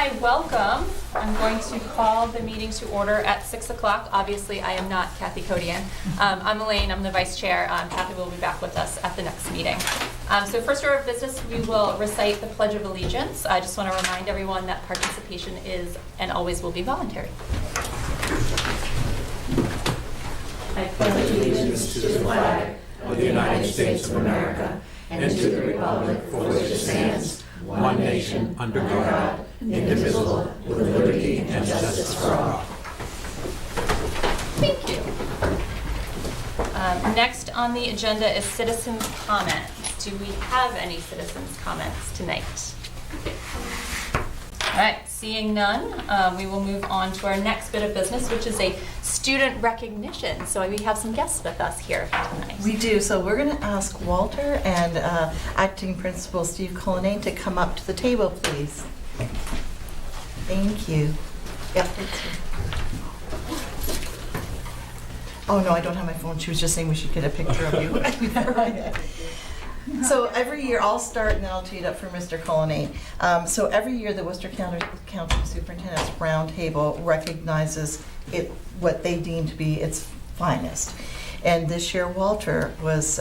my welcome, I'm going to call the meeting to order at 6 o'clock. Obviously, I am not Kathy Codian. I'm Elaine, I'm the vice chair. Kathy will be back with us at the next meeting. So first order of business, we will recite the Pledge of Allegiance. I just want to remind everyone that participation is and always will be voluntary. I pledge allegiance to the flag of the United States of America and to the republic for which it stands, one nation, under God, indivisible, with liberty and justice for all. Thank you. Next on the agenda is citizens' comments. Do we have any citizens' comments tonight? All right, seeing none, we will move on to our next bit of business, which is a student recognition. So we have some guests with us here tonight. We do. So we're going to ask Walter and Acting Principal Steve Cullinane to come up to the table, please. Thank you. Yep. Oh, no, I don't have my phone. She was just saying we should get a picture of you. So every year, I'll start and then I'll tee it up for Mr. Cullinane. So every year, the Worcester County Superintendent's Roundtable recognizes what they deem to be its finest. And this year, Walter was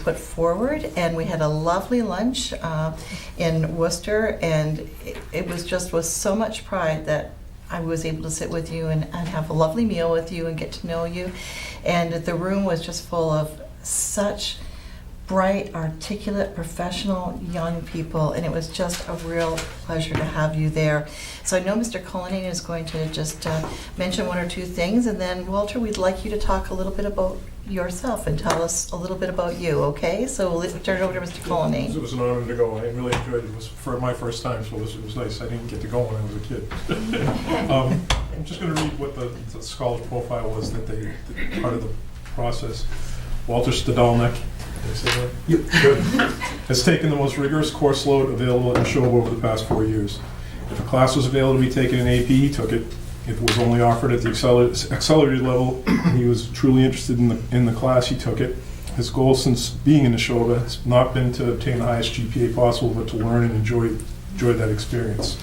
put forward, and we had a lovely lunch in Worcester, and it was just with so much pride that I was able to sit with you and have a lovely meal with you and get to know you. And the room was just full of such bright, articulate, professional young people, and it was just a real pleasure to have you there. So I know Mr. Cullinane is going to just mention one or two things, and then Walter, we'd like you to talk a little bit about yourself and tell us a little bit about you, okay? So we'll turn it over to Mr. Cullinane. It was an honor to go. I really enjoyed it. It was for my first time, so it was nice. I didn't get to go when I was a kid. I'm just going to read what the scholar profile was that part of the process. Walter Stadalnik, did I say that? Yep. Good. Has taken the most rigorous course load available at Neshoba over the past 4 years. If a class was available to be taken in AP, he took it. If it was only offered at the accelerated level, he was truly interested in the class, he took it. His goal since being in Neshoba has not been to obtain the highest GPA possible, but to learn and enjoy that experience.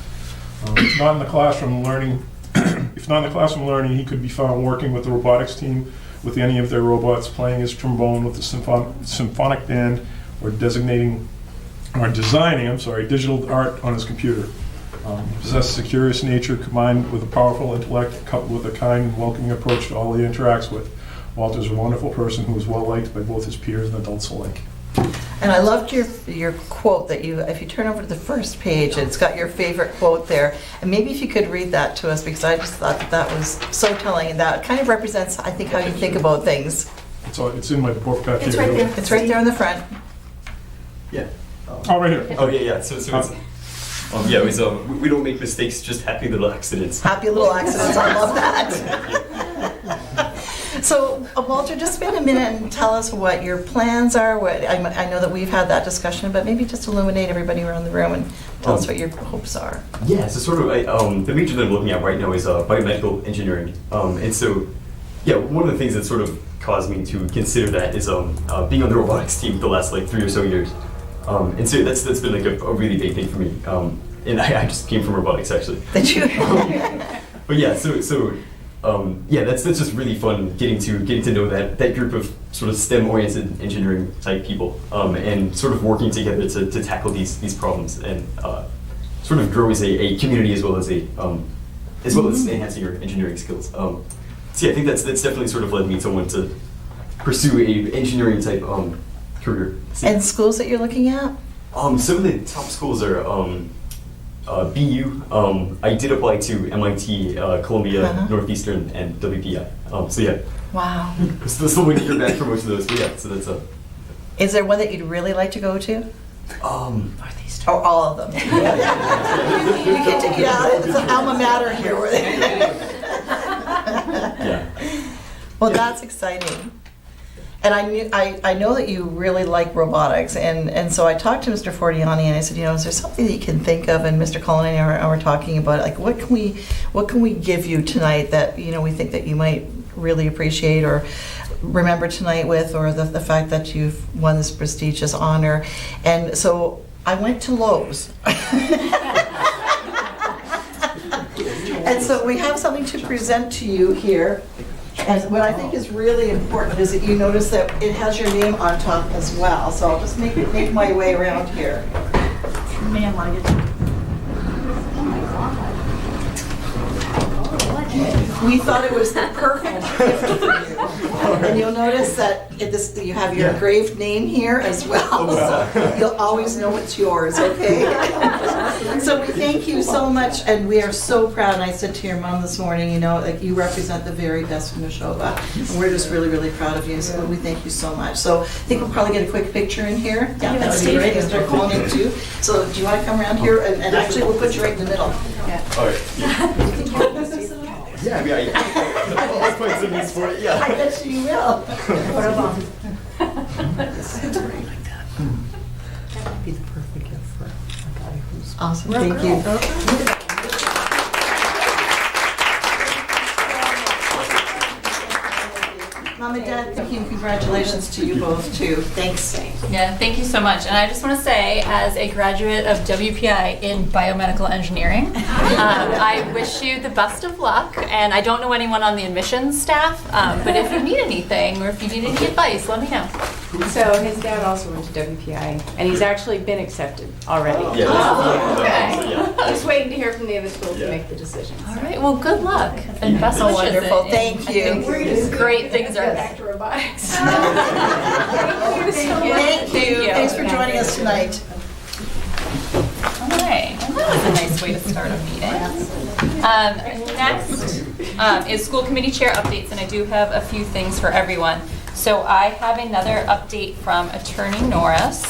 If not in the classroom learning, he could be found working with the robotics team, with any of their robots, playing his trombone with the symphonic band, or designing digital art on his computer. He possesses a curious nature combined with a powerful intellect, coupled with a kind and welcoming approach to all he interacts with. Walter's a wonderful person who is well liked by both his peers and adults alike. And I loved your quote that if you turn over to the first page, it's got your favorite quote there. And maybe if you could read that to us, because I just thought that was so telling, and that kind of represents, I think, how you think about things. It's in my book back here. It's right there. It's right there in the front. Yeah. Oh, right here. Oh, yeah. So it's, it was, we don't make mistakes, just happy little accidents. Happy little accidents. I love that. So, Walter, just spend a minute and tell us what your plans are. I know that we've had that discussion, but maybe just illuminate everybody around the room and tell us what your hopes are. Yeah, so sort of, the major that I'm looking at right now is biomedical engineering. And so, yeah, one of the things that sort of caused me to consider that is being on the robotics team the last 3 or so years. And so that's been a really big thing for me. And I just came from robotics, actually. Did you? But yeah, that's just really fun getting to know that group of sort of STEM-oriented engineering type people, and sort of working together to tackle these problems and sort of grow as a community as well as enhancing your engineering skills. So yeah, I think that's definitely sort of led me to want to pursue a engineering type career. And schools that you're looking at? Some of the top schools are BU. I did apply to MIT, Columbia, Northeastern, and WPI. So yeah. Wow. Still waiting to hear back for most of those, but yeah, so that's Is there one that you'd really like to go to? Northeastern. Or all of them? You get to, it's an alma mater here. Yeah. Well, that's exciting. And I know that you really like robotics, and so I talked to Mr. Fortiani and I said, is there something that you can think of? And Mr. Cullinane and I were talking about, like, what can we give you tonight that we think that you might really appreciate or remember tonight with, or the fact that you've won this prestigious honor. And so I went to Lowe's. And so we have something to present to you here. And what I think is really important is that you notice that it has your name on top as well. So I'll just make my way around here. Man, like it. We thought it was the perfect gift for you. And you'll notice that you have your engraved name here as well. So you'll always know it's yours, okay? So we thank you so much, and we are so proud. And I said to your mom this morning, you know, like you represent the very best from Neshoba. And we're just really, really proud of you. So we thank you so much. So I think we'll probably get a quick picture in here. Yeah, that would be great. Mr. Colin too. So do you want to come around here? And actually, we'll put you right in the middle. All right. Yeah, I mean, I'll put some in for it, yeah. I bet you will. Be the perfect gift for a guy who's. Awesome, thank you. Mom and Dad, thank you and congratulations to you both too. Thanks. Yeah, thank you so much. And I just want to say, as a graduate of WPI in biomedical engineering, I wish you the best of luck. And I don't know anyone on the admissions staff, but if you need anything or if you need any advice, let me know. So his dad also went to WPI, and he's actually been accepted already. Yeah. Okay. Just waiting to hear from the other schools to make the decision. All right, well, good luck and best wishes. Wonderful, And thank you. I think great things are Back to robotics. Thank you. Thanks for joining us tonight. All right, well, that was a nice way to start a meeting. Next is school committee chair updates, and I do have a few things for everyone. So I have another update from Attorney Norris.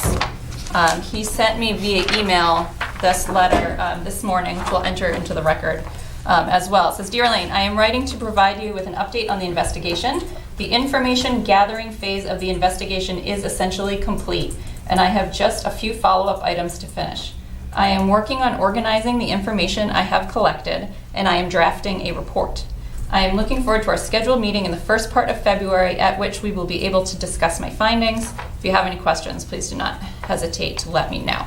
He sent me via email this letter this morning, which will enter into the record as well. It says, Dear Elaine, I am writing to provide you with an update on the investigation. The information gathering phase of the investigation is essentially complete, and I have just a few follow-up items to finish. I am working on organizing the information I have collected, and I am drafting a report. I am looking forward to our scheduled meeting in the first part of February, at which we will be able to discuss my findings. If you have any questions, please do not hesitate to let me know.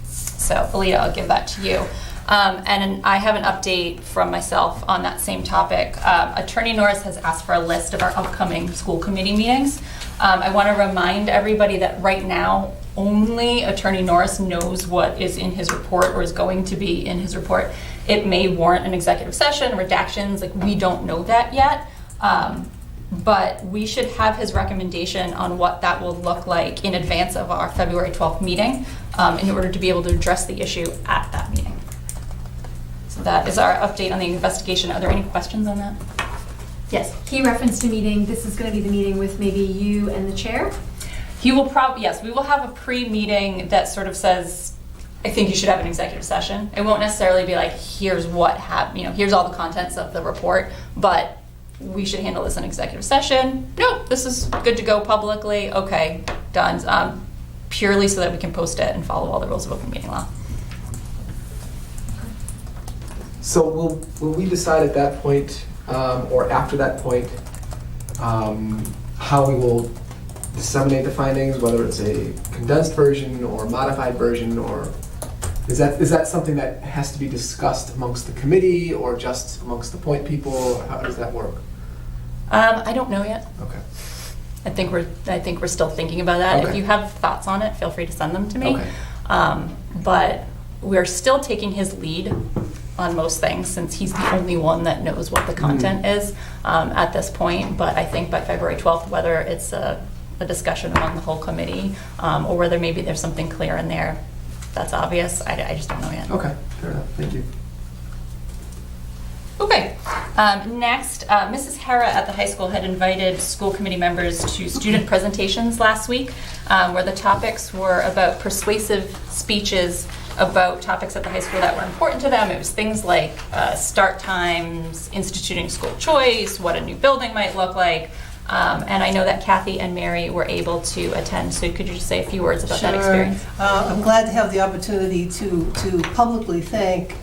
So, Alita, I'll give that to you. And I have an update from myself on that same topic. Attorney Norris has asked for a list of our upcoming school committee meetings. I want to remind everybody that right now, only Attorney Norris knows what is in his report or is going to be in his report. It may warrant an executive session, redactions, like we don't know that yet. But we should have his recommendation on what that will look like in advance of our February 12th meeting in order to be able to address the issue at that meeting. So that is our update on the investigation. Are there any questions on that? Yes, he referenced a meeting. This is going to be the meeting with maybe you and the chair? He will probably, yes, we will have a pre-meeting that sort of says, I think you should have an executive session. It won't necessarily be like, here's what happened, here's all the contents of the report, but we should handle this in executive session. Nope, this is good to go publicly. Okay, done. Purely so that we can post it and follow all the rules of open meeting law. So will we decide at that point, or after that point, how we will disseminate the findings, whether it's a condensed version or modified version, or is that something that has to be discussed amongst the committee or just amongst the point people? How does that work? I don't know yet. Okay. I think we're still thinking about that. Okay. If you have thoughts on it, feel free to send them to me. Okay. But we're still taking his lead on most things since he's the only one that knows what the content is at this point. But I think by February 12th, whether it's a discussion among the whole committee or whether maybe there's something clear in there that's obvious, I just don't know yet. Okay, fair enough. Thank you. Okay. Next, Mrs. Hera at the high school had invited school committee members to student presentations last week where the topics were about persuasive speeches about topics at the high school that were important to them. It was things like start times, instituting school choice, what a new building might look like. And I know that Kathy and Mary were able to attend, so could you just say a few words about that experience? I'm glad to have the opportunity to publicly thank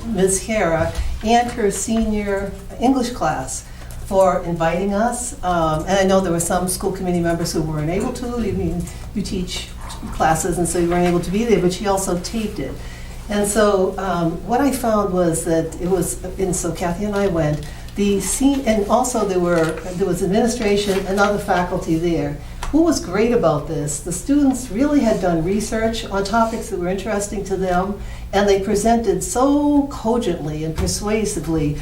Ms. Hera and her senior English class for inviting us. And I know there were some school committee members who weren't able to. You teach classes, and so you weren't able to be there, but she also taped it. And so what I found was that it was, and so Kathy and I went, and also there was administration and other faculty there. What was great about this, the students really had done research on topics that were interesting to them, and they presented so cogently and persuasively.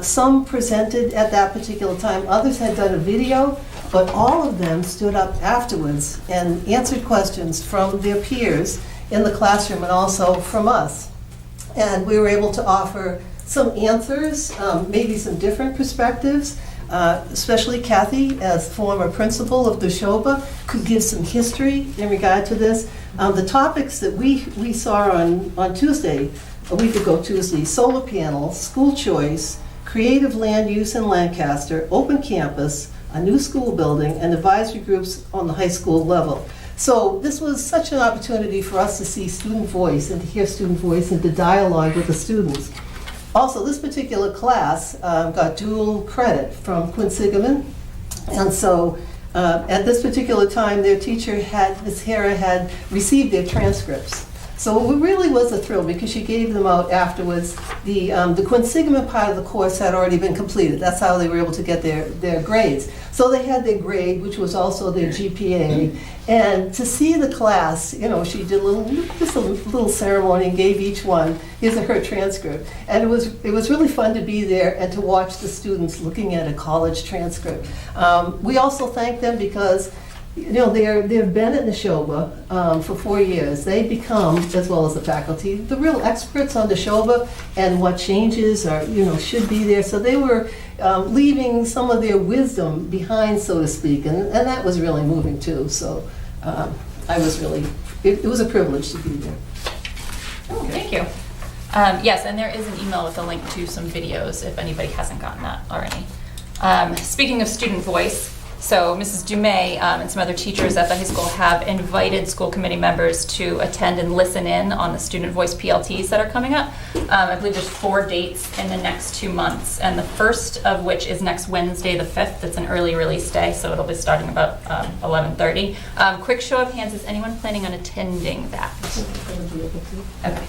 Some presented at that particular time, others had done a video, but all of them stood up afterwards and answered questions from their peers in the classroom and also from us. And we were able to offer some answers, maybe some different perspectives. Especially Kathy, as former principal of Neshoba, could give some history in regard to this. The topics that we saw on Tuesday, a week ago Tuesday, solar panels, school choice, creative land use in Lancaster, open campus, a new school building, and advisory groups on the high school level. So this was such an opportunity for us to see student voice and to hear student voice and to dialogue with the students. Also, this particular class got dual credit from Quinsigamond, and so at this particular time, their teacher Ms. Hera had received their transcripts. So it really was a thrill because she gave them out afterwards. The Quinsigamond part of the course had already been completed. That's how they were able to get their grades. So they had their grade, which was also their GPA. And to see the class, she did just a little ceremony and gave each one her transcript. And it was really fun to be there and to watch the students looking at a college transcript. We also thank them because they've been at Neshoba for 4 years. They've become, as well as the faculty, the real experts on Neshoba and what changes should be there. So they were leaving some of their wisdom behind, so to speak, and that was really moving too. So it was a privilege to be there. Oh, thank you. Yes, and there is an email with a link to some videos if anybody hasn't gotten that already. Speaking of student voice, so Mrs. Dumais and some other teachers at the high school have invited school committee members to attend and listen in on the student voice PLTs that are coming up. I believe there's 4 dates in the next 2 months, and the first of which is next Wednesday, the 5th. It's an early release day, so it'll be starting about 11:30. Quick show of hands, is anyone planning on attending that? Okay.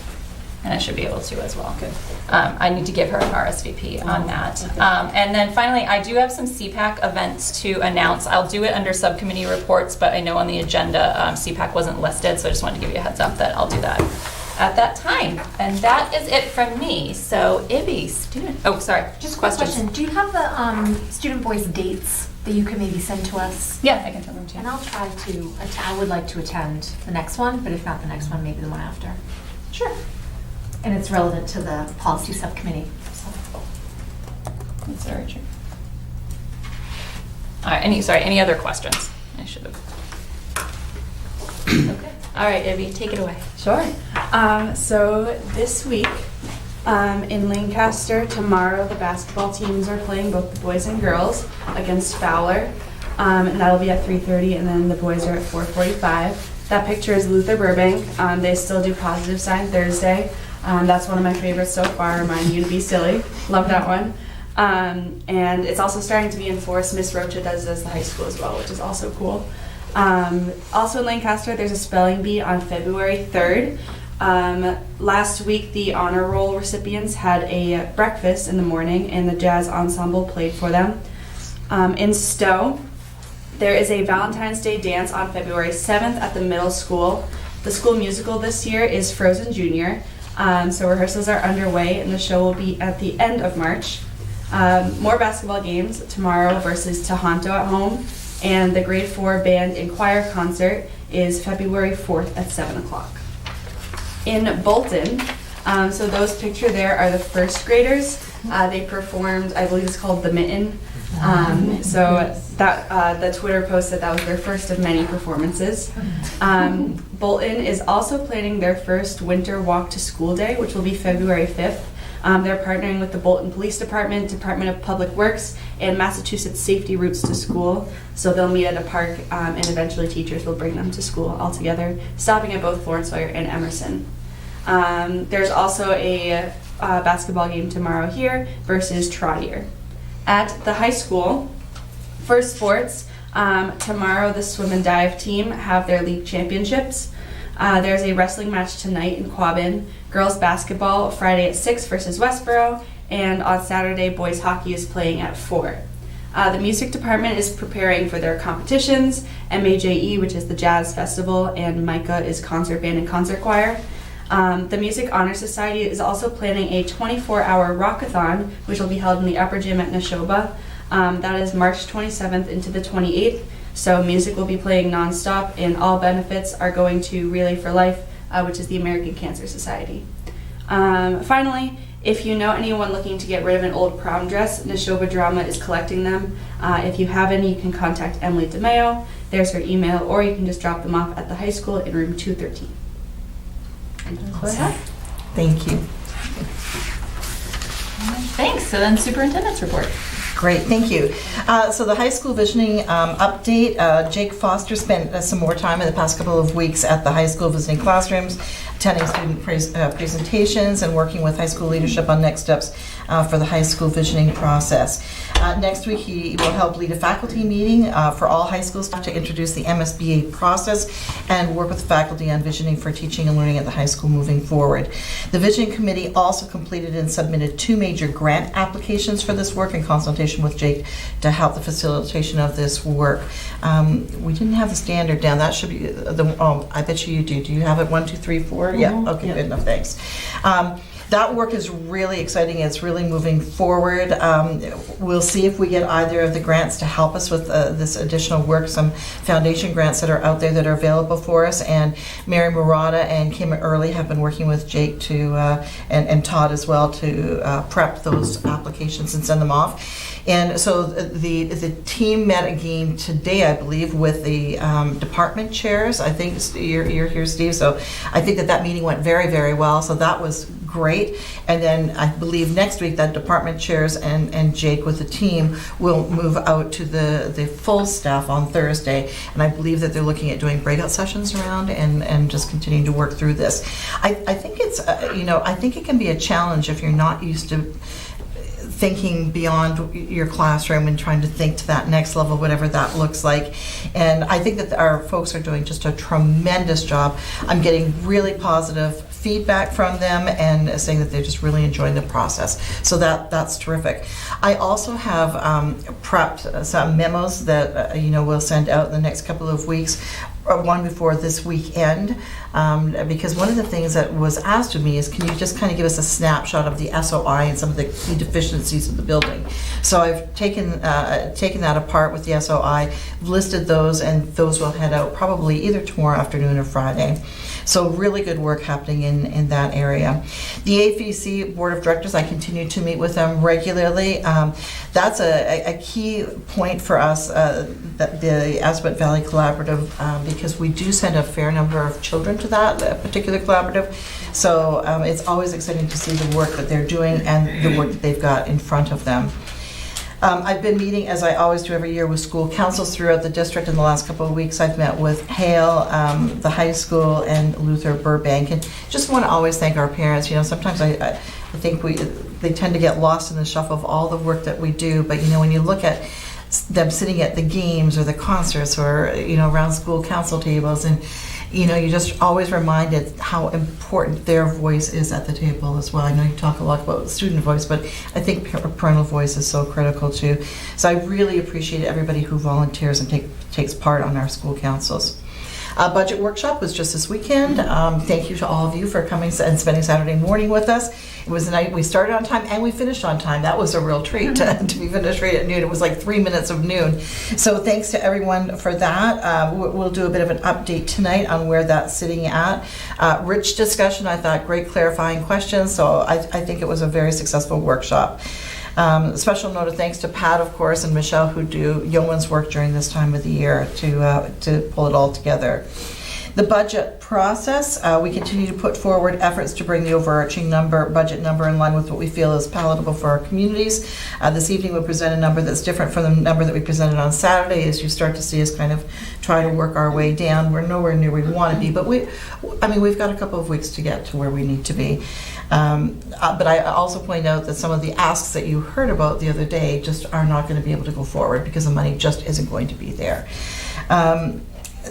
And I should be able to as well. Good. I need to give her an RSVP on that. Okay. And then finally, I do have some CPAC events to announce. I'll do it under subcommittee reports, but I know on the agenda CPAC wasn't listed, so I just wanted to give you a heads up that I'll do that at that time. And that is it from me. So Ibby, Just a question. Do you have the student voice dates that you can maybe send to us? Yeah, I can tell them to you. And I'll try to, I would like to attend the next one, but if not the next one, maybe the one after. Sure. And it's relevant to the policy subcommittee. So. That's very true. All right, any other questions? I should have. Okay. All right, Ibby, take it away. Sure. So this week in Lancaster, tomorrow the basketball teams are playing, both the boys and girls, against Fowler. And that'll be at 3:30, and then the boys are at 4:45. That picture is Luther Burbank. They still do Positive Sign Thursday. That's one of my favorites so far, reminding you to be silly. Love that one. And it's also starting to be enforced. Miss Rocha does this at the high school as well, which is also cool. Also in Lancaster, there's a spelling bee on February 3rd. Last week, the honor roll recipients had a breakfast in the morning, and the jazz ensemble played for them. In Stowe, there is a Valentine's Day dance on February 7th at the middle school. The school musical this year is Frozen Junior. So rehearsals are underway, and the show will be at the end of March. More basketball games tomorrow versus Toronto at home, and the grade 4 band and choir concert is February 4th at 7 o'clock. In Bolton, so those pictured there are the first graders. They performed, I believe it's called The Mitten. So that the Twitter post said that was their first of many performances. Bolton is also planning their first winter walk to school day, which will be February 5th. They're partnering with the Bolton Police Department, Department of Public Works, and Massachusetts Safety Routes to School. So they'll meet at a park, and eventually teachers will bring them to school all together, stopping at both Florence Sawyer and Emerson. There's also a basketball game tomorrow here versus Trotter. At the high school, for sports, tomorrow the swim and dive team have their league championships. There's a wrestling match tonight in Quabbin, girls basketball Friday at 6 versus Westboro, and on Saturday, boys hockey is playing at 4. The music department is preparing for their competitions, MAJE, which is the Jazz Festival, and MICA is concert band and concert choir. The Music Honor Society is also planning a 24-hour rockathon, which will be held in the upper gym at Neshoba. That is March 27th into the 28th. So music will be playing nonstop, and all benefits are going to Relay for Life, which is the American Cancer Society. Finally, if you know anyone looking to get rid of an old prom dress, Neshoba Drama is collecting them. If you have any, you can contact Emily DeMeo. There's her email, or you can just drop them off at the high school in room 213. That's what I have. Thank you. Thanks. So then superintendent's report. Great, thank you. So the high school visioning update, Jake Foster spent some more time in the past couple of weeks at the high school visiting classrooms, attending student presentations and working with high school leadership on next steps for the high school visioning process. Next week, he will help lead a faculty meeting for all high school staff to introduce the MSBA process and work with faculty on visioning for teaching and learning at the high school moving forward. The Visioning Committee also completed and submitted 2 major grant applications for this work in consultation with Jake to help the facilitation of this work. We didn't have the standard down. That should be I bet you do. Do you have it 1, 2, 3, 4? Mm-hmm. Yeah. Okay. Yeah. Good enough. Thanks. That work is really exciting. It's really moving forward. We'll see if we get either of the grants to help us with this additional work, some foundation grants that are out there that are available for us. And Mary Murata and Kim Early have been working with Jake to, and Todd as well, to prep those applications and send them off. And so the team met again today, I believe, with the department chairs. I think you're here, Steve. So I think that meeting went very, very well. So that was great. And then I believe next week that department chairs and Jake with the team will move out to the full staff on Thursday. And I believe that they're looking at doing breakout sessions around and just continuing to work through this. I think it's, I think it can be a challenge if you're not used to thinking beyond your classroom and trying to think to that next level, whatever that looks like. And I think that our folks are doing just a tremendous job. I'm getting really positive feedback from them and saying that they're just really enjoying the process. So that's terrific. I also have prepped some memos that we'll send out in the next couple of weeks. One before this weekend, because one of the things that was asked of me is, can you just kind of give us a snapshot of the SOI and some of the key deficiencies of the building? So I've taken that apart with the SOI, listed those, and those will head out probably either tomorrow afternoon or Friday. So really good work happening in that area. The AFEC Board of Directors, I continue to meet with them regularly. That's a key point for us, that the Aspet Valley Collaborative, because we do send a fair number of children to that particular collaborative. So it's always exciting to see the work that they're doing and the work that they've got in front of them. I've been meeting, as I always do every year, with school councils throughout the district. In the last couple of weeks, I've met with Hale, the high school, and Luther Burbank. And just want to always thank our parents. Sometimes I think they tend to get lost in the shuffle of all the work that we do. But, when you look at them sitting at the games or the concerts or, around school council tables, and you're just always reminded how important their voice is at the table as well. I know you talk a lot about student voice, but I think parental voice is so critical too. So I really appreciate everybody who volunteers and takes part on our school councils. Budget workshop was just this weekend. Thank you to all of you for coming and spending Saturday morning with us. It was a night we started on time and we finished on time. That was a real treat to be finished right at noon. It was like 3 minutes of noon. So thanks to everyone for that. We'll do a bit of an update tonight on where that's sitting at. Rich discussion, I thought, great clarifying questions. So I think it was a very successful workshop. Special note of thanks to Pat, of course, and Michelle, who do yeoman's work during this time of the year to pull it all together. The budget process, we continue to put forward efforts to bring the overarching budget number in line with what we feel is palatable for our communities. This evening we'll present a number that's different from the number that we presented on Saturday, as you start to see us kind of try to work our way down. We're nowhere near where we want to be, but we've got a couple of weeks to get to where we need to be. But I also point out that some of the asks that you heard about the other day just are not going to be able to go forward because the money just isn't going to be there.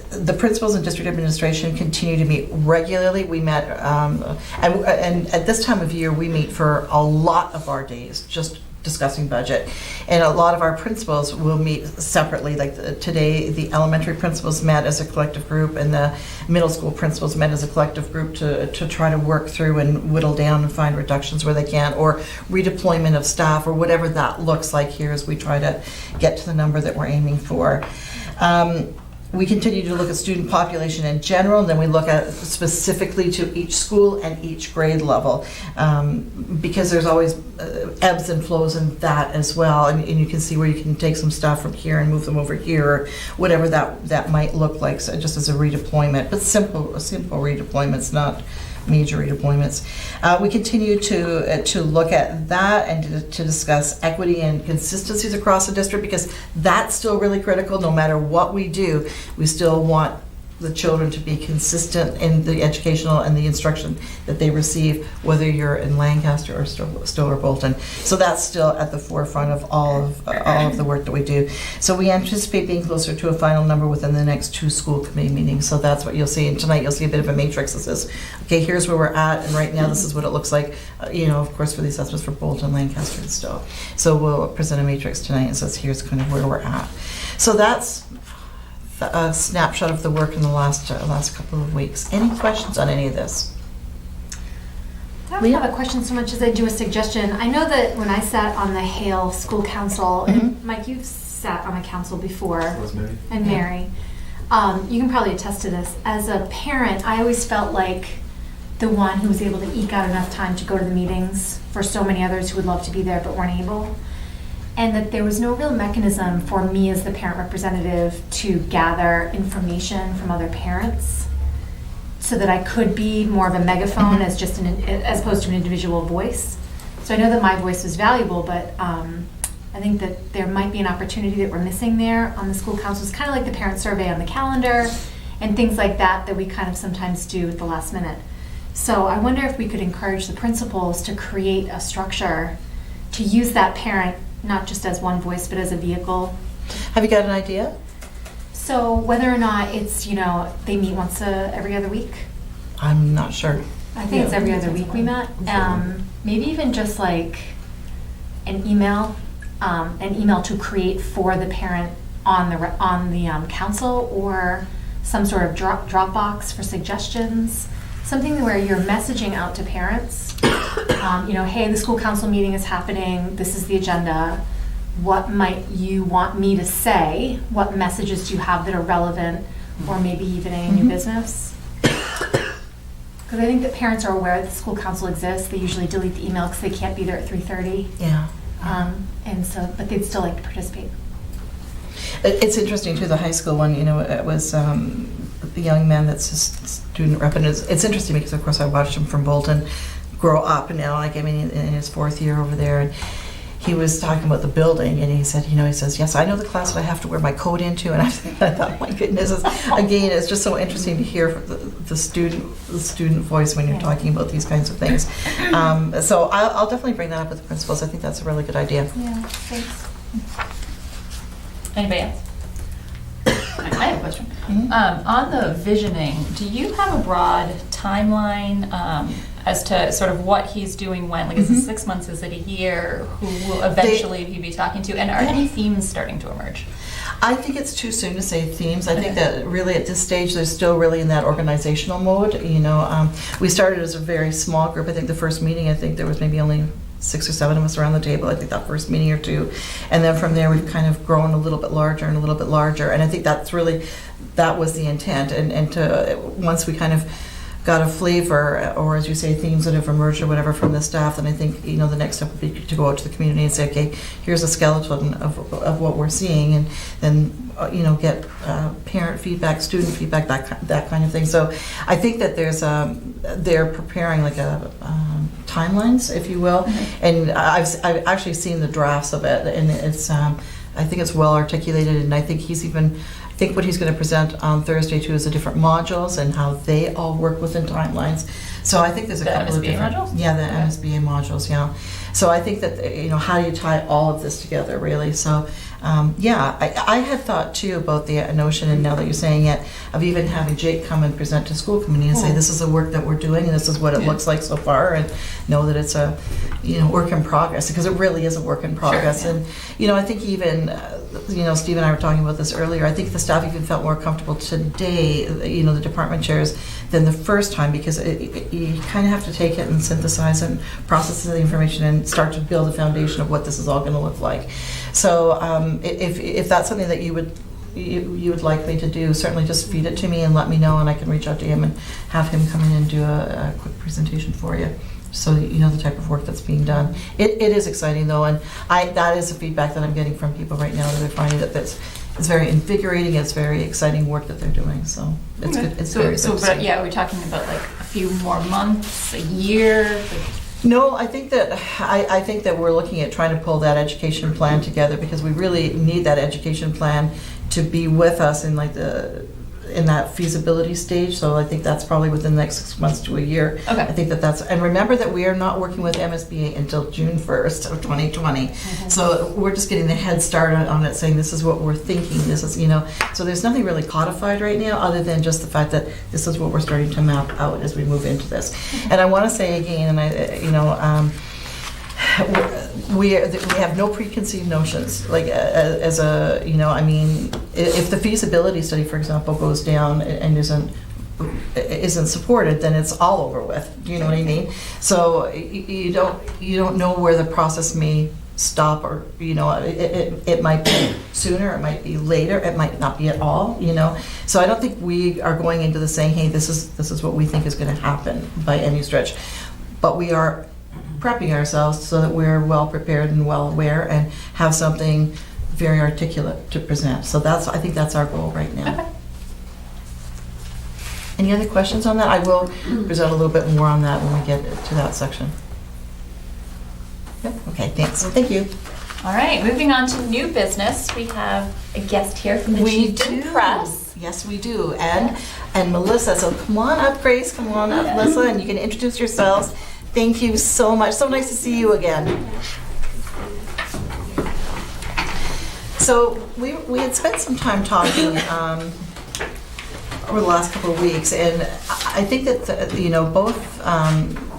the principals and district administration continue to meet regularly. We met, and at this time of year, we meet for a lot of our days, just discussing budget. And a lot of our principals will meet separately. Like today, the elementary principals met as a collective group, and the middle school principals met as a collective group to try to work through and whittle down and find reductions where they can, or redeployment of staff, or whatever that looks like here as we try to get to the number that we're aiming for. We continue to look at student population in general, and then we look at specifically to each school and each grade level, because there's always ebbs and flows in that as well, and you can see where you can take some stuff from here and move them over here, or whatever that might look like, so just as a redeployment, but simple redeployments, not major redeployments. We continue to look at that and to discuss equity and consistencies across the district, because that's still really critical. No matter what we do, we still want the children to be consistent in the educational and the instruction that they receive, whether you're in Lancaster or Stowe or Bolton. So that's still at the forefront of all of the work that we do. So we anticipate being closer to a final number within the next 2 school committee meetings. So that's what you'll see. And tonight you'll see a bit of a matrix that says, okay, here's where we're at, and right now this is what it looks like, of course, for the assessments for Bolton, Lancaster, and Stowe. So we'll present a matrix tonight that says here's kind of where we're at. So that's a snapshot of the work in the last couple of weeks. Any questions on any of this? I don't have a question so much as I do a suggestion. I know that when I sat on the Hale School Council, and Mike, you've sat on a council before, Rosemary. and Mary, you can probably attest to this. As a parent, I always felt like the one who was able to eke out enough time to go to the meetings for so many others who would love to be there but weren't able. And that there was no real mechanism for me as the parent representative to gather information from other parents, so that I could be more of a megaphone as just as opposed to an individual voice. So I know that my voice was valuable, but I think that there might be an opportunity that we're missing there on the school council. It's kind of like the parent survey on the calendar and things like that we kind of sometimes do at the last minute. So I wonder if we could encourage the principals to create a structure to use that parent not just as one voice, but as a vehicle. Have you got an idea? So whether or not it's, they meet once every other week. I'm not sure. I think it's every other week we met. Maybe even just like an email to create for the parent on the council, or some sort of Dropbox for suggestions. Something where you're messaging out to parents, hey, the school council meeting is happening, this is the agenda, what might you want me to say, what messages do you have that are relevant, or maybe even any new business? Because I think that parents are aware that the school council exists. They usually delete the email because they can't be there at 3:30. Yeah. But they'd still like to participate. It's interesting too, the high school one, it was the young man that's a student rep, and it's interesting because of course I watched him from Bolton grow up, and now in his 4th year over there, and he was talking about the building, and he said, he says, yes, I know the class that I have to wear my coat into, and I thought, my goodness, again, it's just so interesting to hear the student voice when you're talking about these kinds of things. So I'll definitely bring that up with the principals. I think that's a really good idea. Yeah, thanks. Anybody else? I have a question. On the visioning, do you have a broad timeline as to sort of what he's doing when? Like, is it 6 months? Is it a year? Who will eventually he be talking to? And are any themes starting to emerge? I think it's too soon to say themes. I think that really at this stage, they're still really in that organizational mode. We started as a very small group. I think the first meeting, there was maybe only 6 or 7 of us around the table, I think that first meeting or 2. And then from there, we've kind of grown a little bit larger and a little bit larger. And I think that was the intent. And once we kind of got a flavor, or as you say, themes that have emerged or whatever from the staff, then I think, the next step would be to go out to the community and say, okay, here's a skeleton of what we're seeing, and then, get parent feedback, student feedback, that kind of thing. So I think that they're preparing like timelines, if you will, and I've actually seen the drafts of it, and it's, I think it's well articulated, and I think what he's going to present on Thursday too is the different modules and how they all work within timelines. So I think there's a couple of different modules? Yeah, the MSBA modules, yeah. So I think that how do you tie all of this together, really? So yeah, I had thought too about the notion, and now that you're saying it, of even having Jake come and present to school committee and say, this is the work that we're doing, and this is what it looks like so far, and know that it's a, work in progress, because it really is a work in progress. Sure, And, I think even, Steve and I were talking about this earlier, I think the staff even felt more comfortable today, the department chairs, than the first time, because you kind of have to take it and synthesize and process the information and start to build a foundation of what this is all going to look like. So if that's something that you would like me to do, certainly just feed it to me and let me know, and I can reach out to him and have him come in and do a quick presentation for you, so that you know the type of work that's being done. It is exciting though, and that is the feedback that I'm getting from people right now, that they're finding that it's very invigorating, it's very exciting work that they're doing, so it's good. It's very good. But yeah, we're talking about like a few more months, a year? No, I think that we're looking at trying to pull that education plan together, because we really need that education plan to be with us in in that feasibility stage. So I think that's probably within the next 6 months to a year. Okay. I think that's, and remember that we are not working with MSBA until June 1st of 2020. So we're just getting the head start on it, saying this is what we're thinking, this is, so there's nothing really codified right now, other than just the fact that this is what we're starting to map out as we move into this. And I want to say again, and we have no preconceived notions, like as a, if the feasibility study, for example, goes down and isn't supported, then it's all over with. Do you know what I mean? So you don't know where the process may stop, or it might be sooner, it might be later, it might not be at all. So I don't think we are going into this saying, hey, this is what we think is going to happen by any stretch, but we are prepping ourselves so that we're well prepared and well aware and have something very articulate to present. So I think that's our goal right now. Okay. Any other questions on that? I will present a little bit more on that when we get to that section. Yep. Okay, thanks. Thank you. All right, moving on to new business. We have a guest here from the Chieftain Press. Yes, we do. And Melissa, so come on up, Grace, come on up, Melissa, and you can introduce yourselves. Thank you so much. So nice to see you again. So we had spent some time talking over the last couple of weeks, and I think that both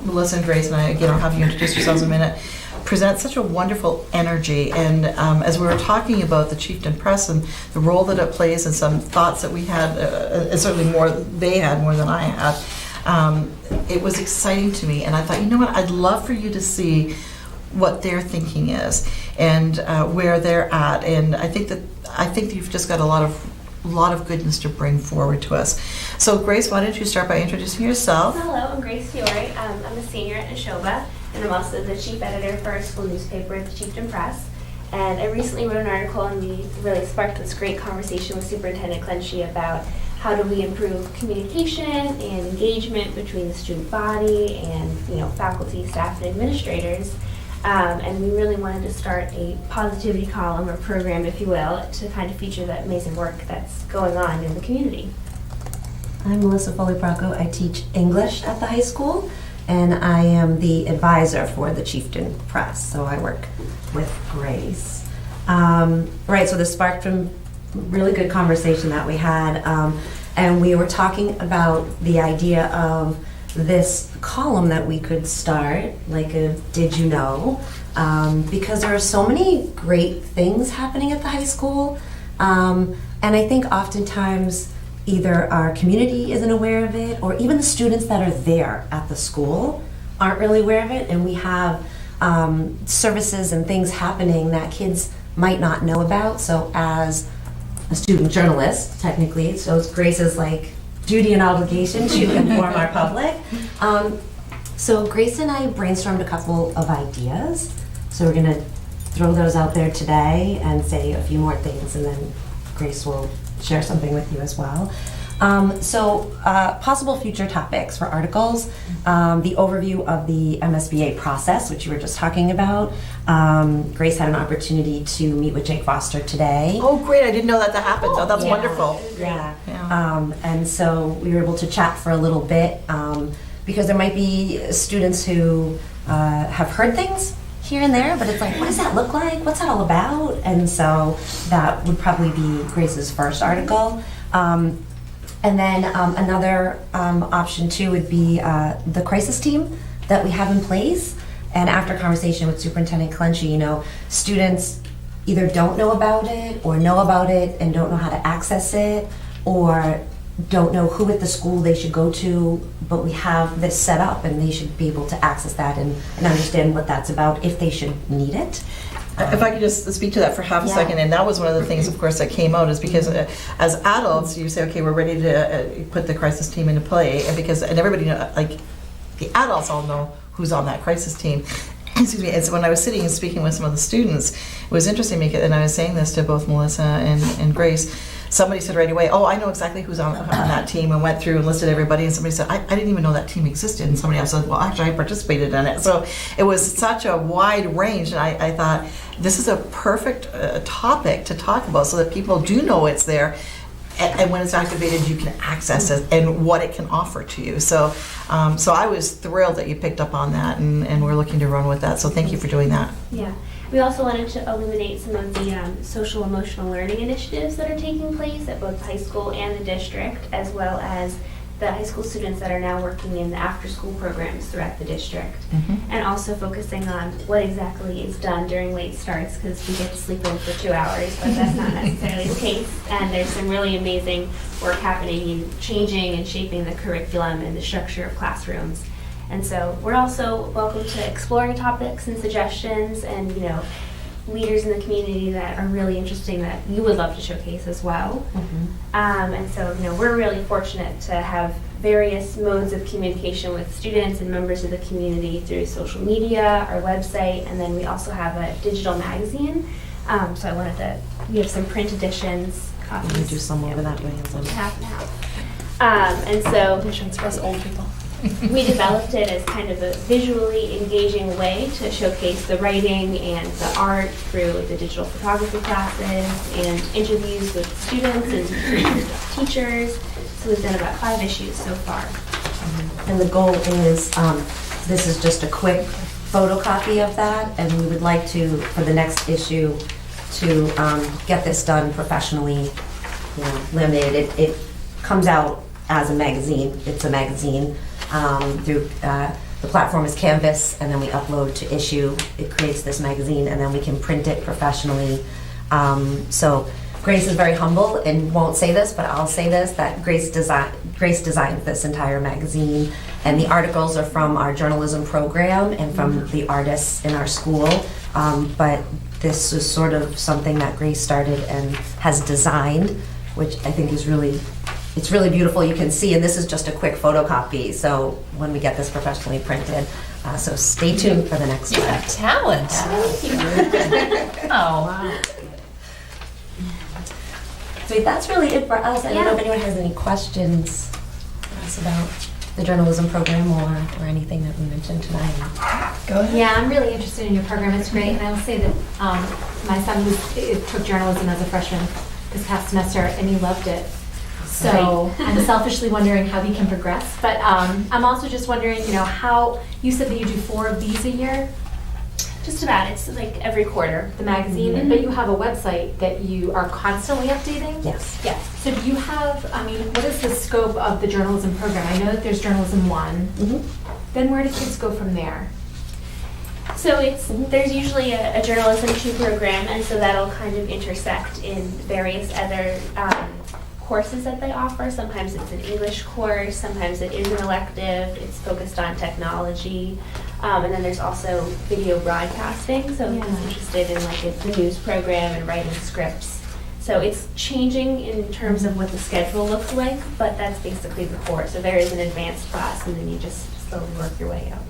Melissa and Grace, and I, again, I'll have you introduce yourselves in a minute, present such a wonderful energy. And as we were talking about the Chieftain Press and the role that it plays, and some thoughts that we had, and certainly they had more than I had. It was exciting to me, and I thought, I'd love for you to see what their thinking is and where they're at. And I think you've just got a lot of goodness to bring forward to us. So Grace, why don't you start by introducing yourself? Hello, I'm Grace Fiore. I'm a senior at Neshoba, and I'm also the chief editor for our school newspaper, the Chieftain Press. And I recently wrote an article, and we really sparked this great conversation with Superintendent Clenchey about how do we improve communication and engagement between the student body and faculty, staff, and administrators. And we really wanted to start a positivity column or program, if you will, to kind of feature that amazing work that's going on in the community. I'm Melissa Foley-Bracco. I teach English at the high school, and I am the advisor for the Chieftain Press, so I work with Grace. Right, so this sparked from really good conversation that we had, and we were talking about the idea of this column that we could start, like a Did You Know? Because there are so many great things happening at the high school, and I think oftentimes either our community isn't aware of it, or even the students that are there at the school aren't really aware of it, and we have services and things happening that kids might not know about. So as a student journalist, technically, so it's Grace's duty and obligation to inform our public. So Grace and I brainstormed a couple of ideas. So we're gonna throw those out there today and say a few more things, and then Grace will share something with you as well. Possible future topics for articles, the overview of the MSBA process, which you were just talking about. Grace had an opportunity to meet with Jake Foster today. Oh, great. I didn't know that happened. Oh, that's wonderful. Yeah. Yeah. And so we were able to chat for a little bit, because there might be students who have heard things here and there, but it's like, what does that look like? What's that all about? And so that would probably be Grace's first article. And then another option too would be the crisis team that we have in place. And after conversation with Superintendent Clenchey, you know, students either don't know about it or know about it and don't know how to access it, or don't know who at the school they should go to, but we have this set up and they should be able to access that and understand what that's about if they should need it. If I could just speak to that for half a Yeah. second, and that was one of the things, of course, that came out, is because as adults, you say, okay, we're ready to put the crisis team into play, and everybody know, like, the adults all know who's on that crisis team. Excuse me. And so when I was sitting and speaking with some of the students, it was interesting, and I was saying this to both Melissa and Grace. Somebody said right away, oh, I know exactly who's on that team, and went through and listed everybody, and somebody said, I didn't even know that team existed, and somebody else said, well, actually, I participated in it. So it was such a wide range, and I thought, this is a perfect topic to talk about so that people do know it's there, and when it's activated, you can access it and what it can offer to you. So I was thrilled that you picked up on that, and we're looking to run with that, so thank you for doing that. Yeah. We also wanted to illuminate some of the social emotional learning initiatives that are taking place at both the high school and the district, as well as the high school students that are now working in the after-school programs throughout the district. And also focusing on what exactly is done during late starts, because we get to sleep in for 2 hours, but that's not necessarily the case. And there's some really amazing work happening in changing and shaping the curriculum and the structure of classrooms. And so we're also welcome to exploring topics and suggestions, and, you know, leaders in the community that are really interesting that you would love to showcase as well. And so, you know, we're really fortunate to have various modes of communication with students and members of the community through social media, our website, and then we also have a digital magazine. So I wanted to, we have some print editions, copies. I'm gonna do some over that way. Half and half. And so, Editions for us old people. we developed it as kind of a visually engaging way to showcase the writing and the art through the digital photography classes and interviews with students and teachers. So we've done about 5 issues so far. And the goal is, this is just a quick photocopy of that, and we would like to, for the next issue, to get this done professionally, you know, laminated. It comes out as a magazine. It's a magazine through the platform is Canvas, and then we upload to issue. It creates this magazine, and then we can print it professionally. So Grace is very humble and won't say this, but I'll say this, that Grace designed this entire magazine, and the articles are from our journalism program and from the artists in our school. But this is sort of something that Grace started and has designed, which I think is really, it's really beautiful. You can see, and this is just a quick photocopy, so when we get this professionally printed. So stay tuned for the next You one. have talent. Oh, wow. So that's really it for us. I don't know if anyone has any questions for us about the journalism program or anything that we mentioned tonight. Go ahead. Yeah, I'm really interested in your program. It's great. And I will say that my son took journalism as a freshman this past semester, and he loved it. So I'm selfishly wondering how he can progress. But I'm also just wondering, you know, how, you said that you do 4 of these a year? Just about, it's like every quarter. The magazine, but you have a website that you are constantly updating? Yes. Yes. So do you have, I mean, what is the scope of the journalism program? I know that there's journalism 1. Then where do kids go from there? So there's usually a journalism 2 program, and so that'll kind of intersect in various other courses that they offer. Sometimes it's an English course, sometimes it is an elective, it's focused on technology. And then there's also video broadcasting, so if he's interested in like the news program and writing scripts. So it's changing in terms of what the schedule looks like, but that's basically the core. So there is an advanced class, and then you just slowly work your way up.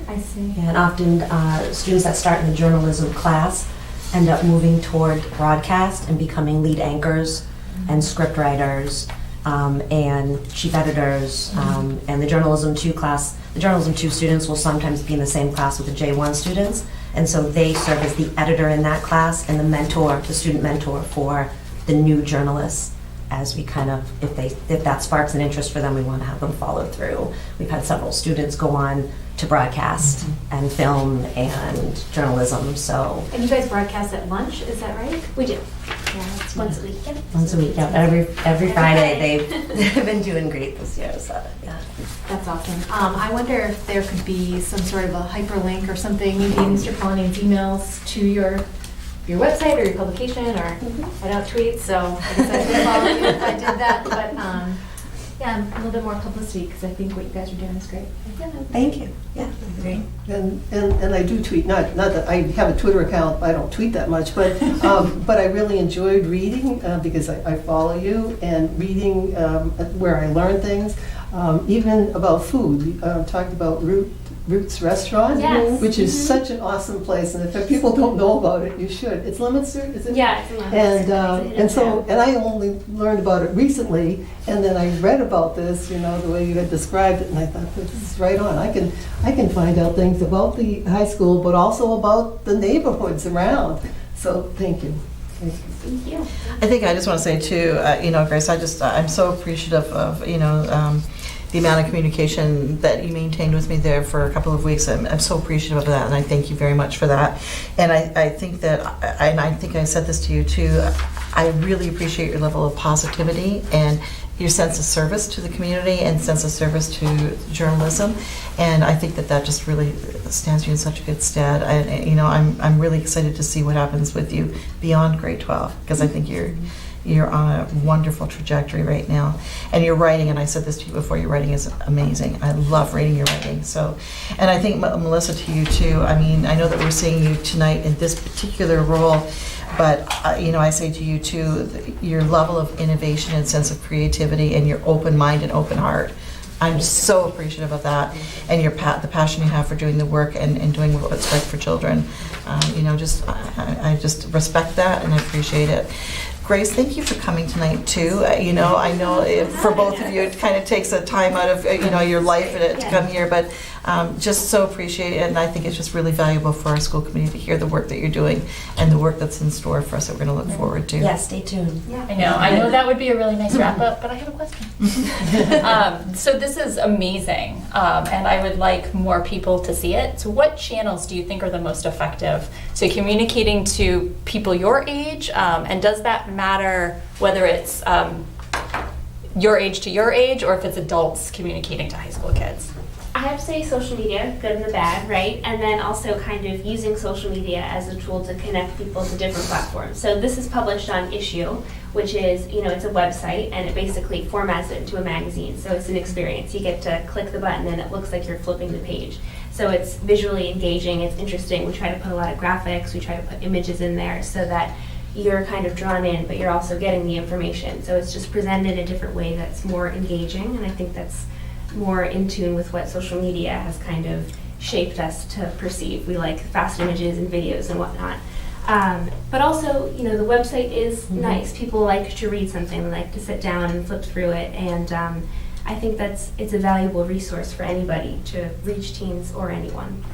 I see. Yeah, and often students that start in the journalism class end up moving toward broadcast and becoming lead anchors and script writers and chief editors. And the journalism 2 class, the journalism 2 students will sometimes be in the same class with the J1 students. And so they serve as the editor in that class and the mentor, the student mentor for the new journalists, as we kind of, if that sparks an interest for them, we want to have them follow through. We've had several students go on to broadcast and film and journalism. So And you guys broadcast at lunch, is that right? We do. Yeah, that's Once a week. Yep. once a week, yeah, every Friday, they've been doing great this year. So yeah. That's awesome. I wonder if there could be some sort of a hyperlink or something, maybe Mr. Collinane's emails to your website or your publication, or I don't tweet, so I guess I could follow you if I did that. But yeah, a little bit more publicity because I think what you guys are doing is great. Thank you. Yeah, great. And I do tweet, not that I have a Twitter account, I don't tweet that much, but but I really enjoyed reading because I follow you, and reading where I learn things, even about food. You talked about Roots Restaurant, Yes. which is such an awesome place, and if people don't know about it, you should. It's Leominster, is it? Yeah, it's in Leominster. And I only learned about it recently, and then I read about this, the way you had described it, and I thought, this is right on. I can find out things about the high school, but also about the neighborhoods around. So thank you. Thank you. I think I just want to say too, Grace, I'm so appreciative of, the amount of communication that you maintained with me there for a couple of weeks. I'm so appreciative of that, and I thank you very much for that. And I think that, and I think I said this to you too, I really appreciate your level of positivity and your sense of service to the community and sense of service to journalism. And I think that just really stands you in such a good stead. I'm really excited to see what happens with you beyond grade 12, because I think you're on a wonderful trajectory right now. And your writing, and I said this to you before, your writing is amazing. I love reading your writing. So, and I think, Melissa, to you too, I know that we're seeing you tonight in this particular role, but I say to you too, your level of innovation and sense of creativity and your open mind and open heart, I'm so appreciative of that, and the passion you have for doing the work and doing what's right for children. I just respect that and I appreciate it. Grace, thank you for coming tonight too. I know for both of you it kind of takes a time out of your life to come here, but just so appreciate it, and I think it's just really valuable for our school committee to hear the work that you're doing and the work that's in store for us that we're going to look forward to. Yeah, stay tuned. Yeah. I know that would be a really nice wrap up, but I have a question. So this is amazing, and I would like more people to see it. So what channels do you think are the most effective to communicating to people your age, and does that matter whether it's your age to your age or if it's adults communicating to high school kids? I have to say social media, good and the bad, right? And then also kind of using social media as a tool to connect people to different platforms. So this is published on Issue, which is, it's a website, and it basically formats it into a magazine. So it's an experience. You get to click the button and it looks like you're flipping the page. So it's visually engaging, it's interesting. We try to put a lot of graphics, we try to put images in there so that you're kind of drawn in, but you're also getting the information. So it's just presented a different way that's more engaging, and I think that's more in tune with what social media has kind of shaped us to perceive. We like fast images and videos and whatnot. But also, the website is nice. People like to read something, they like to sit down and flip through it, and I think it's a valuable resource for anybody to reach teens or anyone.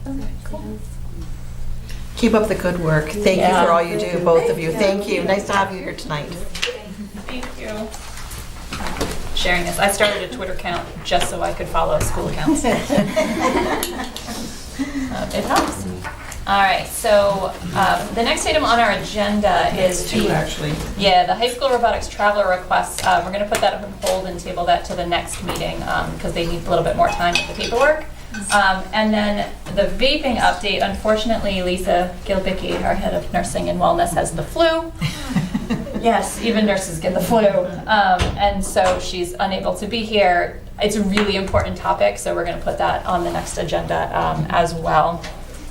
Okay, cool. Keep up the good work. Thank you for all you do, both of you. Thank you. Nice to have you here tonight. Thank you. Sharing this. I started a Twitter account just so I could follow school accounts. It helps. All right, so the next item on our agenda is the high school robotics traveler requests. We're going to put that on hold and table that to the next meeting because they need a little bit more time with the paperwork. And then the vaping update. Unfortunately, Lisa Gilbicki, our head of nursing and wellness, has the flu. Yes, even nurses get the flu. And so she's unable to be here. It's a really important topic, so we're going to put that on the next agenda as well.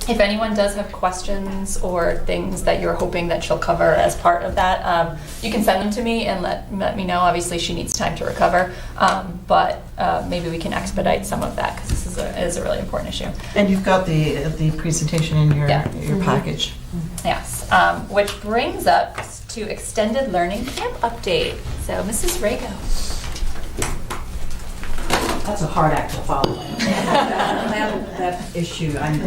If anyone does have questions or things that you're hoping that she'll cover as part of that, you can send them to me and let me know. Obviously, she needs time to recover, but maybe we can expedite some of that because this is a really important issue. And you've got the presentation in your package. Yes, which brings us to extended learning camp update. So, Mrs. Rago. That's a hard act to follow. That issue, I'm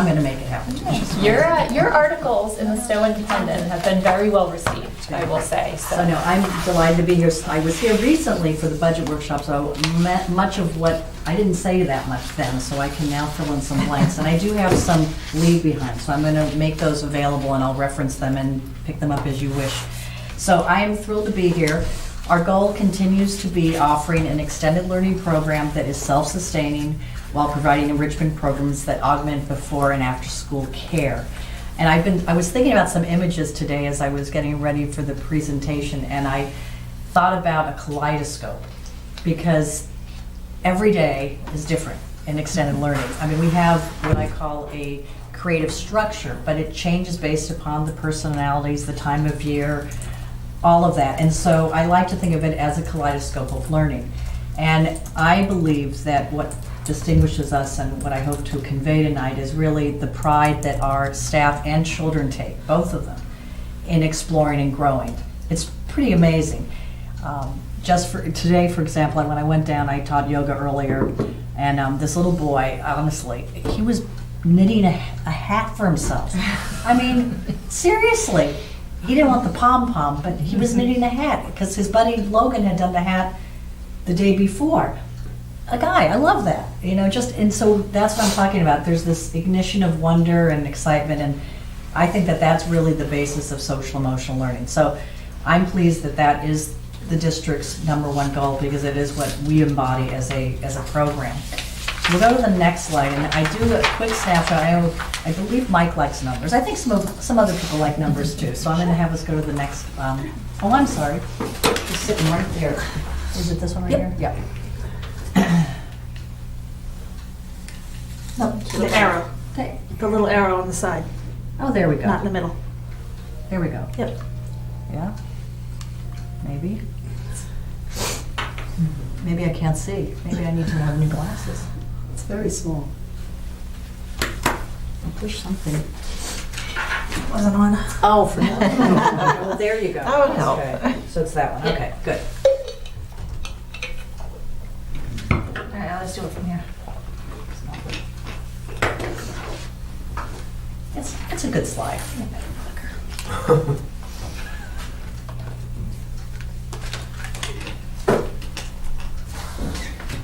going to make it happen. Your articles in the Stowe Independent have been very well received. I will say. So no, I'm delighted to be here. I was here recently for the budget workshop, so much of what, I didn't say that much then, so I can now fill in some blanks. And I do have some leave behind, so I'm going to make those available and I'll reference them and pick them up as you wish. So I am thrilled to be here. Our goal continues to be offering an extended learning program that is self-sustaining while providing enrichment programs that augment before and after school care. And I was thinking about some images today as I was getting ready for the presentation, and I thought about a kaleidoscope, because every day is different in extended learning. I mean, we have what I call a creative structure, but it changes based upon the personalities, the time of year, all of that. And so I like to think of it as a kaleidoscope of learning. And I believe that what distinguishes us and what I hope to convey tonight is really the pride that our staff and children take, both of them, in exploring and growing. It's pretty amazing. Just for today, for example, when I went down, I taught yoga earlier, and this little boy, honestly, he was knitting a hat for himself. I mean, seriously, he didn't want the pom-pom, but he was knitting a hat because his buddy Logan had done the hat the day before. A guy, I love that, and so that's what I'm talking about. There's this ignition of wonder and excitement, and I think that that's really the basis of social emotional learning. So I'm pleased that that is the district's #1 goal, because it is what we embody as a program. We'll go to the next slide, and I do a quick snapshot. I believe Mike likes numbers. I think some other people like numbers too, so I'm going to have us go to the next. Oh, I'm sorry. It's sitting right there. Is it this one right here? Yep. No, the arrow. The little arrow on the side, Oh, there we go. not in the middle. There we go. Yep. Yeah? Maybe? Maybe I can't see. Maybe I need to have new glasses. It's very small. I'll push something. Wasn't on. Oh, for now. Well, there you go. That would help. Okay. So it's that one. Okay, good. All right, now let's do it from here. It's a good slide.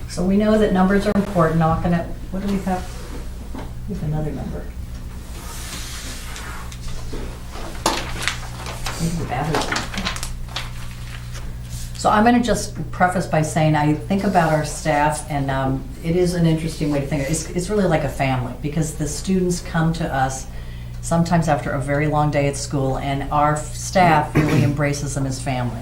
So we know that numbers are important. Not gonna. What do we have? We have another number. Maybe the battery's not. So I'm going to just preface by saying I think about our staff, and it is an interesting way to think. It's really like a family, because the students come to us sometimes after a very long day at school, and our staff really embraces them as family.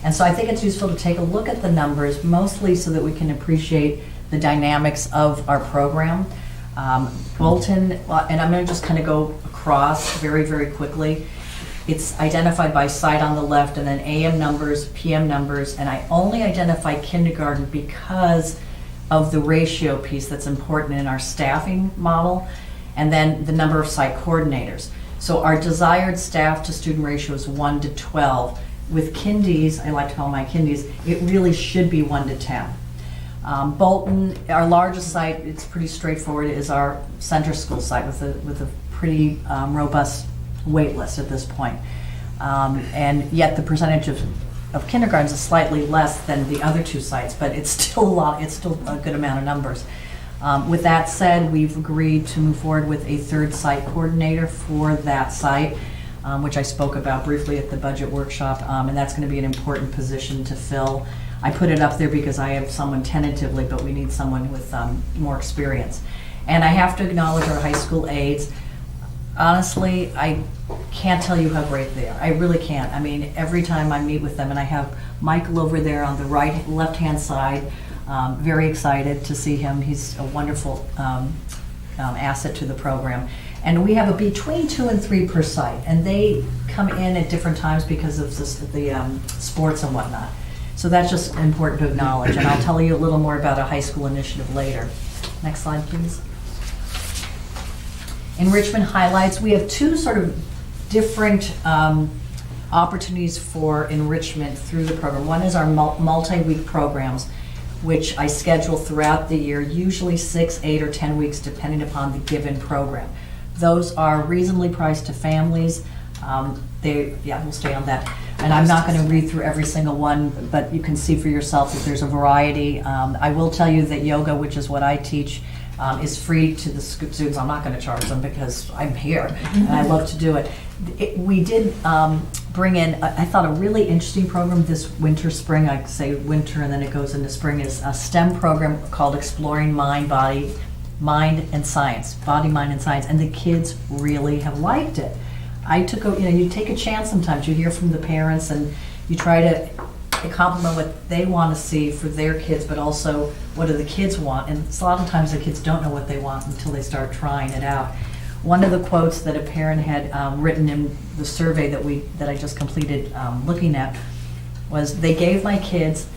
And so I think it's useful to take a look at the numbers, mostly so that we can appreciate the dynamics of our program. Bolton, and I'm going to just kind of go across very, very quickly. It's identified by site on the left, and then AM numbers, PM numbers, and I only identify kindergarten because of the ratio piece that's important in our staffing model, and then the number of site coordinators. So our desired staff to student ratio is 1 to 12. With kindies, I like to call my kindies, it really should be 1 to 10. Bolton, our largest site, it's pretty straightforward, is our center school site with a pretty robust wait list at this point. And yet the percentage of kindergartens is slightly less than the other two sites, but it's still a lot, it's still a good amount of numbers. With that said, we've agreed to move forward with a third site coordinator for that site, which I spoke about briefly at the budget workshop, and that's going to be an important position to fill. I put it up there because I have someone tentatively, but we need someone with more experience. And I have to acknowledge our high school aides. Honestly, I can't tell you how great they are. I really can't. I mean, every time I meet with them, and I have Michael over there on the left-hand side, very excited to see him. He's a wonderful asset to the program. And we have between 2 and 3 per site, and they come in at different times because of the sports and whatnot. So that's just important to acknowledge, and I'll tell you a little more about a high school initiative later. Next slide, please. Enrichment highlights. We have 2 sort of different opportunities for enrichment through the program. One is our multi-week programs, which I schedule throughout the year, usually 6, 8, or 10 weeks, depending upon the given program. Those are reasonably priced to families. we'll stay on that. And I'm not going to read through every single one, but you can see for yourself that there's a variety. I will tell you that yoga, which is what I teach, is free to the students. I'm not going to charge them because I'm here and I love to do it. We did bring in, I thought, a really interesting program this winter, spring. I say winter and then it goes into spring, is a STEM program called Exploring Mind, and Science. Body, Mind, and Science. And the kids really have liked it. I took you take a chance sometimes. You hear from the parents and you try to compliment what they want to see for their kids, but also what do the kids want. And a lot of times the kids don't know what they want until they start trying it out. One of the quotes that a parent had written in the survey that I just completed looking at was, they gave my kids,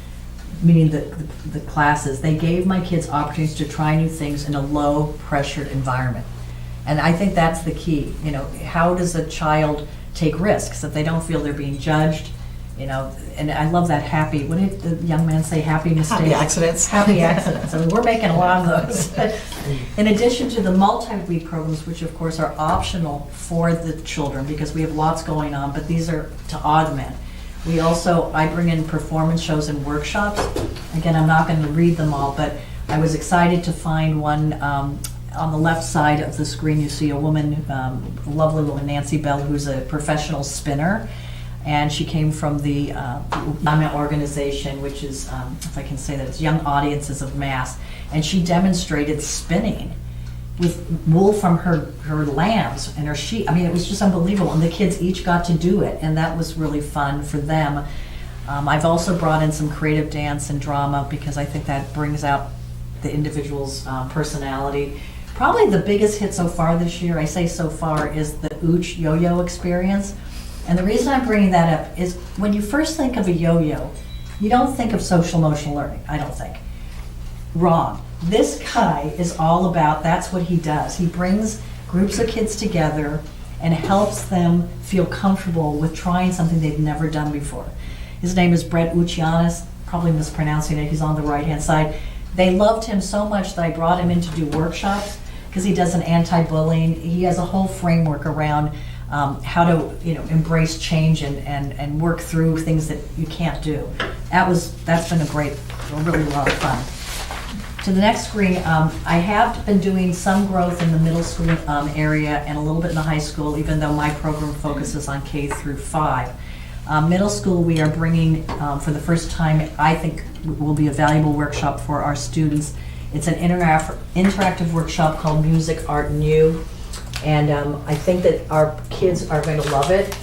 meaning the classes, they gave my kids opportunities to try new things in a low pressured environment. And I think that's the key. How does a child take risks if they don't feel they're being judged? And I love that happy, what did the young man say, happy mistakes? Happy accidents. Happy accidents. I mean, we're making a lot of those. In addition to the multi-week programs, which of course are optional for the children because we have lots going on, but these are to augment. I bring in performance shows and workshops. Again, I'm not going to read them all, but I was excited to find one. On the left side of the screen, you see a woman, a lovely woman, Nancy Bell, who's a professional spinner. And she came from the YAMA organization, which is, if I can say that, it's Young Audiences of Mass. And she demonstrated spinning with wool from her lambs and her sheep. I mean, it was just unbelievable. And the kids each got to do it, and that was really fun for them. I've also brought in some creative dance and drama because I think that brings out the individual's personality. Probably the biggest hit so far this year, I say so far, is the Ooch yo-yo experience. And the reason I'm bringing that up is when you first think of a yo-yo, you don't think of social emotional learning, I don't think. Wrong. This guy is all about, that's what he does. He brings groups of kids together and helps them feel comfortable with trying something they've never done before. His name is Brett Uchianis, probably mispronouncing it, he's on the right-hand side. They loved him so much that I brought him in to do workshops because he does an anti-bullying. He has a whole framework around how to embrace change and work through things that you can't do. That's been a really lot of fun. To the next screen, I have been doing some growth in the middle school area and a little bit in the high school, even though my program focuses on K through 5. Middle school, we are bringing, for the first time, I think will be a valuable workshop for our students. It's an interactive workshop called Music, Art, and You. And I think that our kids are going to love it.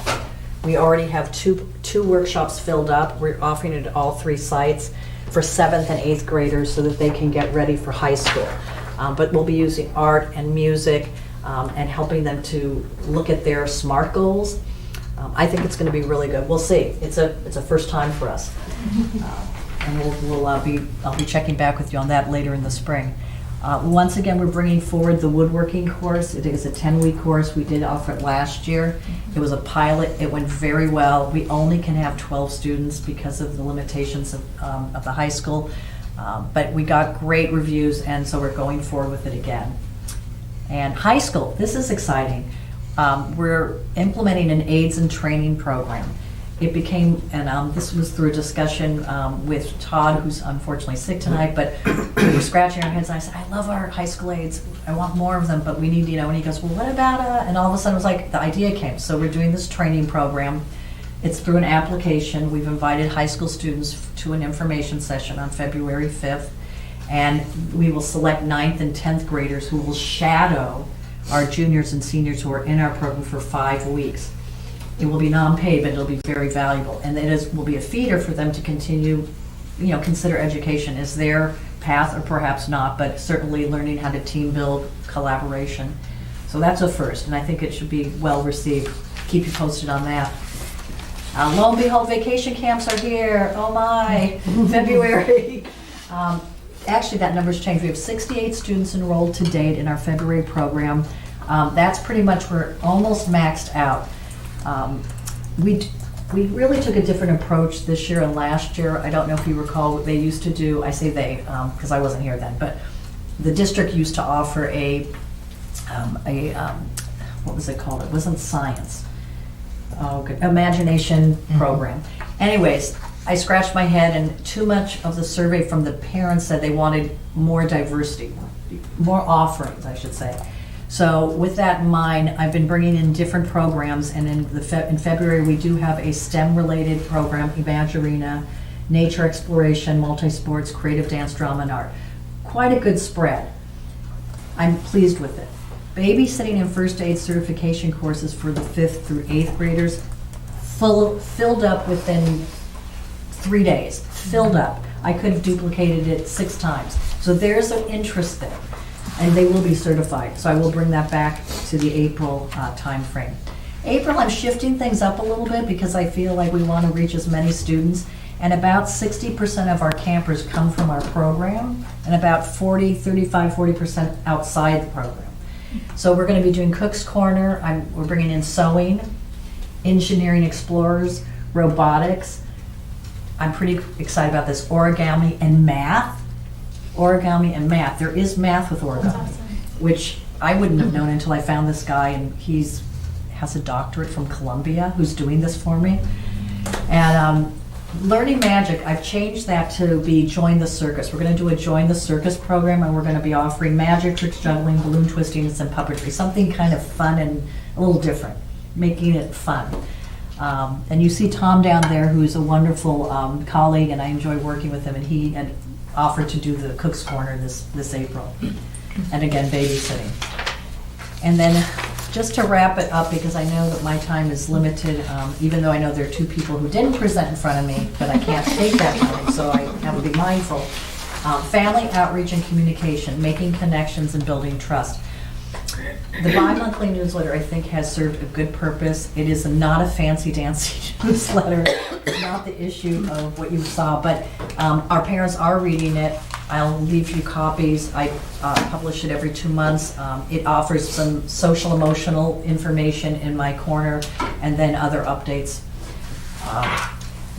We already have two workshops filled up. We're offering it at all 3 sites for 7th and 8th graders so that they can get ready for high school. But we'll be using art and music and helping them to look at their SMART goals. I think it's going to be really good. We'll see. It's a first time for us. And I'll be checking back with you on that later in the spring. Once again, we're bringing forward the Woodworking Course. It is a 10-week course. We did offer it last year. It was a pilot. It went very well. We only can have 12 students because of the limitations of the high school. But we got great reviews, and so we're going forward with it again. And high school, this is exciting. We're implementing an AIDS and training program. It became, and this was through a discussion with Todd, who's unfortunately sick tonight, but we were scratching our heads, and I said, I love our high school aides. I want more of them, but we need, and he goes, well, what about, and all of a sudden it was like, the idea came. So we're doing this training program. It's through an application. We've invited high school students to an information session on February 5th, and we will select 9th and 10th graders who will shadow our juniors and seniors who are in our program for 5 weeks. It will be non-paid, but it'll be very valuable. And it will be a feeder for them to continue, consider education as their path, or perhaps not, but certainly learning how to team build, collaboration. So that's a first, and I think it should be well received. Keep you posted on that. Lo and behold, vacation camps are here. Oh my, February. Actually, that number's changed. We have 68 students enrolled to date in our February program. That's pretty much, we're almost maxed out. We really took a different approach this year and last year. I don't know if you recall what they used to do. I say they because I wasn't here then, but the district used to offer a what was it called? It wasn't science. imagination program. Anyways, I scratched my head, and too much of the survey from the parents said they wanted more diversity, more offerings, I should say. So with that in mind, I've been bringing in different programs, and in February we do have a STEM-related program, Imaginarena, nature exploration, multi-sports, creative dance, drama, and art. Quite a good spread. I'm pleased with it. Babysitting and first aid certification courses for the 5th through 8th graders filled up within 3 days. Filled up. I could have duplicated it 6 times. So there's an interest there, and they will be certified. So I will bring that back to the April timeframe. April, I'm shifting things up a little bit because I feel like we want to reach as many students. And about 60% of our campers come from our program, and about 40% outside the program. So we're going to be doing Cook's Corner. We're bringing in sewing, engineering explorers, robotics. I'm pretty excited about this. Origami and math. Origami and math. There is math with origami, which I wouldn't have known until I found this guy, and has a doctorate from Columbia who's doing this for me. And Learning Magic, I've changed that to be Join the Circus. We're going to do a Join the Circus program, and we're going to be offering magic tricks, juggling, balloon twisting, and some puppetry. Something kind of fun and a little different, making it fun. And you see Tom down there, who's a wonderful colleague, and I enjoy working with him, and he had offered to do the Cook's Corner this April. And again, babysitting. And then just to wrap it up, because I know that my time is limited, even though I know there are 2 people who didn't present in front of me, but I can't take that time, so I have to be mindful. Family outreach and communication, making connections and building trust. The bi-monthly newsletter, I think, has served a good purpose. It is not a fancy-dancy newsletter. It's not the issue of what you saw, but our parents are reading it. I'll leave you copies. I publish it every 2 months. It offers some social emotional information in my corner, and then other updates.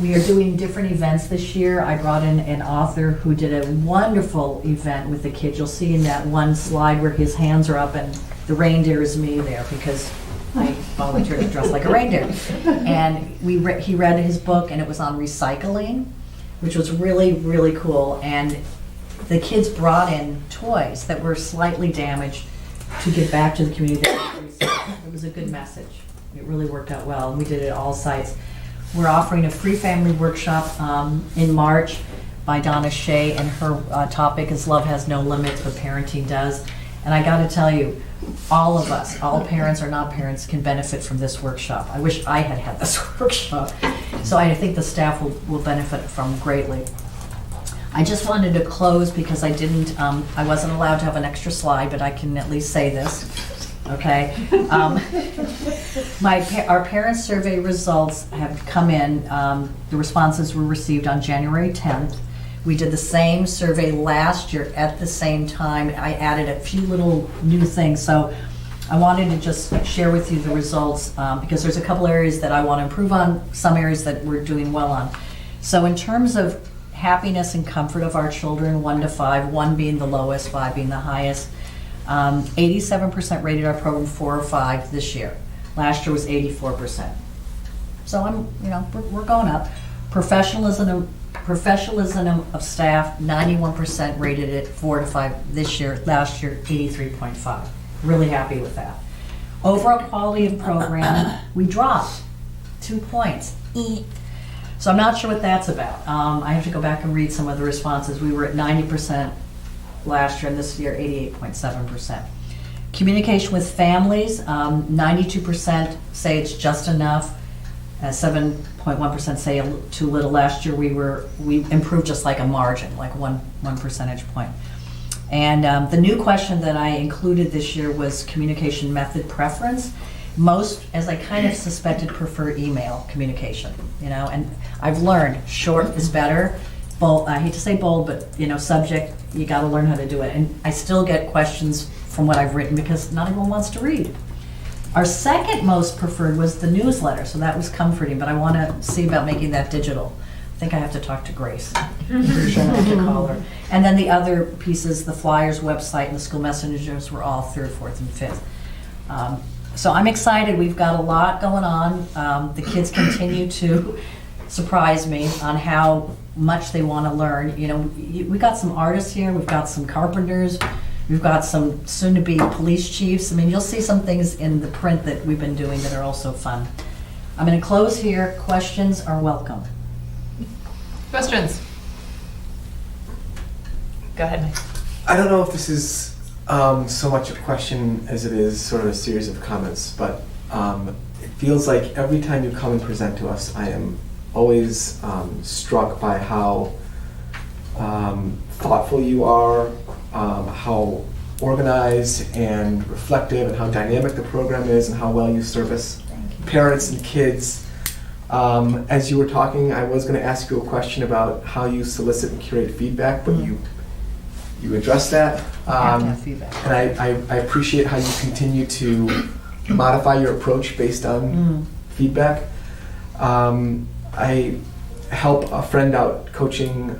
We are doing different events this year. I brought in an author who did a wonderful event with the kids. You'll see in that one slide where his hands are up, and the reindeer is me there because I volunteered to dress like a reindeer. And he read his book, and it was on recycling, which was really, really cool. And the kids brought in toys that were slightly damaged to give back to the community. It was a good message. It really worked out well, and we did it at all sites. We're offering a free family workshop in March by Donna Shea, and her topic is Love Has No Limits, but Parenting Does. And I gotta tell you, all of us, all parents or not parents, can benefit from this workshop. I wish I had had this workshop. So I think the staff will benefit from greatly. I just wanted to close because I wasn't allowed to have an extra slide, but I can at least say this, okay? Our parents' survey results have come in. The responses were received on January 10th. We did the same survey last year at the same time. I added a few little new things, so I wanted to just share with you the results because there's a couple areas that I want to improve on, some areas that we're doing well on. So in terms of happiness and comfort of our children, 1 to 5, 1 being the lowest, 5 being the highest. 87% rated our program 4 or 5 this year. Last year was 84%. So we're going up. Professionalism of staff, 91% rated it 4 to 5 this year. Last year, 83.5. Really happy with that. Overall quality of program, we dropped 2 points. So I'm not sure what that's about. I have to go back and read some of the responses. We were at 90% last year, and this year 88.7%. Communication with families, 92% say it's just enough. 7.1% say too little. Last year we improved just like a margin, like one percentage point. And the new question that I included this year was communication method preference. Most, as I kind of suspected, prefer email communication, and I've learned short is better. Bold, I hate to say bold, but subject, you got to learn how to do it. And I still get questions from what I've written because not everyone wants to read. Our second most preferred was the newsletter, so that was comforting, but I want to see about making that digital. I think I have to talk to Grace. I'm pretty sure I have to call her. And then the other pieces, the flyers, website, and the school messengers were all 3rd, 4th, and 5th. So I'm excited. We've got a lot going on. The kids continue to surprise me on how much they want to learn. You know, we got some artists here. We've got some carpenters. We've got some soon-to-be police chiefs. I mean, you'll see some things in the print that we've been doing that are also fun. I'm going to close here. Questions are welcome. Questions? Go ahead, Mike. I don't know if this is so much a question as it is sort of a series of comments, but it feels like every time you come and present to us, I am always struck by how thoughtful you are, how organized and reflective, and how dynamic the program is, and how well you service parents and kids. As you were talking, I was going to ask you a question about how you solicit and curate feedback, but you addressed that. Feedback. And I appreciate how you continue to modify your approach based on feedback. I help a friend out coaching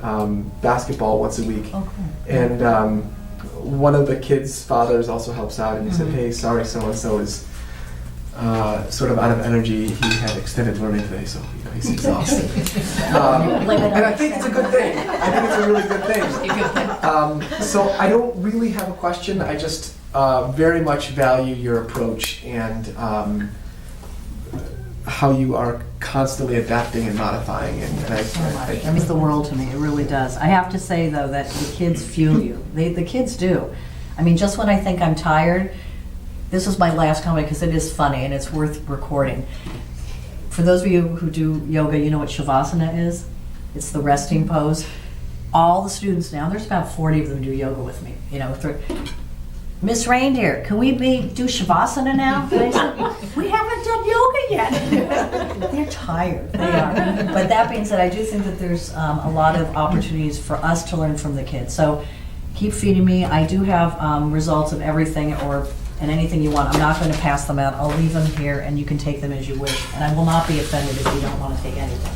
basketball once a week. Oh, cool. And one of the kids' fathers also helps out, and he said, hey, sorry, so-and-so is sort of out of energy. He had extended learning today, so he's exhausted. And I think it's a good thing. I think it's a really good thing. So I don't really have a question. I just very much value your approach and how you are constantly adapting and modifying. That means the world to me. It really does. I have to say, though, that the kids fuel you. The kids do. I mean, just when I think I'm tired, this is my last comment because it is funny and it's worth recording. For those of you who do yoga, you know what Shavasana is? It's the resting pose. All the students now, there's about 40 of them do yoga with me. You know, Miss Reindeer, can we do Shavasana now? And I said, we haven't done yoga yet. They're tired. They are. But that being said, I do think that there's a lot of opportunities for us to learn from the kids. So keep feeding me. I do have results of everything and anything you want. I'm not going to pass them out. I'll leave them here and you can take them as you wish. And I will not be offended if you don't want to take anything.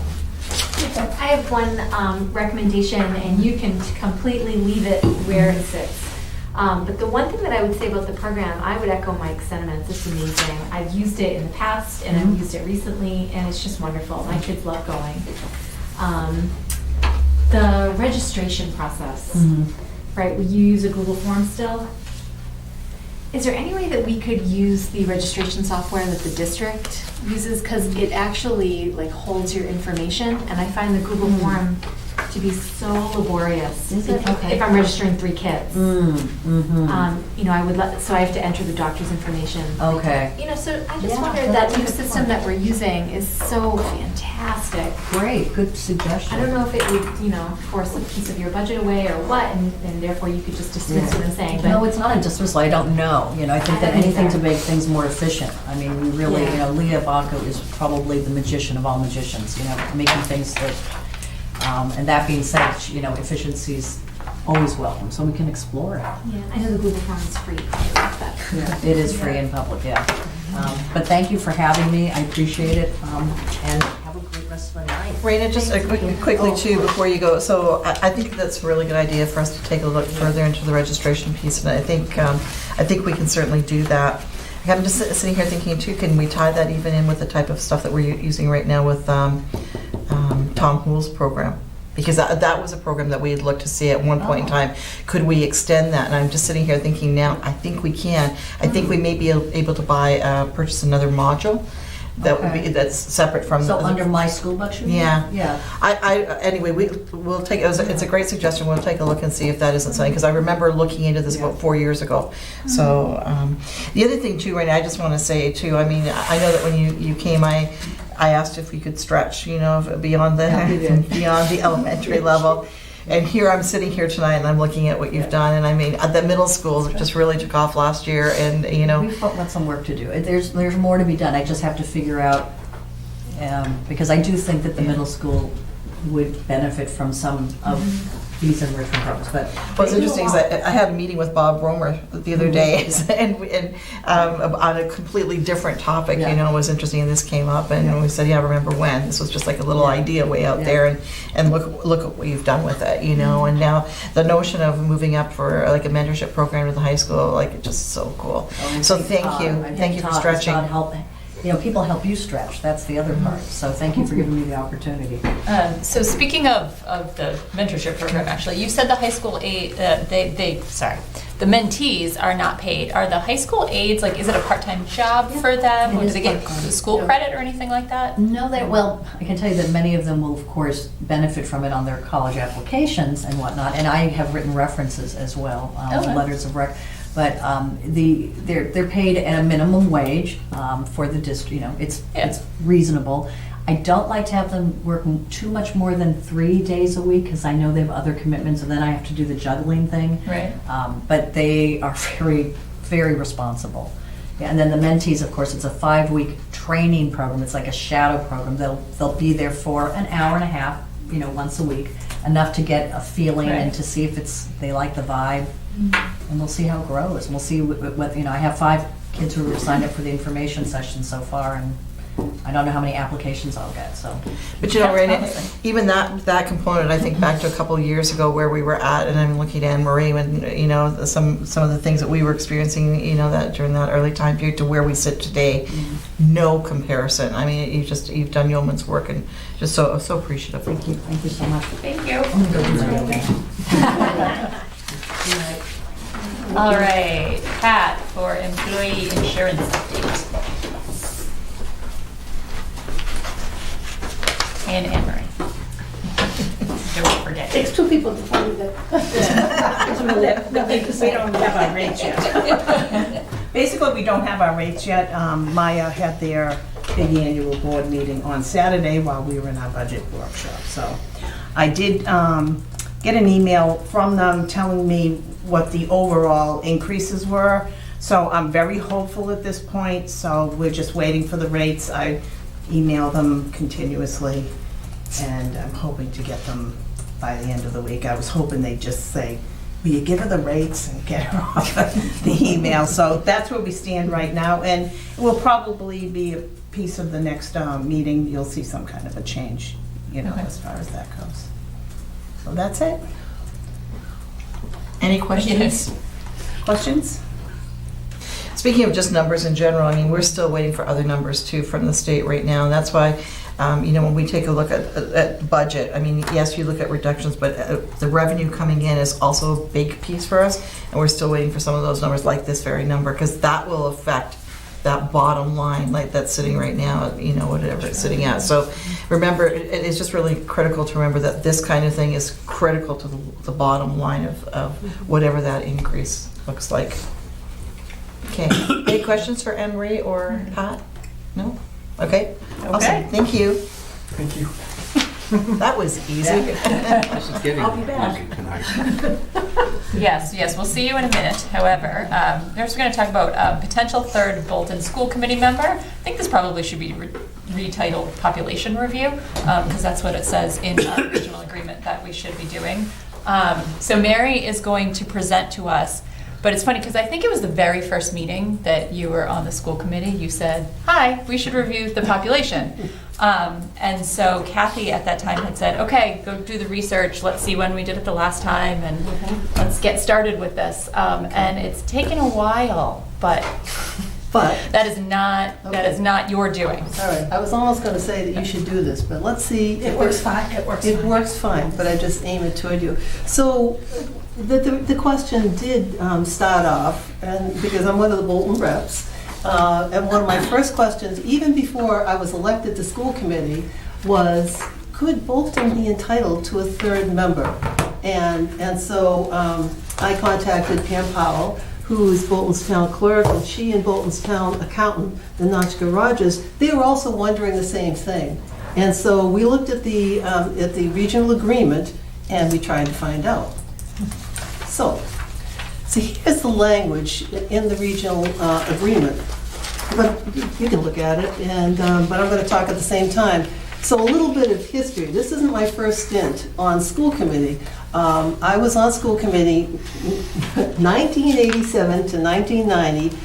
I have one recommendation, and you can completely leave it where it sits. But the one thing that I would say about the program, I would echo Mike's sentiments. It's amazing. I've used it in the past, and I've used it recently, and it's just wonderful. My kids love going. The registration process, right? Will you use a Google form still? Is there any way that we could use the registration software that the district uses? Because it actually holds your information, and I find the Google form to be so laborious. Is it? Okay. If I'm registering 3 kids. Mm-hmm. So I have to enter the doctor's information. Okay. So I just wonder that new system that we're using is so fantastic. Great, good suggestion. I don't know if it would, force a piece of your budget away or what, and therefore you could just dismiss what I'm saying. But No, it's not a dismissal. I don't know. I think that anything to make things more efficient. I mean, we really, Leah Bonko is probably the magician of all magicians, making things that, and that being said, efficiency's always welcome, so we can explore it. Yeah, I know the Google form is free. It is free in public, yeah. But thank you for having me. I appreciate it, and have a great rest of the night. Raina, just quickly too, before you go, so I think that's a really good idea for us to take a look further into the registration piece, and I think we can certainly do that. I'm just sitting here thinking too, can we tie that even in with the type of stuff that we're using right now with Tom Hoole's program? Because that was a program that we had looked to see at one point in time. Could we extend that? And I'm just sitting here thinking now, I think we can. I think we may be able to purchase another module that would be that's separate from. So under My School Bucks, you mean? Yeah. Yeah. Anyway, we'll take. It's a great suggestion. We'll take a look and see if that isn't something, because I remember looking into this about 4 years ago. So the other thing too, right now, I just want to say too. I mean, I know that when you came, I asked if we could stretch, beyond the elementary level. And here I'm sitting here tonight, and I'm looking at what you've done. And I mean, the middle schools just really took off last year, and we've got some work to do. There's more to be done. I just have to figure out, because I do think that the middle school would benefit from some of these enrichment programs, but. What's interesting is I had a meeting with Bob Romer the other day, and on a completely different topic, you know, it was interesting, and this came up, and we said, yeah, remember when? This was just like a little idea way out there, and look at what you've done with it, you know, and now the notion of moving up for like a mentorship program to the high school, like, it's just so cool. So thank you for stretching. You know, people help you stretch, that's the other part, so thank you for giving me the opportunity. So speaking of the mentorship program, actually, you said the high school aide, the mentees are not paid. Are the high school aides, like, is it a part-time job for them? Or do they get school credit or anything like that? No, well, I can tell you that many of them will, of course, benefit from it on their college applications and whatnot, and I have written references as well, letters of rec. But they're paid at a minimum wage for the district. You know, it's reasonable. I don't like to have them work too much more than 3 days a week because I know they have other commitments, and then I have to do the juggling thing. Right. But they are very, very responsible. Yeah, and then the mentees, of course, it's a 5-week training program. It's like a shadow program. They'll be there for an hour and a half, you know, once a week, enough to get a feeling and to see if they like the vibe. And we'll see how it grows. We'll see what, you know, I have 5 kids who have signed up for the information session so far, and I don't know how many applications I'll get, so. But you know, Raina, even that component, I think back to a couple of years ago where we were at, and I'm looking at Anne Marie, and, you know, some of the things that we were experiencing, you know, that during that early time period to where we sit today, no comparison. I mean, you've done yeoman's work, and just so appreciative. Thank you. Thank you so much. Thank you. All right, Pat for employee insurance update. And Anne Marie. Don't forget. Takes 2 people to find that. We don't have our rates yet. Basically, we don't have our rates yet. Maya had their big annual board meeting on Saturday while we were in our budget workshop. So I did get an email from them telling me what the overall increases were. So I'm very hopeful at this point. So we're just waiting for the rates. I email them continuously, and I'm hoping to get them by the end of the week. I was hoping they'd just say, will you give her the rates and get her off the email? So that's where we stand right now, and it will probably be a piece of the next meeting. You'll see some kind of a change, you know, as far as that goes. So that's it. Any questions? Yes. Questions? Speaking of just numbers in general, I mean, we're still waiting for other numbers too from the state right now. And that's why, you know, when we take a look at budget, I mean, yes, you look at reductions, but the revenue coming in is also a big piece for us. And we're still waiting for some of those numbers like this very number, because that will affect that bottom line, like that's sitting right now, you know, whatever it's sitting at. So remember, it's just really critical to remember that this kind of thing is critical to the bottom line of whatever that increase looks like. Okay, any questions for Anne Marie or Pat? No? Okay, awesome, thank you. Thank you. That was easy. I'll be back. Yes, we'll see you in a minute. However, next we're going to talk about potential third Bolton School Committee member. I think this probably should be retitled Population Review, because that's what it says in our original agreement that we should be doing. So Mary is going to present to us. But it's funny because I think it was the very first meeting that you were on the school committee. You said, hi, we should review the population. And so Kathy at that time had said, okay, go do the research. Let's see when we did it the last time, and let's get started with this. And it's taken a while, but that is not your doing. All right, I was almost going to say that you should do this, but let's see. It works fine. It works fine, but I just aim it toward you. So the question did start off, and because I'm one of the Bolton reps, and one of my first questions, even before I was elected to school committee, was, could Bolton be entitled to a third member? And so I contacted Pam Powell, who is Bolton's town clerk, and she and Bolton's town accountant, the Notchka Rogers, they were also wondering the same thing. And so we looked at the regional agreement, and we tried to find out. So here's the language in the regional agreement. But you can look at it, and but I'm going to talk at the same time. So a little bit of history. This isn't my first stint on school committee. I was on school committee 1987 to 1990.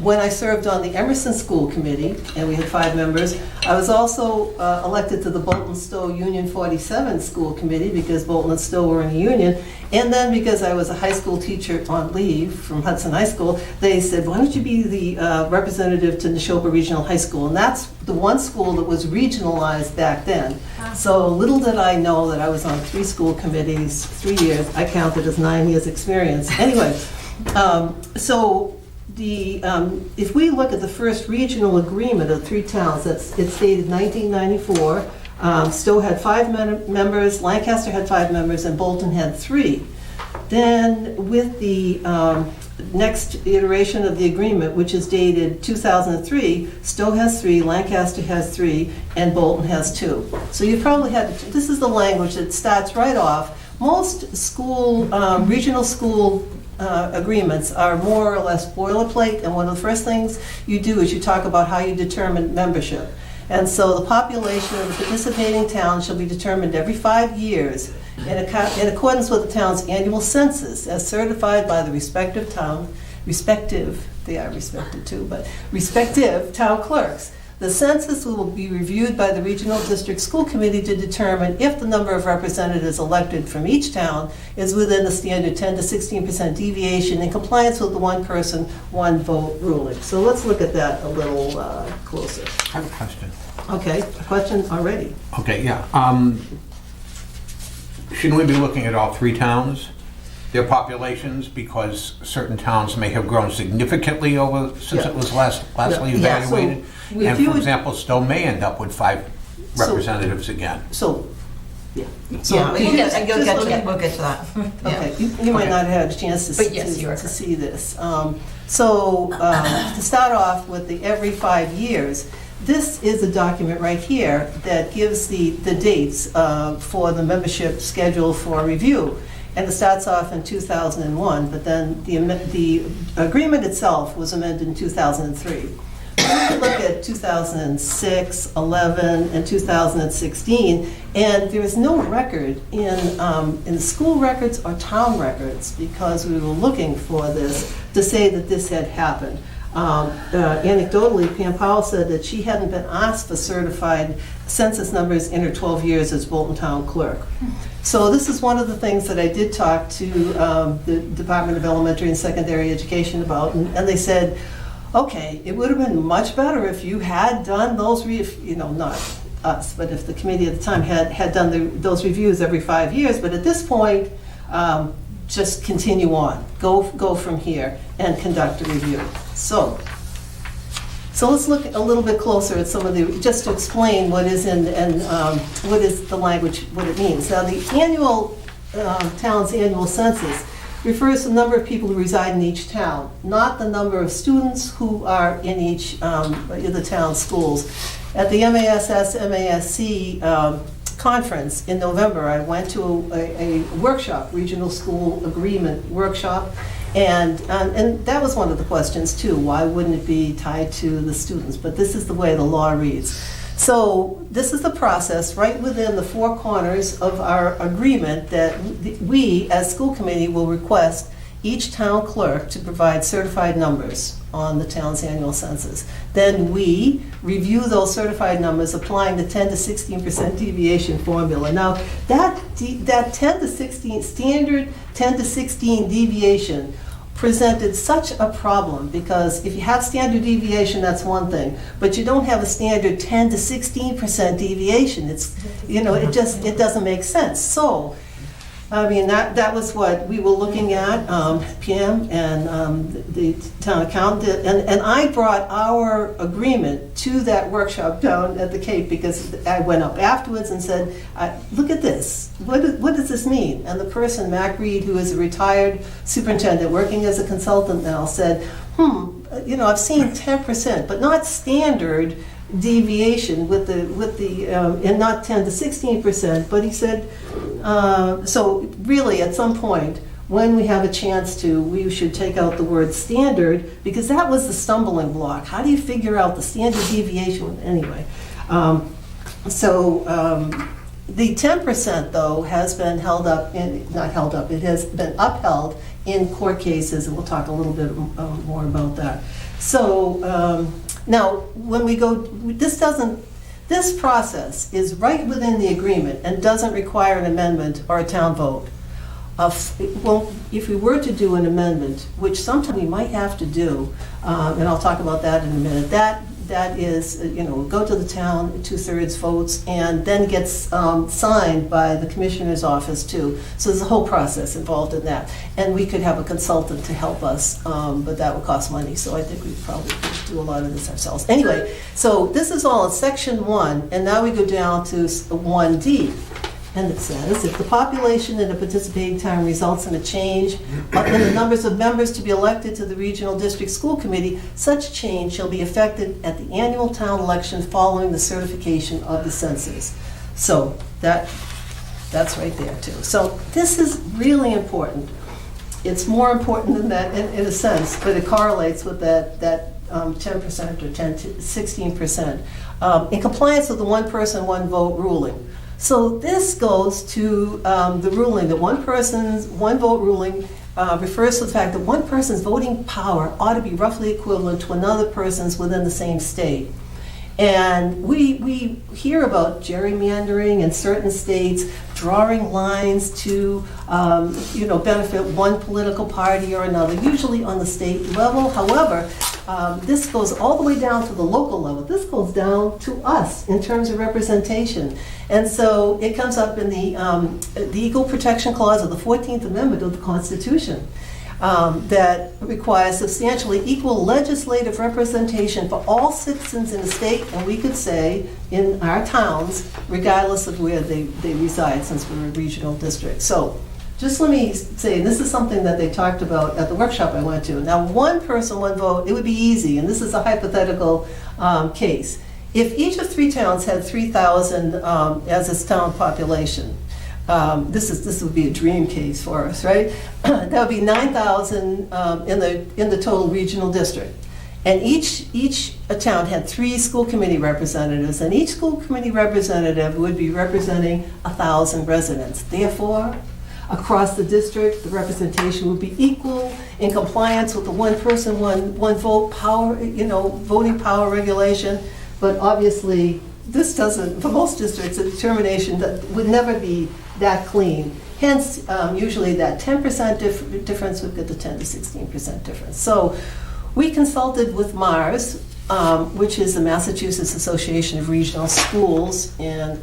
When I served on the Emerson School Committee, and we had 5 members, I was also elected to the Bolton Stowe Union 47 School Committee because Bolton and Stowe were in a union. And then because I was a high school teacher on leave from Hudson High School, they said, why don't you be the representative to Neshoba Regional High School? And that's the one school that was regionalized back then. So little did I know that I was on 3 school committees, 3 years. I counted as 9 years experience. Anyway, if we look at the first regional agreement of 3 towns, it's dated 1994. Stowe had 5 members, Lancaster had 5 members, and Bolton had 3. Then with the next iteration of the agreement, which is dated 2003, Stowe has 3, Lancaster has 3, and Bolton has 2. So you probably had, this is the language that starts right off. Most school, regional school agreements are more or less boilerplate, and one of the first things you do is you talk about how you determine membership. And so the population of the participating town shall be determined every 5 years in accordance with the town's annual census as certified by the respective town clerks. The census will be reviewed by the Regional District School Committee to determine if the number of representatives elected from each town is within the standard 10 to 16% deviation in compliance with the 1 person, 1 vote ruling. So let's look at that a little closer. I have a question. Okay, a question already. Okay, yeah. Shouldn't we be looking at all 3 towns, their populations, because certain towns may have grown significantly since it was lastly evaluated? And for example, Stowe may end up with 5 representatives again. So, yeah. We'll get to that. Okay, you might not have had a chance to see this. To start off with the every 5 years, this is a document right here that gives the dates for the membership schedule for review. And it starts off in 2001, but then the agreement itself was amended in 2003. We look at 2006, 11, and 2016, and there is no record in the school records or town records, because we were looking for this to say that this had happened. Anecdotally, Pam Powell said that she hadn't been asked for certified census numbers in her 12 years as Bolton Town Clerk. So this is one of the things that I did talk to the Department of Elementary and Secondary Education about, and they said, okay, it would have been much better if you had done those, not us, but if the committee at the time had done those reviews every 5 years, but at this point, just continue on, go from here and conduct a review. So let's look a little bit closer at some of the, just to explain what is in, and what is the language, what it means. Now, the annual, town's annual census refers to the number of people who reside in each town, not the number of students who are in each of the town's schools. At the MASC conference in November, I went to a workshop, regional school agreement workshop, and that was one of the questions too. Why wouldn't it be tied to the students? But this is the way the law reads. So this is the process right within the 4 corners of our agreement that we, as school committee, will request each town clerk to provide certified numbers on the town's annual census. Then we review those certified numbers, applying the 10 to 16% deviation formula. Now, that 10 to 16 standard 10 to 16 deviation presented such a problem, because if you have standard deviation, that's one thing, but you don't have a standard 10 to 16% deviation. It's, it doesn't make sense. So, I mean, that was what we were looking at, Pam and the town accountant, and I brought our agreement to that workshop down at the Cape, because I went up afterwards and said, look at this, what does this mean? And the person, Mac Reed, who is a retired superintendent working as a consultant now, said, I've seen 10%, but not standard deviation with the and not 10 to 16%, but he said, so really at some point when we have a chance to, we should take out the word standard, because that was the stumbling block. How do you figure out the standard deviation? Anyway, The 10%, though, has been held up, not held up, it has been upheld in court cases, and we'll talk a little bit more about that. So now, when we go, this process is right within the agreement and doesn't require an amendment or a town vote. Well, if we were to do an amendment, which sometimes we might have to do, and I'll talk about that in a minute, that is, go to the town, 2/3 votes, and then gets signed by the commissioner's office too. So there's a whole process involved in that. And we could have a consultant to help us, but that would cost money, so I think we probably could do a lot of this ourselves. Anyway, so this is all in section 1, and now we go down to 1D. And it says, if the population in a participating town results in a change in the numbers of members to be elected to the regional district school committee, such change shall be effected at the annual town election following the certification of the census. So that's right there too. So this is really important. It's more important than that in a sense, but it correlates with that 10% or 10 to 16%. In compliance with the one person, one vote ruling. So this goes to the ruling, that one person's one vote ruling refers to the fact that one person's voting power ought to be roughly equivalent to another person's within the same state. And we hear about gerrymandering in certain states, drawing lines to benefit one political party or another, usually on the state level. However, this goes all the way down to the local level. This goes down to us in terms of representation. And so it comes up in the Equal Protection Clause of the 14th Amendment of the Constitution. That requires substantially equal legislative representation for all citizens in the state, and we could say in our towns, regardless of where they reside, since we're a regional district. So just let me say, and this is something that they talked about at the workshop I went to. Now, one person, one vote, it would be easy, and this is a hypothetical case. If each of 3 towns had 3,000 as its town population, this would be a dream case for us, right? That would be 9,000 in the total regional district. And each town had 3 school committee representatives, and each school committee representative would be representing 1,000 residents. Therefore, across the district, the representation would be equal in compliance with the one person, one vote power, voting power regulation. But obviously, this doesn't, for most districts, a determination that would never be that clean. Hence, usually that 10% difference would get the 10 to 16% difference. So we consulted with MARS, which is the Massachusetts Association of Regional Schools, and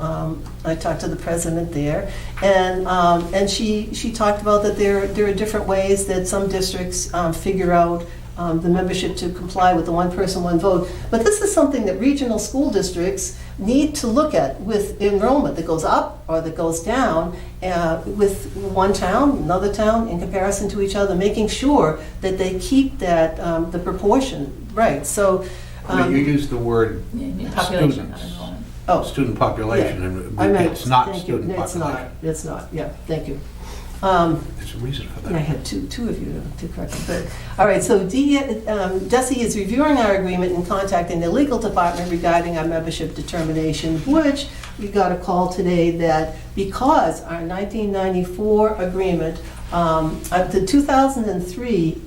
I talked to the president there, and she talked about that there are different ways that some districts figure out the membership to comply with the one person, one vote. But this is something that regional school districts need to look at with enrollment that goes up or that goes down with one town, another town, in comparison to each other, making sure that they keep that the proportion right. So you used the word Population, not students. enrollment. Student population, and I meant, it's not thank student you. population. It's not, yeah, thank you. There's a reason for I that. had two of you to correct me. But, all right, so DESI is reviewing our agreement and contacting the legal department regarding our membership determination, which we got a call today that because our 1994 agreement, the 2003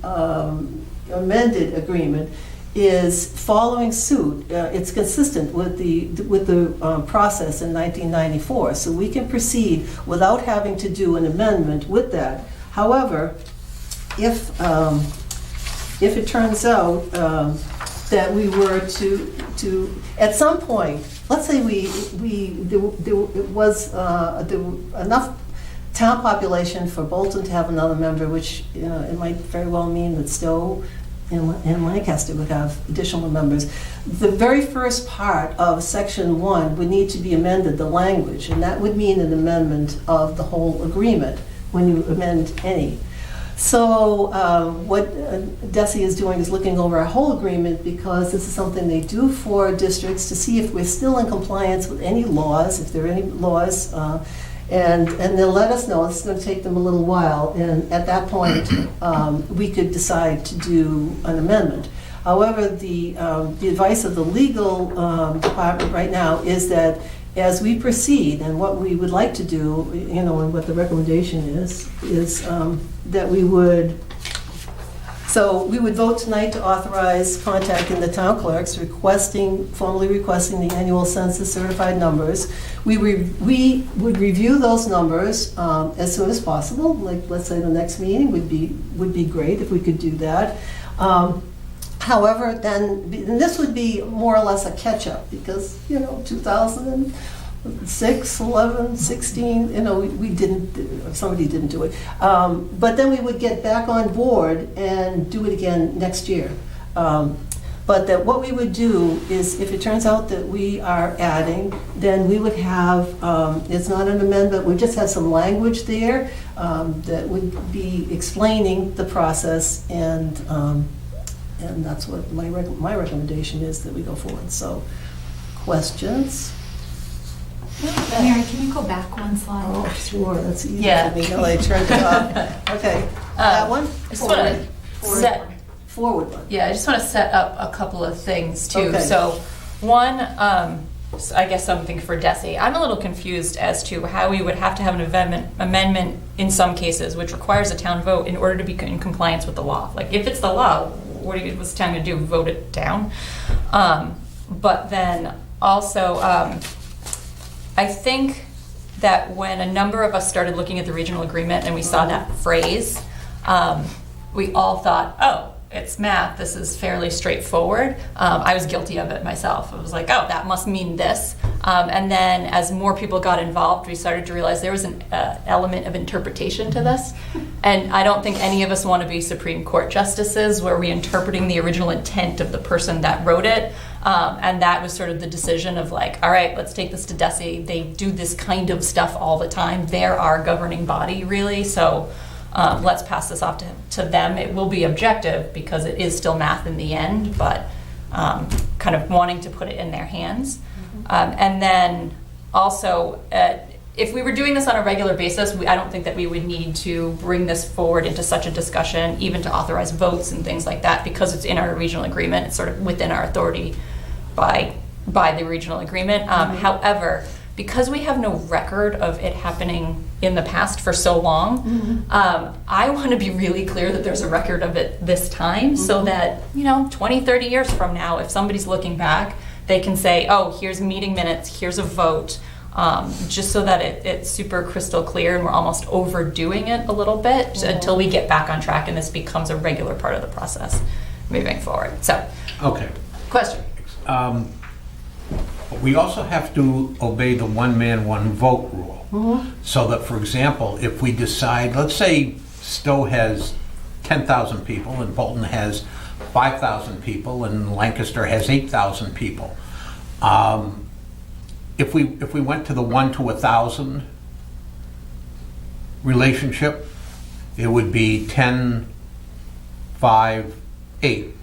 amended agreement is following suit. It's consistent with the process in 1994, so we can proceed without having to do an amendment with that. However, if it turns out that we were to at some point, let's say there was enough town population for Bolton to have another member, which it might very well mean that Stowe and Lancaster would have additional members. The very first part of Section 1 would need to be amended, the language, and that would mean an amendment of the whole agreement when you amend any. So what DESI is doing is looking over our whole agreement, because this is something they do for districts to see if we're still in compliance with any laws, if there are any laws, and they'll let us know. It's going to take them a little while, and at that point we could decide to do an amendment. However, the advice of the legal department right now is that as we proceed, and what we would like to do, you know, and what the recommendation is that we would, so we would vote tonight to authorize contacting the town clerks, formally requesting the annual census certified numbers. We would review those numbers as soon as possible, like, let's say the next meeting would be great if we could do that. However, then this would be more or less a catch-up because, you know, 2006, 11, 16, you know, we didn't, somebody didn't do it. But then we would get back on board and do it again next year. But that what we would do is, if it turns out that we are adding, then we would have, it's not an amendment, we just have some language there that would be explaining the process, and that's what my recommendation is, that we go forward. So, questions? Mary, can you go back one slide? Oh, sure, that's easy Yeah. for me, until I turned it off. Okay, that one? I just want to set. Forward one. Yeah, I just want to set up a couple of things too. Okay. So, one, so I guess something for Desi. I'm a little confused as to how we would have to have an amendment in some cases, which requires a town vote in order to be in compliance with the law. Like, if it's the law, what's the town going to do? Vote it down? But then also, I think that when a number of us started looking at the regional agreement and we saw that phrase, we all thought, oh, it's math, this is fairly straightforward. I was guilty of it myself. I was like, oh, that must mean this. And then as more people got involved, we started to realize there was an element of interpretation to this. And I don't think any of us want to be Supreme Court justices where we're interpreting the original intent of the person that wrote it. And that was sort of the decision of like, all right, let's take this to DESE. They do this kind of stuff all the time. They're our governing body, really. So let's pass this off to them. It will be objective because it is still math in the end, but kind of wanting to put it in their hands. And then also, if we were doing this on a regular basis, I don't think that we would need to bring this forward into such a discussion, even to authorize votes and things like that, because it's in our regional agreement. It's sort of within our authority by the regional agreement. However, because we have no record of it happening in the past for so long, I want to be really clear that there's a record of it this time, so that, 20, 30 years from now, if somebody's looking back, they can say, oh, here's meeting minutes, here's a vote, just so that it's super crystal clear and we're almost overdoing it a little bit until we get back on track and this becomes a regular part of the process moving forward. So, Okay. question. We also have to obey the one man, one vote rule. So that, for example, if we decide, let's say Stowe has 10,000 people and Bolton has 5,000 people and Lancaster has 8,000 people. If we went to the 1 to 1,000 relationship, it would be 10, 5, 8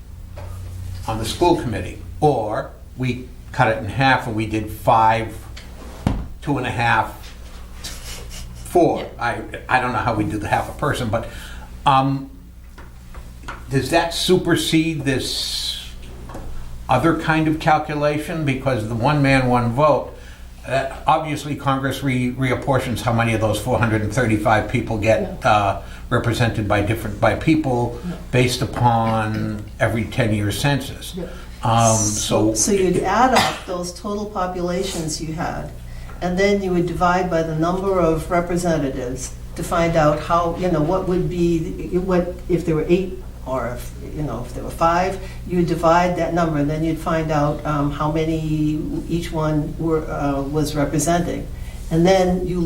on the school committee. Or we cut it in half and we did 5, 2.5, 4. I don't know how we do the half a person, but does that supersede this other kind of calculation? Because the one man, one vote, obviously Congress reapportions how many of those 435 people get represented by people based upon every 10-year census. So you'd add up those total populations you had, and then you would divide by the number of representatives to find out how, what would be, if there were 8, or if there were 5, you would divide that number, and then you'd find out how many each one was representing. And then you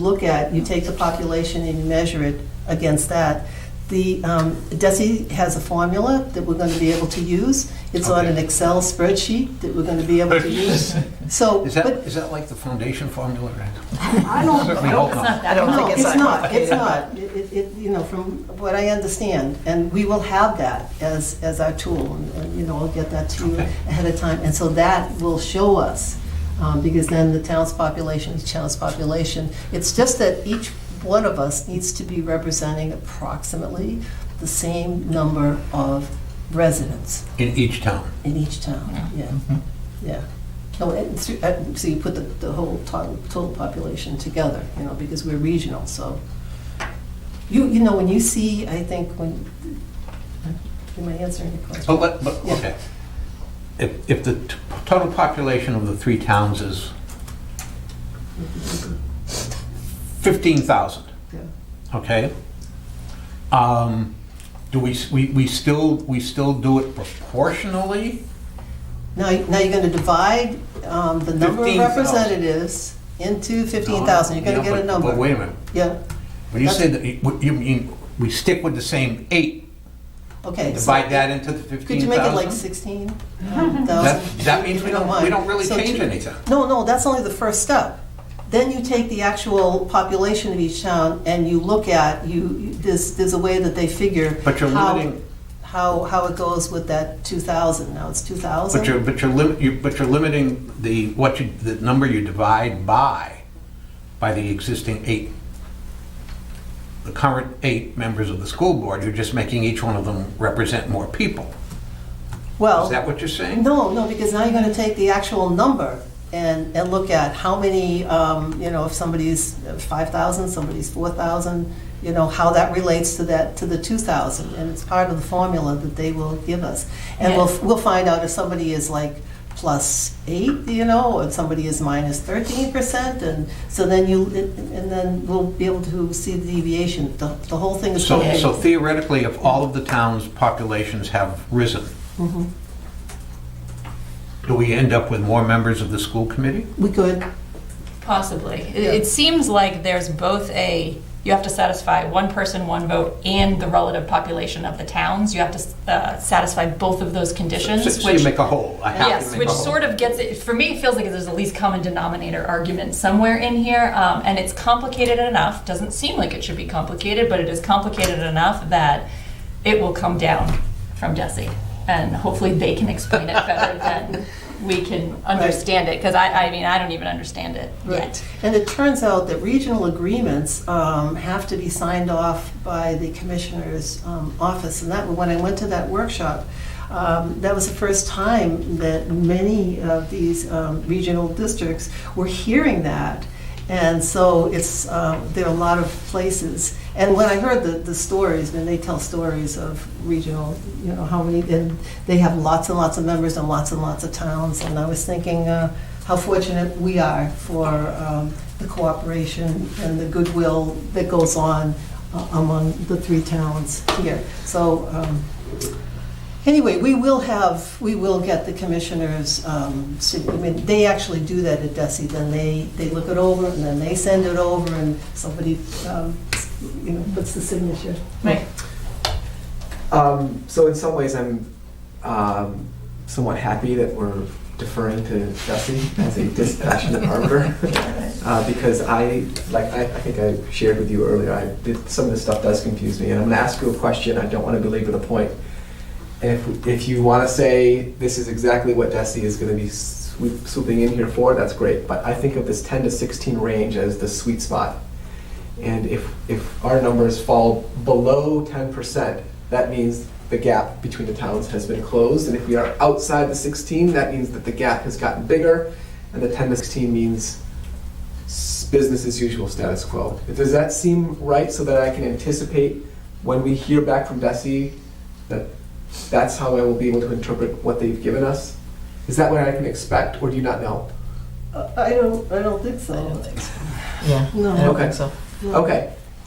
take the population and you measure it against that. The DESE has a formula that we're going to be able to use. It's on an Excel spreadsheet that we're going to be able to use. So is that like the foundation formula? I don't Certainly hope not. I don't think it's it's that not. complicated. It's not. From what I understand, and we will have that as our tool, and I'll get that to you ahead of time, and so that will show us, because then the town's population, each town's population. It's just that each one of us needs to be representing approximately the same number of residents In each town. in each town. Yeah, yeah. No, so you put the whole total population together, because we're regional, so. You know, when you see, I think, am I answering your question? Yeah. Okay. If the total population of the 3 towns is 15,000, Yeah. okay? Do we still do it proportionally? Now you're going to divide the number of 15,000. representatives into 15,000. You're going to get a number. But wait a minute. Yeah, When you say that, you mean we stick with the same 8, okay. so divide that into the 15,000? Could you make it like 16,000? That means we mind. don't really So change anything. No, that's only the first step. Then you take the actual population of each town and you look at, there's a way that they figure But you're how, limiting- how it goes with that 2,000. Now it's 2,000? But you're limiting the number you divide by the existing 8. The current 8 members of the school board, you're just making each one of them represent more people. Well, Is that what you're saying? No, because now you're going to take the actual number and look at how many, if somebody's 5,000, somebody's 4,000, how that relates to the 2,000. And it's part of the formula that they will give us. And we'll find out if somebody is like +8, or somebody is -13%. And so then we'll be able to see the deviation. The whole thing is. So theoretically, if all of the town's populations have risen, Mhm. do we end up with more members of the school committee? We could. Possibly. It seems like there's both you have to satisfy one person, one vote, and the relative population of the towns. You have to satisfy both of those conditions. So you make a whole. Yes, which sort of gets it, for me, it feels like there's a least common denominator argument somewhere in here, and it's complicated enough, doesn't seem like it should be complicated, but it is complicated enough that it will come down from DESE, and hopefully they can explain it better than we can understand it, because I mean, I don't even understand it yet. And it turns out that regional agreements have to be signed off by the commissioner's office. And that, when I went to that workshop, that was the first time that many of these regional districts were hearing that. And so it's there are a lot of places. And when I heard the stories, when they tell stories of regional, how many, and they have lots and lots of members in lots and lots of towns. And I was thinking how fortunate we are for the cooperation and the goodwill that goes on among the 3 towns here. So anyway, we will get the commissioners, they actually do that at DESE, then they look it over, and then they send it over, and somebody, puts the signature. Right. So in some ways, I'm somewhat happy that we're deferring to DESE as a dispassionate arbiter, because I think I shared with you earlier, some of this stuff does confuse me, and I'm going to ask you a question. I don't want to belabor the point. And if you want to say this is exactly what DESE is going to be swooping in here for, that's great. But I think of this 10 to 16 range as the sweet spot. And if our numbers fall below 10%, that means the gap between the towns has been closed. And if we are outside the 16, that means that the gap has gotten bigger. And the 10 to 16 means business as usual, status quo. Does that seem right, so that I can anticipate when we hear back from DESE that that's how I will be able to interpret what they've given us? Is that what I can expect, or do you not know? I don't think so. Yeah, No. I don't Okay. think so.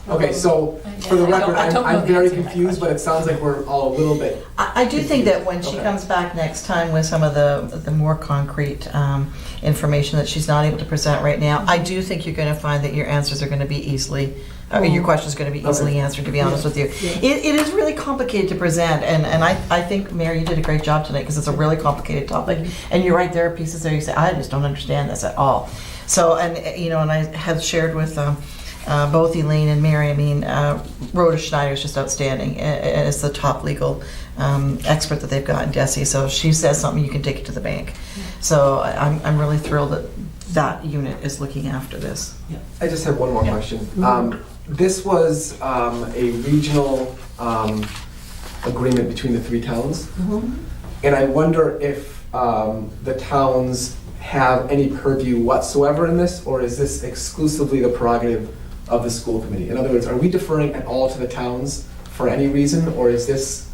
Okay, so for the I record, don't know I'm the very answer to that confused, but it sounds like we're all a little bit. I do think that when she Okay. comes back next time with some of the more concrete information that she's not able to present right now, I do think you're going to find that your answers are going to be your questions are going to be easily answered, to be honest with you. It is really complicated to present, and I think, Mary, you did a great job tonight, because it's a really complicated topic. And you're right, there are pieces there you say, I just don't understand this at all. So, and I have shared with both Elaine and Mary, Rhoda Schneider is just outstanding as the top legal expert that they've got in DESE. So if she says something, you can take it to the bank. So I'm really thrilled that that unit is looking after this. I just have one more question. This was a regional agreement between the 3 towns. And I wonder if the towns have any purview whatsoever in this, or is this exclusively the prerogative of the school committee? In other words, are we deferring at all to the towns for any reason, or is this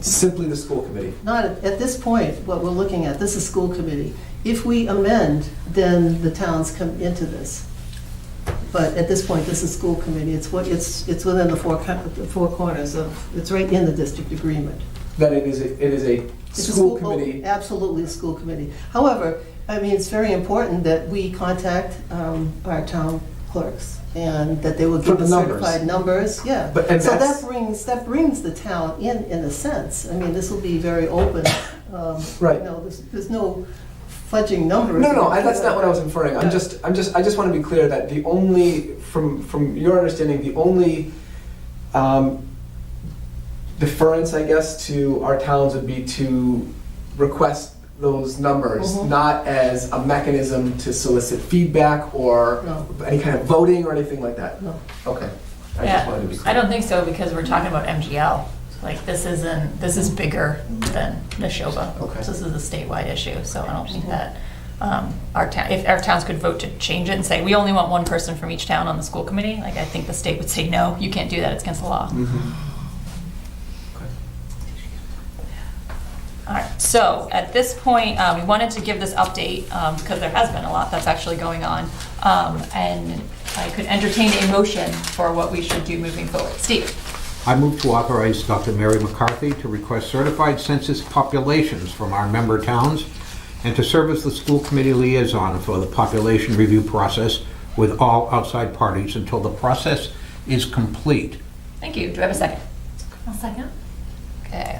simply the school committee? Not at this point, what we're looking at, this is school committee. If we amend, then the towns come into this. But at this point, this is school committee. It's within the four corners of, it's right in the district agreement. That it is a It's a school committee? Absolutely a school committee. However, I mean, it's very important that we contact our town clerks and that they will For give the us numbers. certified numbers, yeah. But- and So that's- that brings the town in a sense. I mean, this will be very open. Right. You know, there's no fudging numbers. No, that's not what I was inferring. I just want to be clear that the only, from your understanding, the only deference, I guess, to our towns would be to request those numbers, Mhm. not as a mechanism to solicit feedback or No. any kind of voting or anything like that. No. Okay. I just wanted to be Yeah, clear. I don't think so, because we're talking about MGL. Like, this is bigger than Neshoba. Okay. This is a statewide issue, so I don't think that if our towns could vote to change it and say, we only want one person from each town on the school committee, like, I think the state would say, no, you can't do that, it's against the law. Mhm. All right, so at this point, we wanted to give this update because there has been a lot that's actually going on. And I could entertain a motion for what we should do moving forward. Steve? I move to authorize Dr. Mary McCarthy to request certified census populations from our member towns and to serve as the school committee liaison for the population review process with all outside parties until the process is complete. Thank you. Do I have a second? I'll second. Okay,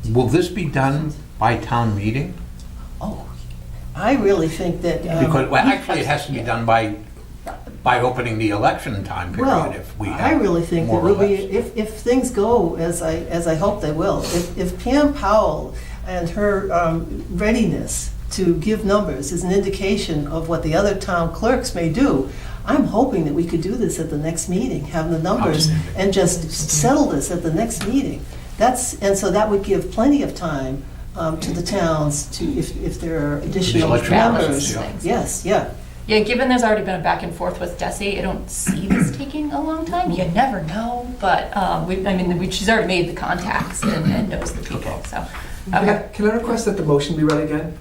Will this be done by town meeting? Oh, I really think that. Because, well, actually, it has to be done by opening the election time Well, period if we have. I really think that more or we'll be, less. if things go as I hope they will, if Pam Powell and her readiness to give numbers is an indication of what the other town clerks may do, I'm hoping that we could do this at the next meeting, have the numbers, Outstanding. and just settle this at the next meeting. And so that would give plenty of time to the towns to, if there are additional election members. process, yeah. Yes, yeah. yeah, given there's already been a back and forth with Desi, I don't see this taking a long time. You never know, but she's already made the contacts and knows the people, so. Okay. Can I request that the motion be read again?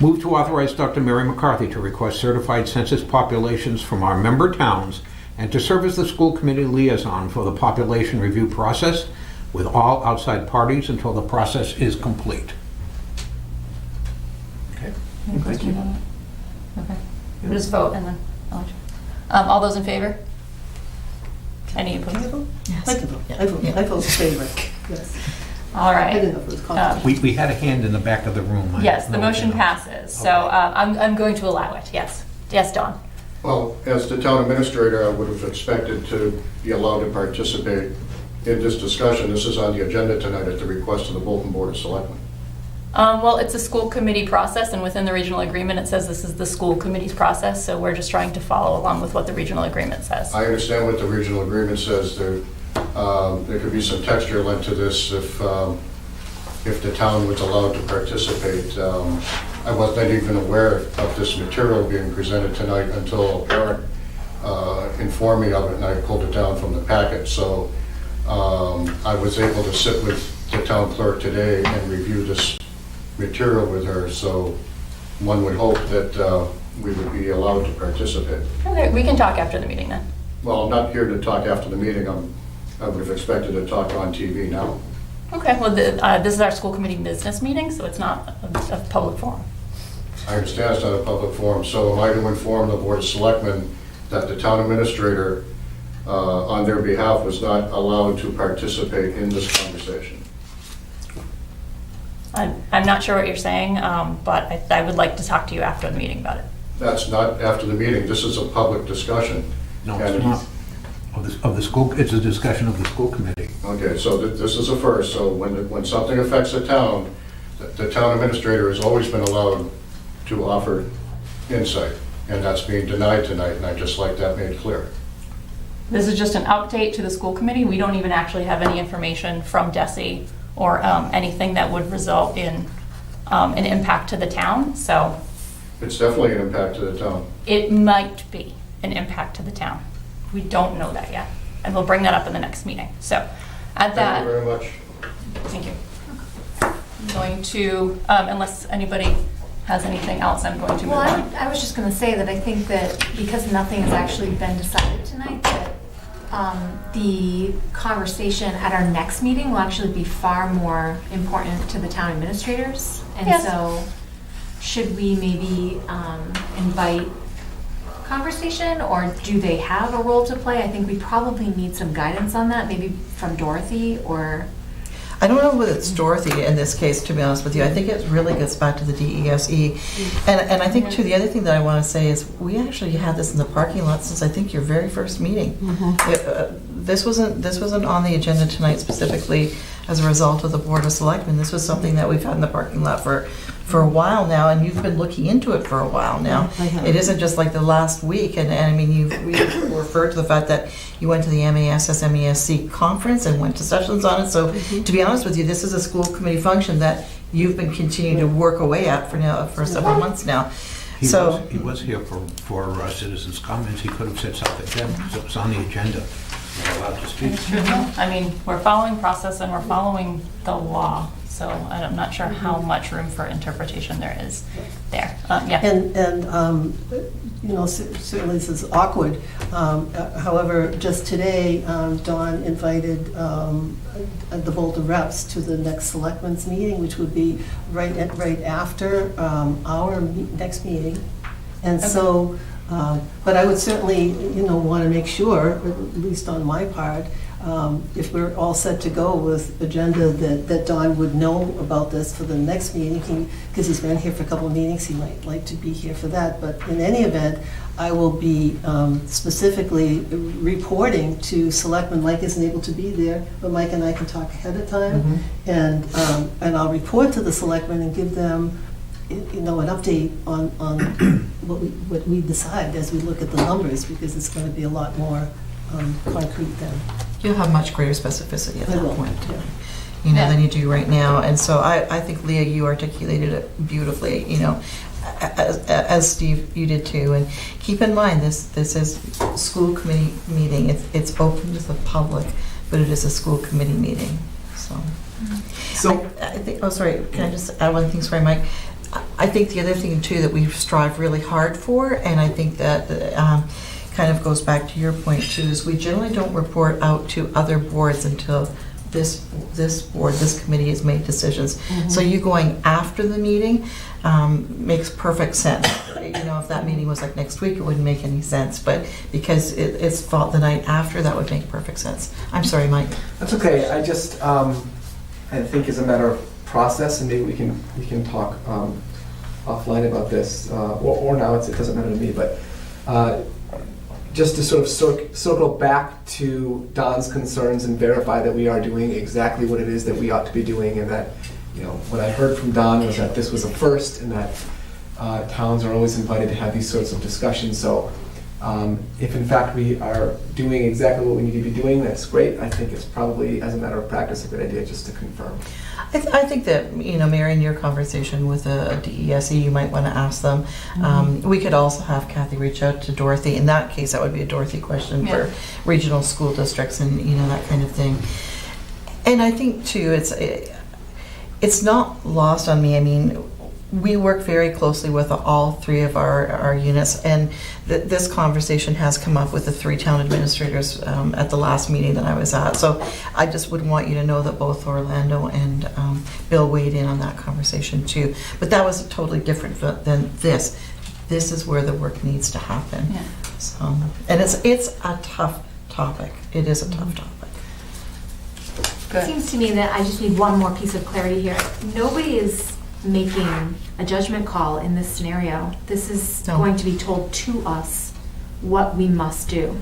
Move to authorize Dr. Mary McCarthy to request certified census populations from our member towns and to serve as the school committee liaison for the population review process with all outside parties until the process is complete. Okay. Any questions on that? Okay. We'll just vote and then I'll let you. All those in favor? Any opposed? I can vote. I vote in favor, yes. All I didn't right. know if it was called. We had a hand in the back of the room. I Yes, don't the know if motion you know. passes. So Okay. I'm going to allow it, yes. Yes, Dawn? Well, as the town administrator, I would have expected to be allowed to participate in this discussion. This is on the agenda tonight at the request of the Bolton Board of Selectmen. Well, it's a school committee process, and within the regional agreement, it says this is the school committee's process, so we're just trying to follow along with what the regional agreement says. I understand what the regional agreement says. There could be some texture lent to this if the town was allowed to participate. I wasn't even aware of this material being presented tonight until a parent informed me of it, and I pulled it down from the packet. So I was able to sit with the town clerk today and review this material with her, so one would hope that we would be allowed to participate. Okay, we can talk after the meeting then. Well, I'm not here to talk after the meeting. I would have expected to talk on TV now. Okay, well, this is our school committee business meeting, so it's not a public forum. I understand it's not a public forum, so am I to inform the Board of Selectmen that the town administrator, on their behalf, was not allowed to participate in this conversation? I'm not sure what you're saying, but I would like to talk to you after the meeting about it. That's not after the meeting. This is a public discussion. No, And it's not. Of the school, it's a discussion of the school committee. Okay, so this is a first. So when something affects the town, the town administrator has always been allowed to offer insight, and that's being denied tonight, and I'd just like that made clear. This is just an update to the school committee. We don't even actually have any information from Desi or anything that would result in an impact to the town, so It's definitely an impact to the town. it might be an impact to the town. We don't know that yet, and we'll bring that up in the next meeting. So at that. Thank you very much. Thank you. I'm going to, unless anybody has anything else, I'm going to move Well, on. I was just going to say that I think that because nothing has actually been decided tonight, that the conversation at our next meeting will actually be far more important to the town administrators. And Yes. so should we maybe invite conversation, or do they have a role to play? I think we probably need some guidance on that, maybe from Dorothy or... I don't know whether it's Dorothy in this case, to be honest with you. I think it really gets back to the DESE. And I think, too, the other thing that I want to say is we actually had this in the parking lot since I think your very first meeting. This wasn't on the agenda tonight specifically as a result of the Board of Selectmen. This was something that we've had in the parking lot for a while now, and you've been looking into it for a while now. It isn't just like the last week, and I mean, we referred to the fact that you went to the MASSMESC conference and went to sessions on it, so to be honest with you, this is a school committee function that you've been continuing to work away at for several months now. He was here for citizens' comments. He could have said something then, because it was on the agenda. We're allowed to speak. It's true. I mean, we're following process and we're following the law, so I'm not sure how much room for interpretation there is there. Yeah. And you know, certainly this is awkward. However, just today, Dawn invited the Bolton reps to the next selectmen's meeting, which would be right after our next meeting. And so, but I would certainly, you know, want to make sure, at least on my part, if we're all set to go with agenda, that Don would know about this for the next meeting, because he's been here for a couple of meetings, he might like to be here for that. But in any event, I will be specifically reporting to Selectmen. Mike isn't able to be there, but Mike and I can talk ahead of time, and I'll report to the Selectmen and give them, you know, an update on what we decide as we look at the numbers, because it's going to be a lot more concrete then. You'll have much greater specificity at I that will, point, yeah. you know, Yeah. than you do right now. And so I think, Leah, you articulated it beautifully, you know, as Steve, you did too. And keep in mind, this is school committee meeting. It's open to the public, but it is a school committee meeting, so. So, I think, oh, sorry, can I just add one thing, sorry, Mike? I think the other thing too that we strive really hard for, and I think that kind of goes back to your point too, is we generally don't report out to other boards until this board, this committee has made decisions. So you going after the meeting makes perfect sense. You know, if that meeting was like next week, it wouldn't make any sense, but because it's fought the night after, that would make perfect sense. I'm sorry, Mike. that's okay. I just, I think as a matter of process, and maybe we can talk offline about this, or now, it doesn't matter to me, but just to sort of circle back to Don's concerns and verify that we are doing exactly what it is that we ought to be doing, and that, you know, what I heard from Don was that this was a first, and that towns are always invited to have these sorts of discussions. So if in fact we are doing exactly what we need to be doing, that's great. I think it's probably, as a matter of practice, a good idea just to confirm. I think that, you know, Mary, in your conversation with a DESE, you might want to ask them. We could also have Kathy reach out to Dorothy. In that case, that would be a Dorothy question for regional school districts and, you know, that kind of thing. And I think, too, it's not lost on me. I mean, we work very closely with all three of our units, and this conversation has come up with the three town administrators at the last meeting that I was at. So I just would want you to know that both Orlando and Bill weighed in on that conversation too. But that was totally different than this. This is where the work needs to happen. Yeah. So, and it's a tough topic. It is a tough topic. It seems to me that I just need one more piece of clarity here. Nobody is making a judgment call in this scenario. This is going to be told to us what we must do.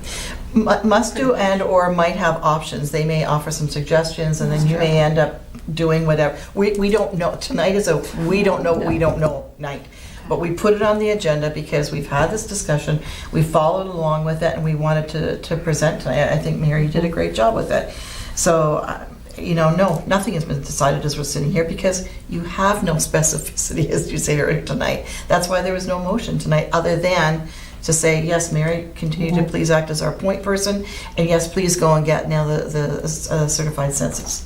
Must do and or might have options. They may offer some suggestions, and then you may end up doing whatever. We don't know. Tonight is a we don't know what we don't know night. But we put it on the agenda because we've had this discussion, we followed along with it, and we wanted to present tonight. I think Mary did a great job with it. So, no, nothing has been decided as we're sitting here because you have no specificity, as you say earlier tonight. That's why there was no motion tonight, other than to say, yes, Mary, continue to please act as our point person, and yes, please go and get now the certified census.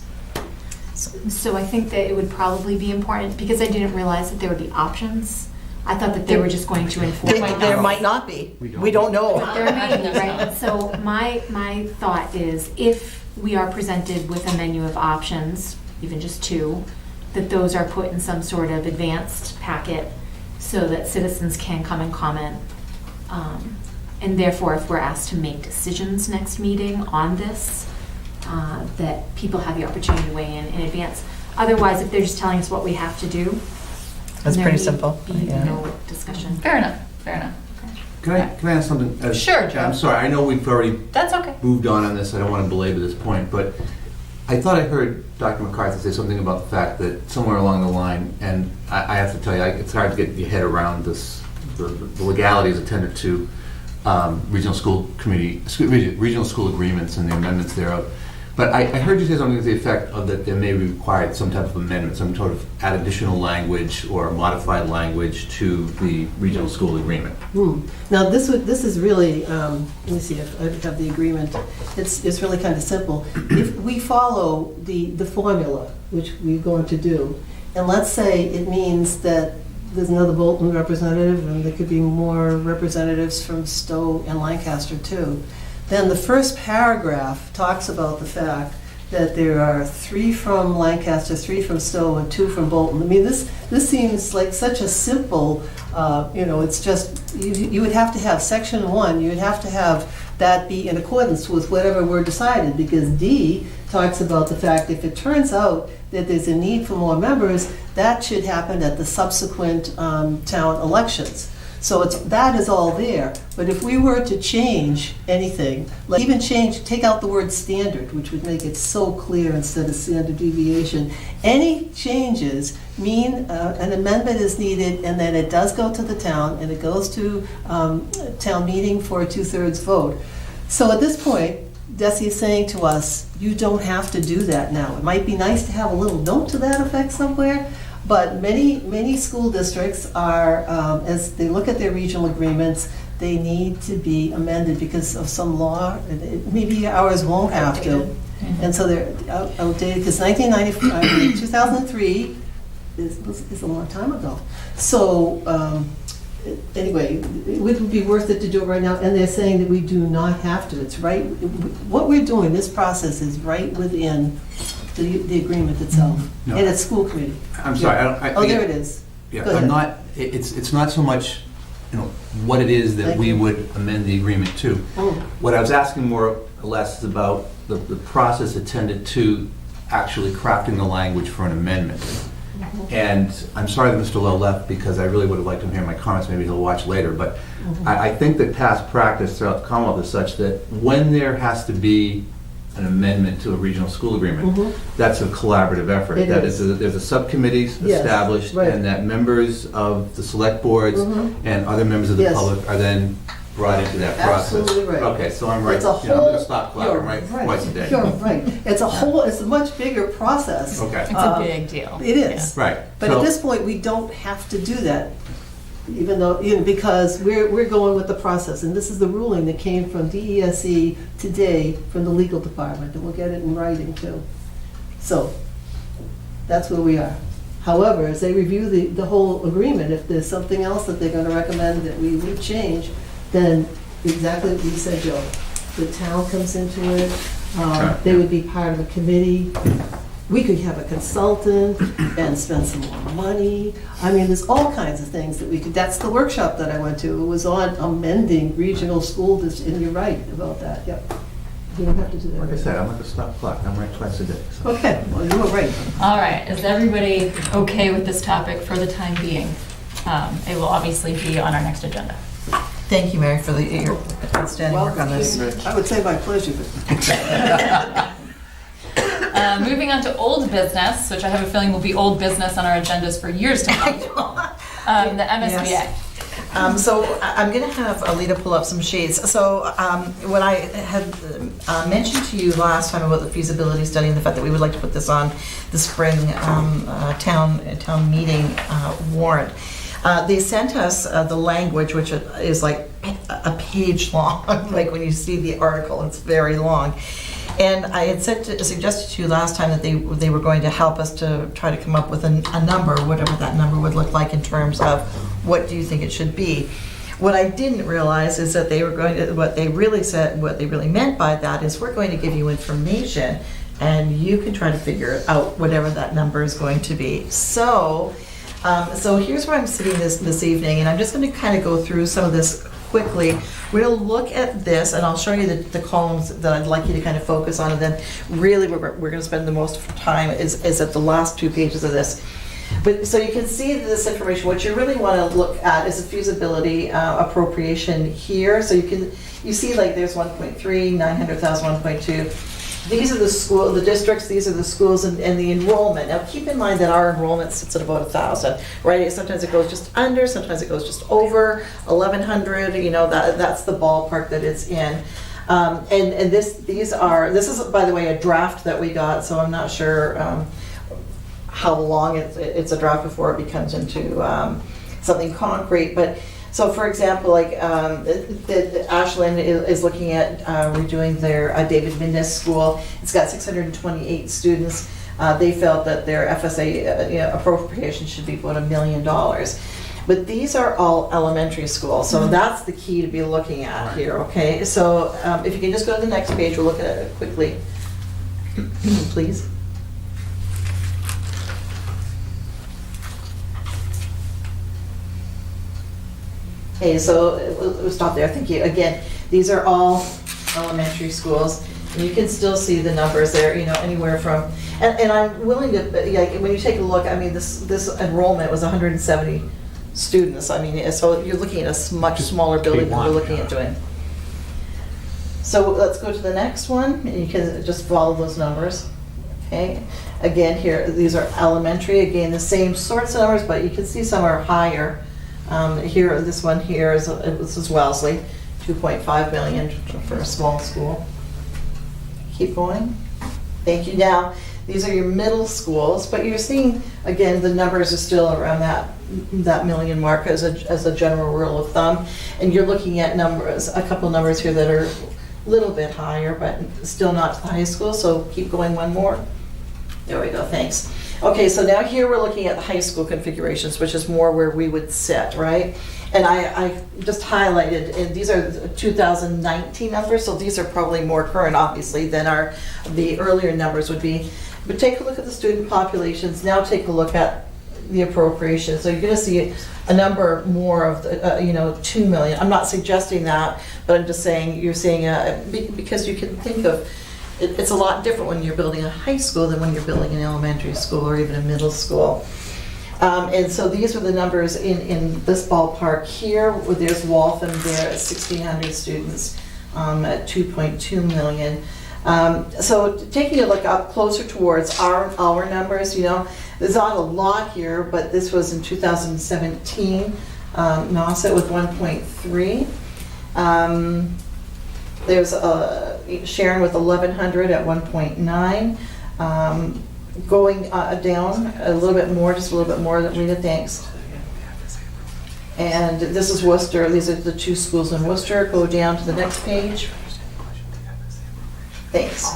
So I think that it would probably be important, because I didn't realize that there would be options. I thought that they were just going to enforce. There might not be. We don't know. But there may be, right? So my thought is, if we are presented with a menu of options, even just 2, that those are put in some sort of advanced packet so that citizens can come and comment. And therefore, if we're asked to make decisions next meeting on this, that people have the opportunity to weigh in advance. Otherwise, if they're just telling us what we have to do, That's there pretty need simple. be no discussion. Fair enough, fair enough. Can I ask something? Sure, Joe. I'm sorry, I know we've already That's okay. moved on this, I don't want to belabor this point, but I thought I heard Dr. McCarthy say something about the fact that somewhere along the line, and I have to tell you, it's hard to get your head around this, the legalities attended to regional school agreements and the amendments thereof. But I heard you say something to the effect of that there may be required some type of amendment, some sort of add additional language or modified language to the regional school agreement. Now, this is really, let me see if I have the agreement. It's really kind of simple. If we follow the formula, which we're going to do, and let's say it means that there's another Bolton representative, and there could be more representatives from Stowe and Lancaster too, then the first paragraph talks about the fact that there are 3 from Lancaster, 3 from Stowe, and 2 from Bolton. I mean, this seems like such a simple, it's just, you would have to have section 1, you would have to have that be in accordance with whatever were decided, because D talks about the fact if it turns out that there's a need for more members, that should happen at the subsequent town elections. So that is all there. But if we were to change anything, like even take out the word standard, which would make it so clear instead of standard deviation, any changes mean an amendment is needed, and then it does go to the town, and it goes to town meeting for a 2/3 vote. So at this point, Desi is saying to us, you don't have to do that now. It might be nice to have a little note to that effect somewhere, but many school districts are, as they look at their regional agreements, they need to be amended because of some law. Maybe ours won't have to. And so they're outdated, because 2003 is a long time ago. So anyway, it would be worth it to do it right now, and they're saying that we do not have to. It's right, what we're doing, this process is right within the agreement itself, No. and it's school committee. I'm sorry, There it is. Yeah, Go ahead. I'm not, it's not so much, what it is that Thank we you. would amend the agreement to. What I was asking more or less is about the process attended to actually crafting the language for an amendment. And I'm sorry that Mr. Lowe left, because I really would have liked him to hear my comments. Maybe he'll watch later. But I think that past practice throughout the Commonwealth is such that when there has to be an amendment to a regional school agreement, that's a collaborative effort. It That is. there's a subcommittee Yes, established, right. and that members of the select boards and other members of the Yes. public are then brought into that process. Absolutely right. Okay, so I'm right. It's a I'm going whole. to stop clock. You're I'm right twice a day. You're right. It's a much bigger process. Okay. It's a big deal. It is. Right. But at this point, we don't have to do that, because we're going with the process. And this is the ruling that came from DESE today from the legal department, and we'll get it in writing too. So that's where we are. However, as they review the whole agreement, if there's something else that they're going to recommend that we change, then exactly what you said, Joe. The town comes into it. They would be part of a committee. We could have a consultant and spend some more money. I mean, there's all kinds of things that we could. That's the workshop that I went to. It was on amending regional school districts, and you're right about that. Yep. You don't have to do that. Like I said, I'm going to stop clock. I'm right twice a day. So. Okay, well, you were right. All right, is everybody okay with this topic for the time being? It will obviously be on our next agenda. Thank you, Mary, for your outstanding work on this. I would say my pleasure. Moving on to old business, which I have a feeling will be old business on our agendas for years to come. The MSBA. Yes. So I'm going to have Alita pull up some sheets. So what I had mentioned to you last time about the feasibility study and the fact that we would like to put this on the spring town meeting warrant. They sent us the language, which is like a page long, like when you see the article, it's very long. And I had suggested to you last time that they were going to help us to try to come up with a number, whatever that number would look like in terms of what do you think it should be. What I didn't realize is that they were going to, what they really meant by that is we're going to give you information and you can try to figure out whatever that number is going to be. So here's where I'm sitting this evening, and I'm just going to kind of go through some of this quickly. We'll look at this, and I'll show you the columns that I'd like you to kind of focus on, and then really we're going to spend the most time is at the last 2 pages of this. But so you can see this information. What you really want to look at is a feasibility appropriation here. So you see like there's 1.3, 900,000, 1.2. These are the districts, these are the schools, and the enrollment. Now keep in mind that our enrollment sits at about 1,000, right? Sometimes it goes just under, sometimes it goes just over 1,100, you know, that's the ballpark that it's in. And this is, by the way, a draft that we got, so I'm not sure how long it's a draft before it becomes into something concrete. But so, for example, like Ashland is looking at redoing their David Mindus School. It's got 628 students. They felt that their FSA appropriation should be about $1 million. But these are all elementary schools, so that's the key to be looking at here, okay? So if you can just go to the next page, we'll look at it quickly, please. Okay, so we'll stop there. Thank you. Again, these are all elementary schools. And you can still see the numbers there, you know, anywhere from, and I'm willing to, like, when you take a look, I mean, this enrollment was 170 students. I mean, so you're looking at a much smaller building than we're looking at doing. So let's go to the next one, and you can just follow those numbers. Okay, again, here, these are elementary. Again, the same sorts of numbers, but you can see some are higher. Here, this one here this is Wellesley, 2.5 million for a small school. Keep going. Thank you. Now, these are your middle schools, but you're seeing, again, the numbers are still around that million mark as a general rule of thumb. And you're looking at numbers, a couple numbers here that are a little bit higher, but still not to the high school. So keep going one more. There we go. Thanks. Okay, so now here we're looking at the high school configurations, which is more where we would sit, right? And I just highlighted, and these are 2019 numbers, so these are probably more current, obviously, than the earlier numbers would be. But take a look at the student populations. Now take a look at the appropriations. So you're going to see a number more of the, 2 million. I'm not suggesting that, but I'm just saying you're seeing because you can think of. It's a lot different when you're building a high school than when you're building an elementary school or even a middle school. And so these are the numbers in this ballpark here. There's Waltham there at 1,600 students at 2.2 million. So taking a look up closer towards our numbers, there's not a lot here, but this was in 2017, Nauset with 1.3. There's Sharon with 1,100 at 1.9. Going down a little bit more, just a little bit more. Rita, thanks. And this is Worcester. These are the 2 schools in Worcester. Go down to the next page. Thanks.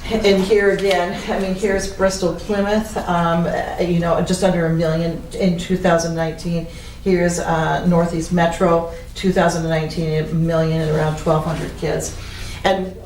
And here again, I mean, here's Bristol Plymouth, just under $1 million in 2019. Here's Northeast Metro, 2019, $1 million and around 1,200 kids. And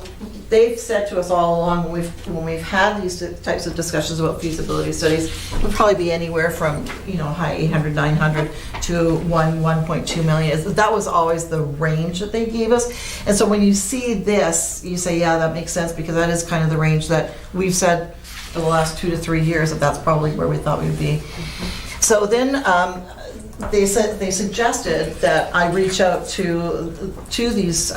they've said to us all along when we've had these types of discussions about feasibility studies, it would probably be anywhere from high 800, 900 to 1.2 million. That was always the range that they gave us. And so when you see this, you say, yeah, that makes sense, because that is kind of the range that we've said for the last 2 to 3 years that that's probably where we thought we'd be. So then they suggested that I reach out to these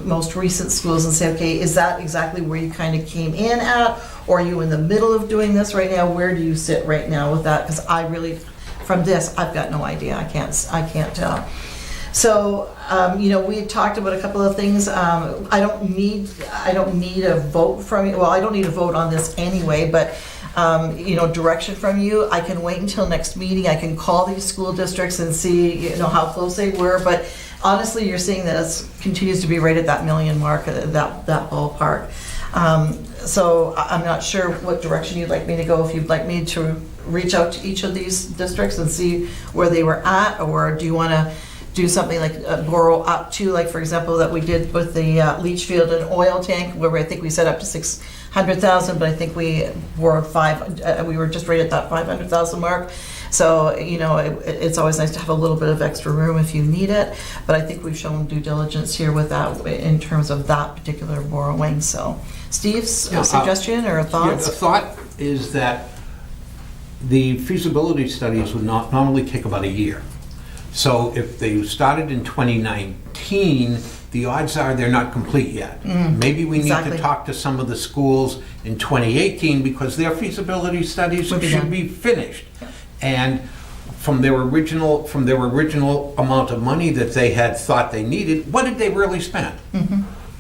most recent schools and say, okay, is that exactly where you kind of came in at, or are you in the middle of doing this right now? Where do you sit right now with that? Because I really, from this, I've got no idea. I can't tell. So, we had talked about a couple of things. I don't need a vote from you. Well, I don't need a vote on this anyway, but, direction from you. I can wait until next meeting. I can call these school districts and see, how close they were. But honestly, you're seeing that it continues to be right at that million mark, that ballpark. So I'm not sure what direction you'd like me to go. If you'd like me to reach out to each of these districts and see where they were at, or do you want to do something like borrow up to, like, for example, that we did with the leach field and oil tank, where I think we set up to 600,000, but I think we borrowed we were just right at that 500,000 mark. So, it's always nice to have a little bit of extra room if you need it, but I think we've shown due diligence here with that in terms of that particular borrowing. So, Steve's suggestion or thoughts? Yeah, the thought is that the feasibility studies would normally take about a year. So if they started in 2019, the odds are they're not complete yet. Maybe we need to talk to some of the schools in 2018 because their feasibility studies should be finished. And from their original amount of money that they had thought they needed, what did they really spend?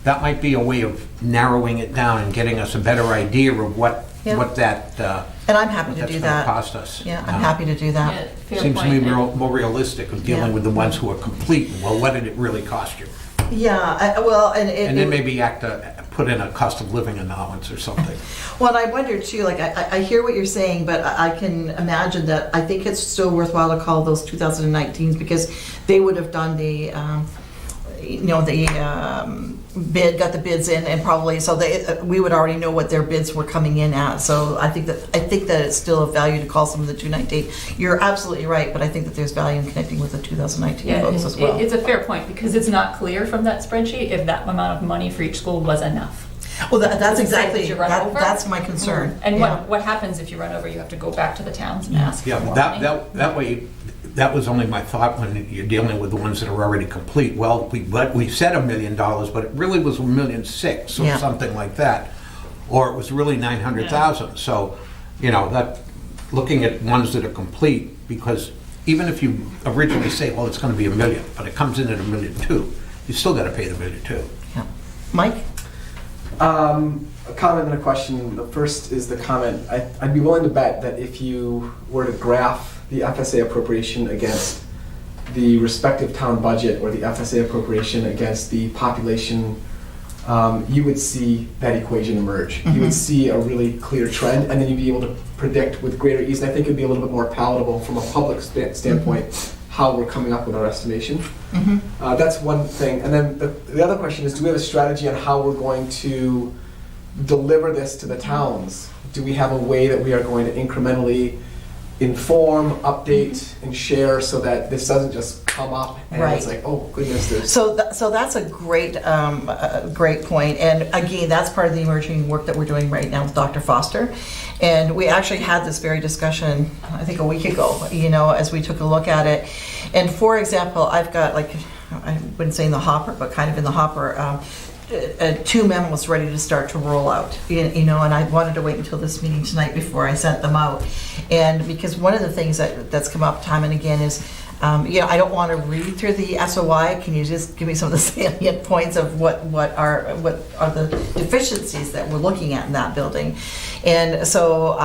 That might be a way of narrowing it down and getting us a better idea of what that and I'm happy to do that. Cost us. Yeah, I'm happy to do that. Seems to me more realistic of dealing with the ones who are complete. Well, what did it really cost you? Yeah, and then maybe put in a cost of living allowance or something. Well, and I wonder too, like, I hear what you're saying, but I can imagine that I think it's still worthwhile to call those 2019s because they would have done the got the bids in, and probably we would already know what their bids were coming in at. So I think that it's still of value to call some of the 2019. You're absolutely right, but I think that there's value in connecting with the 2019 folks as well. It's a fair point because it's not clear from that spreadsheet if that amount of money for each school was enough. Well, that's exactly you run over? that's my concern. And what happens if you run over? You have to go back to the towns and ask for more that money. that way. That was only my thought when you're dealing with the ones that are already complete. Well, we said $1 million, but it really was $1.6 million or something like that, or it was really 900,000. So, that looking at ones that are complete, because even if you originally say, well, it's going to be $1 million, but it comes in at $1.2 million, you still got to pay the $1.2 million. Yeah, Mike. A comment and a question. The first is the comment. I'd be willing to bet that if you were to graph the FSA appropriation against the respective town budget or the FSA appropriation against the population, you would see that equation emerge. You would see a really clear trend, and then you'd be able to predict with greater ease. And I think it'd be a little bit more palatable from a public standpoint how we're coming up with our estimation. That's one thing. And then the other question is, do we have a strategy on how we're going to deliver this to the towns? Do we have a way that we are going to incrementally inform, update, and share so that this doesn't just come up and it's like, oh goodness, there's... So that's a great point. And again, that's part of the emerging work that we're doing right now with Dr. Foster. And we actually had this very discussion, I think a week ago, as we took a look at it. And for example, I've got, like, I wouldn't say in the hopper, but kind of in the hopper, 2 memos ready to start to roll out, and I wanted to wait until this meeting tonight before I sent them out. And because one of the things that's come up time and again is, I don't want to read through the SOI. Can you just give me some of the salient points of what are the deficiencies that we're looking at in that building? And so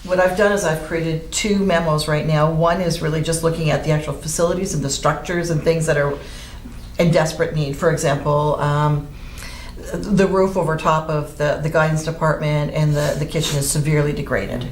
what I've done is I've created 2 memos right now. One is really just looking at the actual facilities and the structures and things that are in desperate need. For example, the roof over top of the guidance department and the kitchen is severely degraded.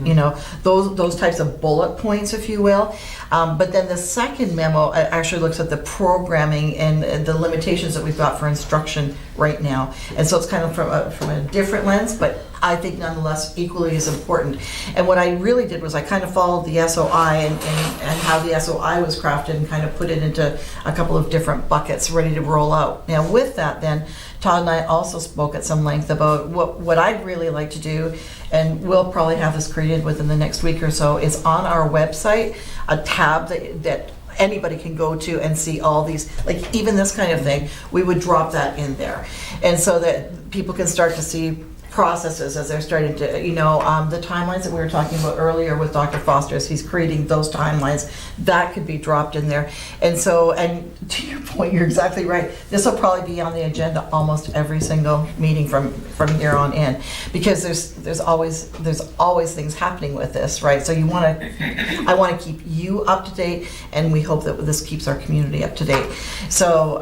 Those types of bullet points, if you will. But then the second memo actually looks at the programming and the limitations that we've got for instruction right now. And so it's kind of from a different lens, but I think nonetheless equally as important. And what I really did was I kind of followed the SOI and how the SOI was crafted and kind of put it into a couple of different buckets ready to roll out. Now with that then, Todd and I also spoke at some length about what I'd really like to do, and we'll probably have this created within the next week or so, is on our website, a tab that anybody can go to and see all these, like even this kind of thing, we would drop that in there. And so that people can start to see processes as they're starting to, the timelines that we were talking about earlier with Dr. Foster, as he's creating those timelines, that could be dropped in there. And so, and to your point, you're exactly right. This will probably be on the agenda almost every single meeting from here on in, because there's always things happening with this, right? So I want to keep you up to date, and we hope that this keeps our community up to date. So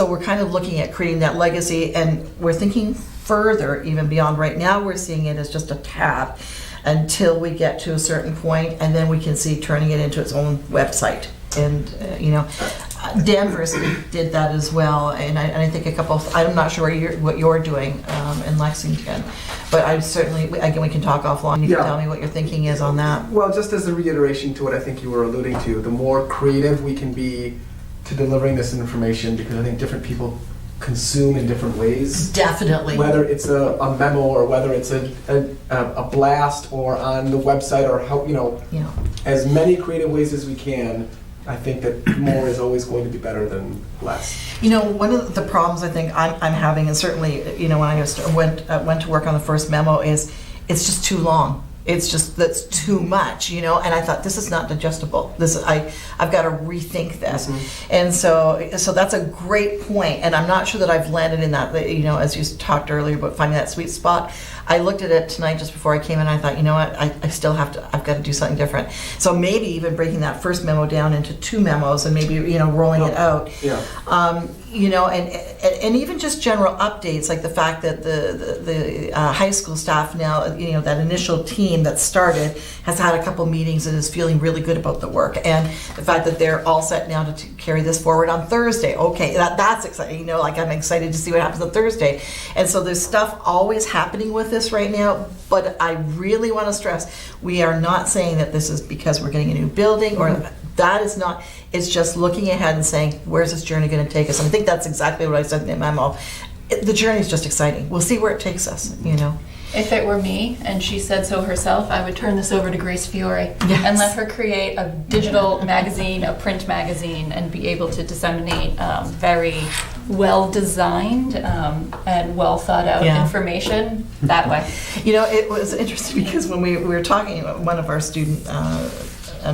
we're kind of looking at creating that legacy, and we're thinking further, even beyond right now. We're seeing it as just a tab until we get to a certain point, and then we can see turning it into its own website. And Danvers did that as well, and I think I'm not sure what you're doing in Lexington, but I certainly, again, we can talk offline. You can tell me what your thinking is on that. Well, just as a reiteration to what I think you were alluding to, the more creative we can be to delivering this information, because I think different people consume in different ways. Definitely. Whether it's a memo, or whether it's a blast, or on the website, or how, as many creative ways as we can. I think that more is always going to be better than less. One of the problems I think I'm having, and certainly, when I went to work on the first memo, is it's just too long. That's too much, and I thought, this is not digestible. I've got to rethink this. Mm-hmm. And so that's a great point, and I'm not sure that I've landed in that, as you talked earlier about finding that sweet spot. I looked at it tonight just before I came in, and I thought, I've got to do something different. So maybe even breaking that first memo down into 2 memos, and maybe, rolling it out. Yeah. And even just general updates, like the fact that the high school staff now, that initial team that started has had a couple meetings and is feeling really good about the work, and the fact that they're all set now to carry this forward on Thursday. Okay, that's exciting. I'm excited to see what happens on Thursday. And so there's stuff always happening with this right now, but I really want to stress, we are not saying that this is because we're getting a new building, or that is not. It's just looking ahead and saying, where's this journey going to take us? And I think that's exactly what I said in the memo. The journey is just exciting. We'll see where it takes us, If it were me, and she said so herself, I would turn this over to Grace Fiore and let her create a digital magazine, a print magazine, and be able to disseminate very well-designed and well-thought-out information that way. It was interesting because when we were talking about one of our student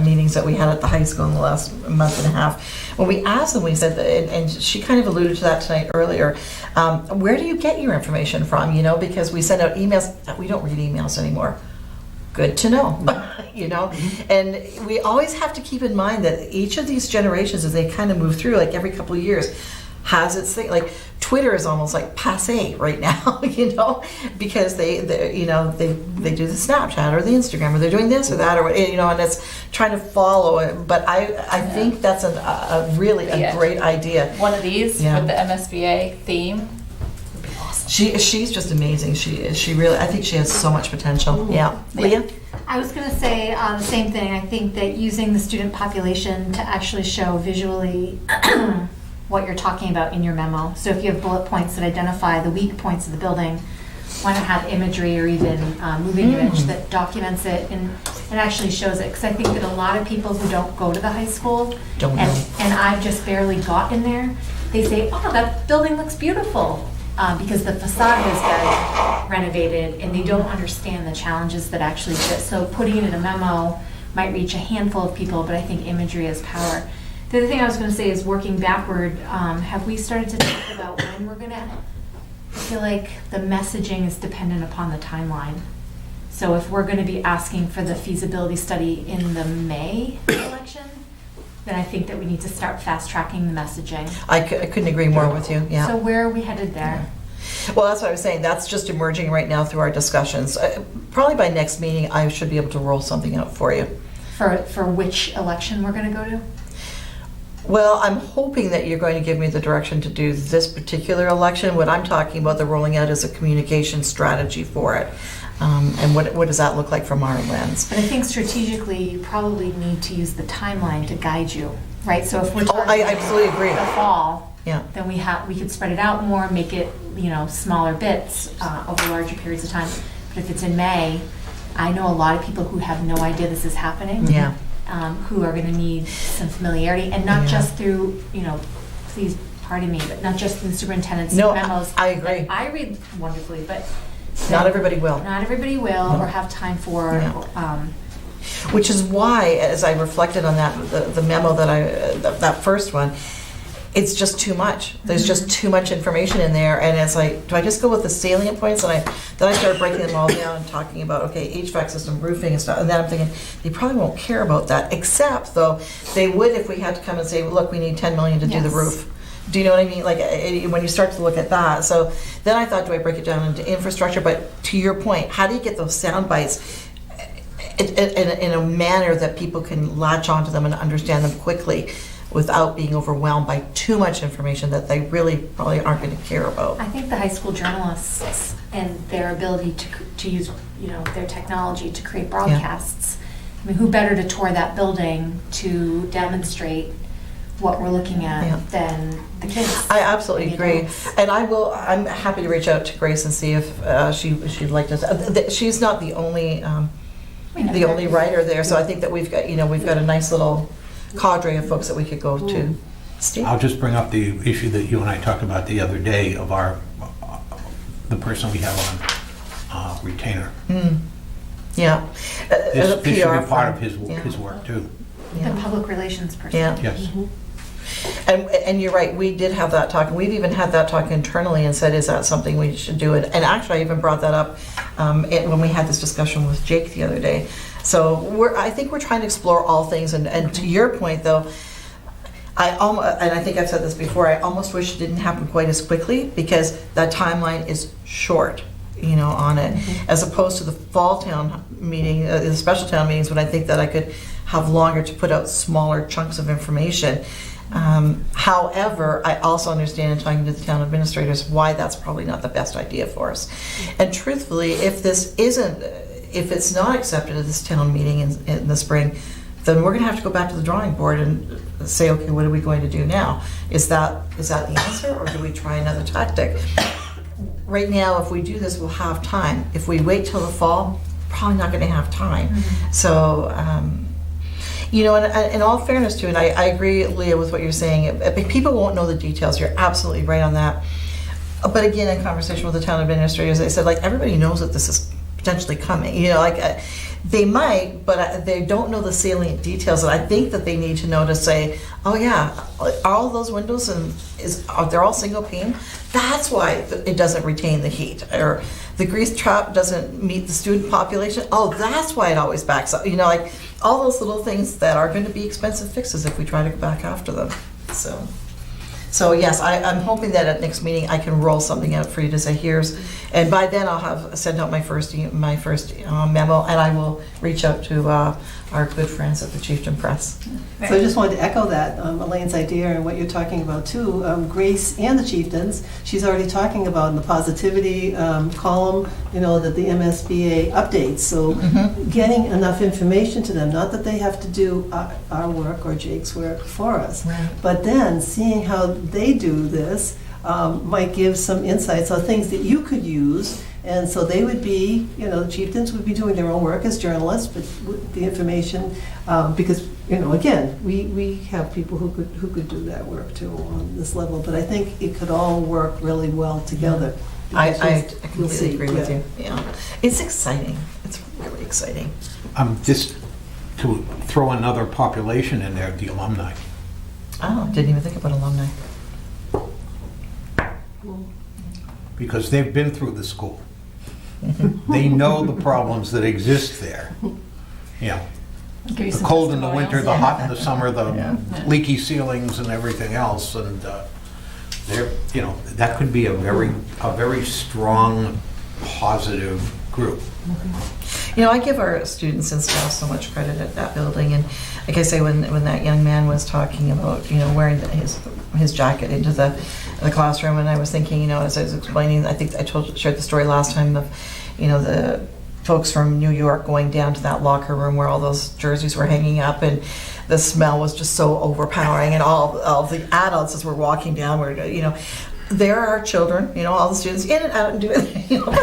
meetings that we had at the high school in the last month and a half, when we asked them, we said that, and she kind of alluded to that tonight earlier, where do you get your information from? Because we send out emails. We don't read emails anymore. Good to know. Mm-hmm. And we always have to keep in mind that each of these generations, as they kind of move through, like every couple of years, has its thing. Like Twitter is almost like passé right now, because they do the Snapchat or the Instagram, or they're doing this or that, or and it's trying to follow it. But I think that's a really great idea. One of these with the MSBA theme would be awesome. She's just amazing. She really, I think she has so much potential. Yeah. Leah? I was going to say the same thing. I think that using the student population to actually show visually what you're talking about in your memo. So if you have bullet points that identify the weak points of the building, why not have imagery or even moving image that documents it and actually shows it? Because I think that a lot of people who don't go to the high school, and I've just barely got in there, they say, oh, that building looks beautiful, because the facade has been renovated, and they don't understand the challenges that actually exist. So putting it in a memo might reach a handful of people, but I think imagery has power. The other thing I was going to say is, working backward, have we started to think about when we're going to, I feel like the messaging is dependent upon the timeline. So if we're going to be asking for the feasibility study in the May election, then I think that we need to start fast tracking the messaging. I couldn't agree more with you, yeah. So where are we headed there? Well, that's what I was saying. That's just emerging right now through our discussions. Probably by next meeting, I should be able to roll something out for you. For which election we're going to go to? Well, I'm hoping that you're going to give me the direction to do this particular election. What I'm talking about, the rolling out, is a communication strategy for it. And what does that look like from our lens? But I think strategically, you probably need to use the timeline to guide you, right? So if we're talking I absolutely agree. the fall, yeah, then we could spread it out more, make it smaller bits over larger periods of time. But if it's in May, I know a lot of people who have no idea this is happening. Yeah. Who are going to need some familiarity, and not just through, please pardon me, but not just through the superintendent's memos. I agree. I read wonderfully, but Not everybody will. Not everybody will or have time for. Yeah. Which is why, as I reflected on that, the memo that first one, it's just too much. There's just too much information in there, and it's like, do I just go with the salient points? And then I started breaking them all down and talking about, okay, HVAC system, roofing and stuff, and then I'm thinking, they probably won't care about that, except, though, they would if we had to come and say, look, we need 10 million to do the roof. Do you know what I mean? Like, when you start to look at that. So then I thought, do I break it down into infrastructure? But to your point, how do you get those sound bites in a manner that people can latch onto them and understand them quickly without being overwhelmed by too much information that they really probably aren't going to care about? I think the high school journalists and their ability to use, their technology to create broadcasts. I mean, who better to tour that building to demonstrate what we're looking at than the kids? I absolutely agree, and I'm happy to reach out to Grace and see if she'd like to. She's not the only writer there, so I think that we've got a nice little cadre of folks that we could go to. Steve? I'll just bring up the issue that you and I talked about the other day of the person we have on retainer. Yeah. This should be part of his work too. The public relations person. Yeah. Yes. And you're right, we did have that talk, and we've even had that talk internally and said, is that something we should do? And actually, I even brought that up when we had this discussion with Jake the other day. So I think we're trying to explore all things, and to your point, though, and I think I've said this before, I almost wish it didn't happen quite as quickly, because that timeline is short, on it, as opposed to the fall town meeting, the special town meetings, when I think that I could have longer to put out smaller chunks of information. However, I also understand in talking to the town administrators why that's probably not the best idea for us. And truthfully, if it's not accepted at this town meeting in the spring, then we're going to have to go back to the drawing board and say, okay, what are we going to do now? Is that the answer, or do we try another tactic? Right now, if we do this, we'll have time. If we wait till the fall, probably not going to have time. So, in all fairness too, and I agree, Leah, with what you're saying, people won't know the details. You're absolutely right on that. But again, in conversation with the town administrators, they said, like, everybody knows that this is potentially coming. They might, but they don't know the salient details. And I think that they need to know to say, oh yeah, all those windows they're all single pane. That's why it doesn't retain the heat, or the grease trap doesn't meet the student population. Oh, that's why it always backs up. All those little things that are going to be expensive fixes if we try to go back after them. So yes, I'm hoping that at next meeting I can roll something out for you to say here's, and by then I'll have sent out my first memo, and I will reach out to our good friends at the Chieftain Press. So I just wanted to echo that, Elaine's idea and what you're talking about too. Grace and the Chieftains, she's already talking about in the positivity column, that the MSBA updates. So getting enough information to them, not that they have to do our work or Jake's work for us, but then seeing how they do this might give some insights on things that you could use. And so they would be, the Chieftains would be doing their own work as journalists, but with the information, because, again, we have people who could do that work too on this level. But I think it could all work really well together. I completely agree with you. Yeah, it's exciting. It's really exciting. Just to throw another population in there, the alumni. Oh, didn't even think about alumni. Because they've been through the school. They know the problems that exist there. The cold in the winter, the hot in the summer, the leaky ceilings and everything else, and that could be a very strong, positive group. I give our students and staff so much credit at that building, and like I say, when that young man was talking about wearing his jacket into the classroom, and I was thinking, as I was explaining, I think I shared the story last time of the folks from New York going down to that locker room where all those jerseys were hanging up, and the smell was just so overpowering, and all the adults as we're walking down were there are children, all the students in and out and doing,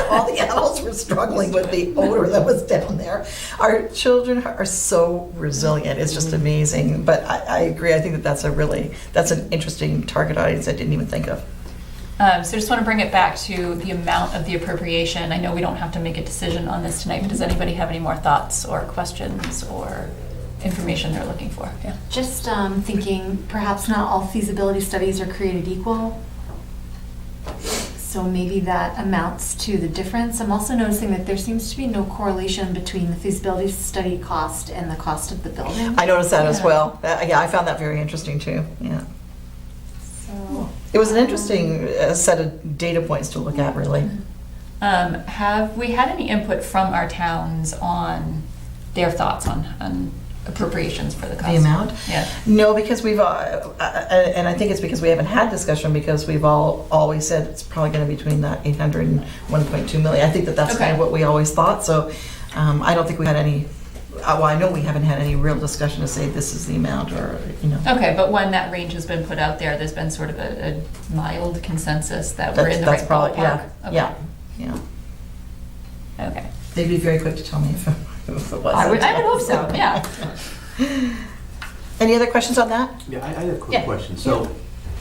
all the adults were struggling with the odor that was down there. Our children are so resilient. It's just amazing. But I agree. I think that's an interesting target audience I didn't even think of. So just want to bring it back to the amount of the appropriation. I know we don't have to make a decision on this tonight, but does anybody have any more thoughts or questions or information they're looking for? Yeah. Just thinking perhaps not all feasibility studies are created equal. So maybe that amounts to the difference. I'm also noticing that there seems to be no correlation between the feasibility study cost and the cost of the building. I noticed that as well. Yeah, I found that very interesting too, yeah. So, It was an interesting set of data points to look at, really. Have we had any input from our towns on their thoughts on appropriations for the cost? The amount? Yeah. No, because we've, and I think it's because we haven't had discussion, because we've always said it's probably going to be between that 800 and 1.2 million. I think that's kind of what we always thought, so I don't think we had any, well, I know we haven't had any real discussion to say this is the amount, or, you know. Okay, but when that range has been put out there's been sort of a mild consensus that we're in the right ballpark? Yeah, Okay. yeah. Okay. They'd be very quick to tell me if it was. I would hope so, yeah. Any other questions on that? Yeah, I have a quick Yeah. question. So,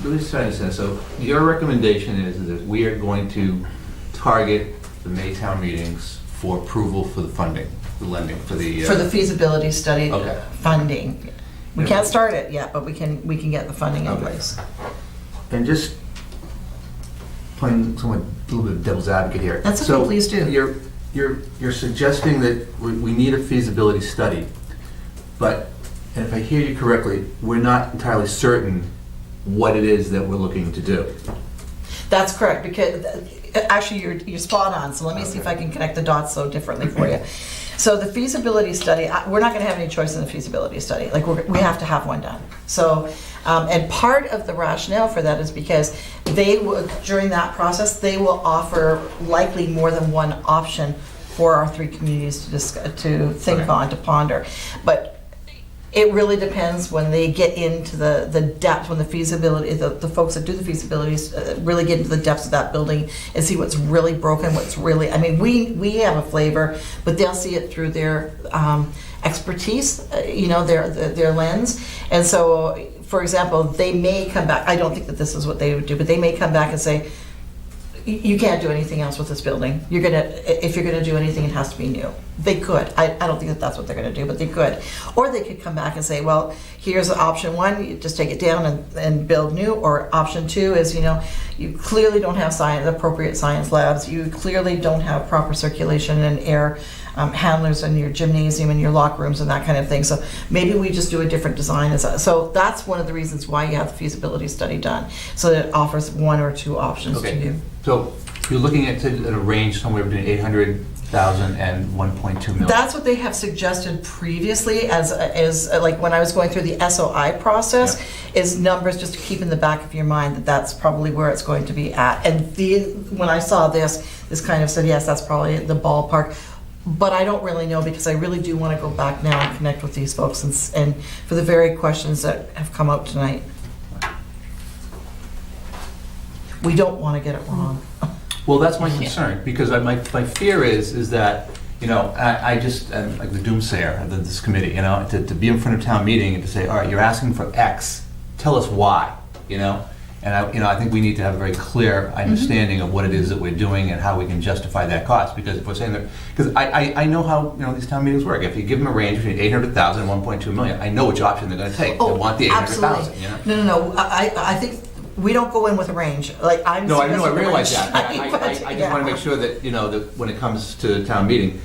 let me just try to understand. So, your recommendation is that we are going to target the Maytown meetings for approval for the funding, the lending, for the... For the feasibility study Okay. funding. We can't start it yet, but we can get the funding in place. And just playing somewhat a little bit of devil's advocate here. That's okay, So please do. You're suggesting that we need a feasibility study, but, and if I hear you correctly, we're not entirely certain what it is that we're looking to do. That's correct, because actually you're spot on, so let me see if I can connect the dots so differently for you. So the feasibility study, we're not going to have any choice in the feasibility study. Like, we have to have one done. So, and part of the rationale for that is because they will, during that process, they will offer likely more than one option for our three communities to think on, to ponder. But it really depends when they get into the depth, when the feasibility, the folks that do the feasibilities really get into the depths of that building and see what's really broken, what's really, I mean, we have a flavor, but they'll see it through their expertise, their lens. And so, for example, they may come back, I don't think that this is what they would do, but they may come back and say, you can't do anything else with this building. If you're gonna do anything, it has to be new. They could. I don't think that that's what they're gonna do, but they could. Or they could come back and say, well, here's option one, you just take it down and build new. Or option two is, you clearly don't have appropriate science labs. You clearly don't have proper circulation and air handlers in your gymnasium and your locker rooms and that kind of thing. So maybe we just do a different design. So that's one of the reasons why you have the feasibility study done, so that it offers one or two options to you. So, you're looking at a range somewhere between 800,000 and 1.2 million? That's what they have suggested previously as like when I was going through the SOI process, is numbers just to keep in the back of your mind that that's probably where it's going to be at. And when I saw this kind of said, yes, that's probably the ballpark. But I don't really know, because I really do want to go back now and connect with these folks and for the very questions that have come up tonight. We don't want to get it wrong. Well, that's my concern, because my fear is that, I just, am like the doomsayer of this committee, to be in front of town meeting and to say, all right, you're asking for X, tell us why, And I think we need to have a very clear understanding of what it is that we're doing and how we can justify that cost. Because if we're saying that, because I know how these town meetings work. If you give them a range between 800,000 and 1.2 million, I know which option they're going to take. They want the 800,000. No. I think we don't go in with a range. Like I realize that. I just want to make sure that that when it comes to town meeting,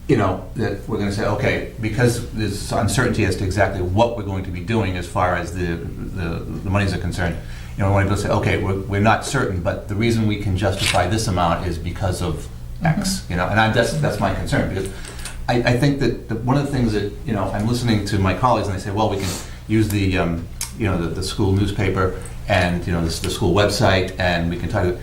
that we're going to say, okay, because there's uncertainty as to exactly what we're going to be doing as far as the monies are concerned. We want to be able to say, okay, we're not certain, but the reason we can justify this amount is because of X. And that's my concern, because I think that one of the things that I'm listening to my colleagues and they say, well, we can use the the school newspaper and the school website, and we can talk to,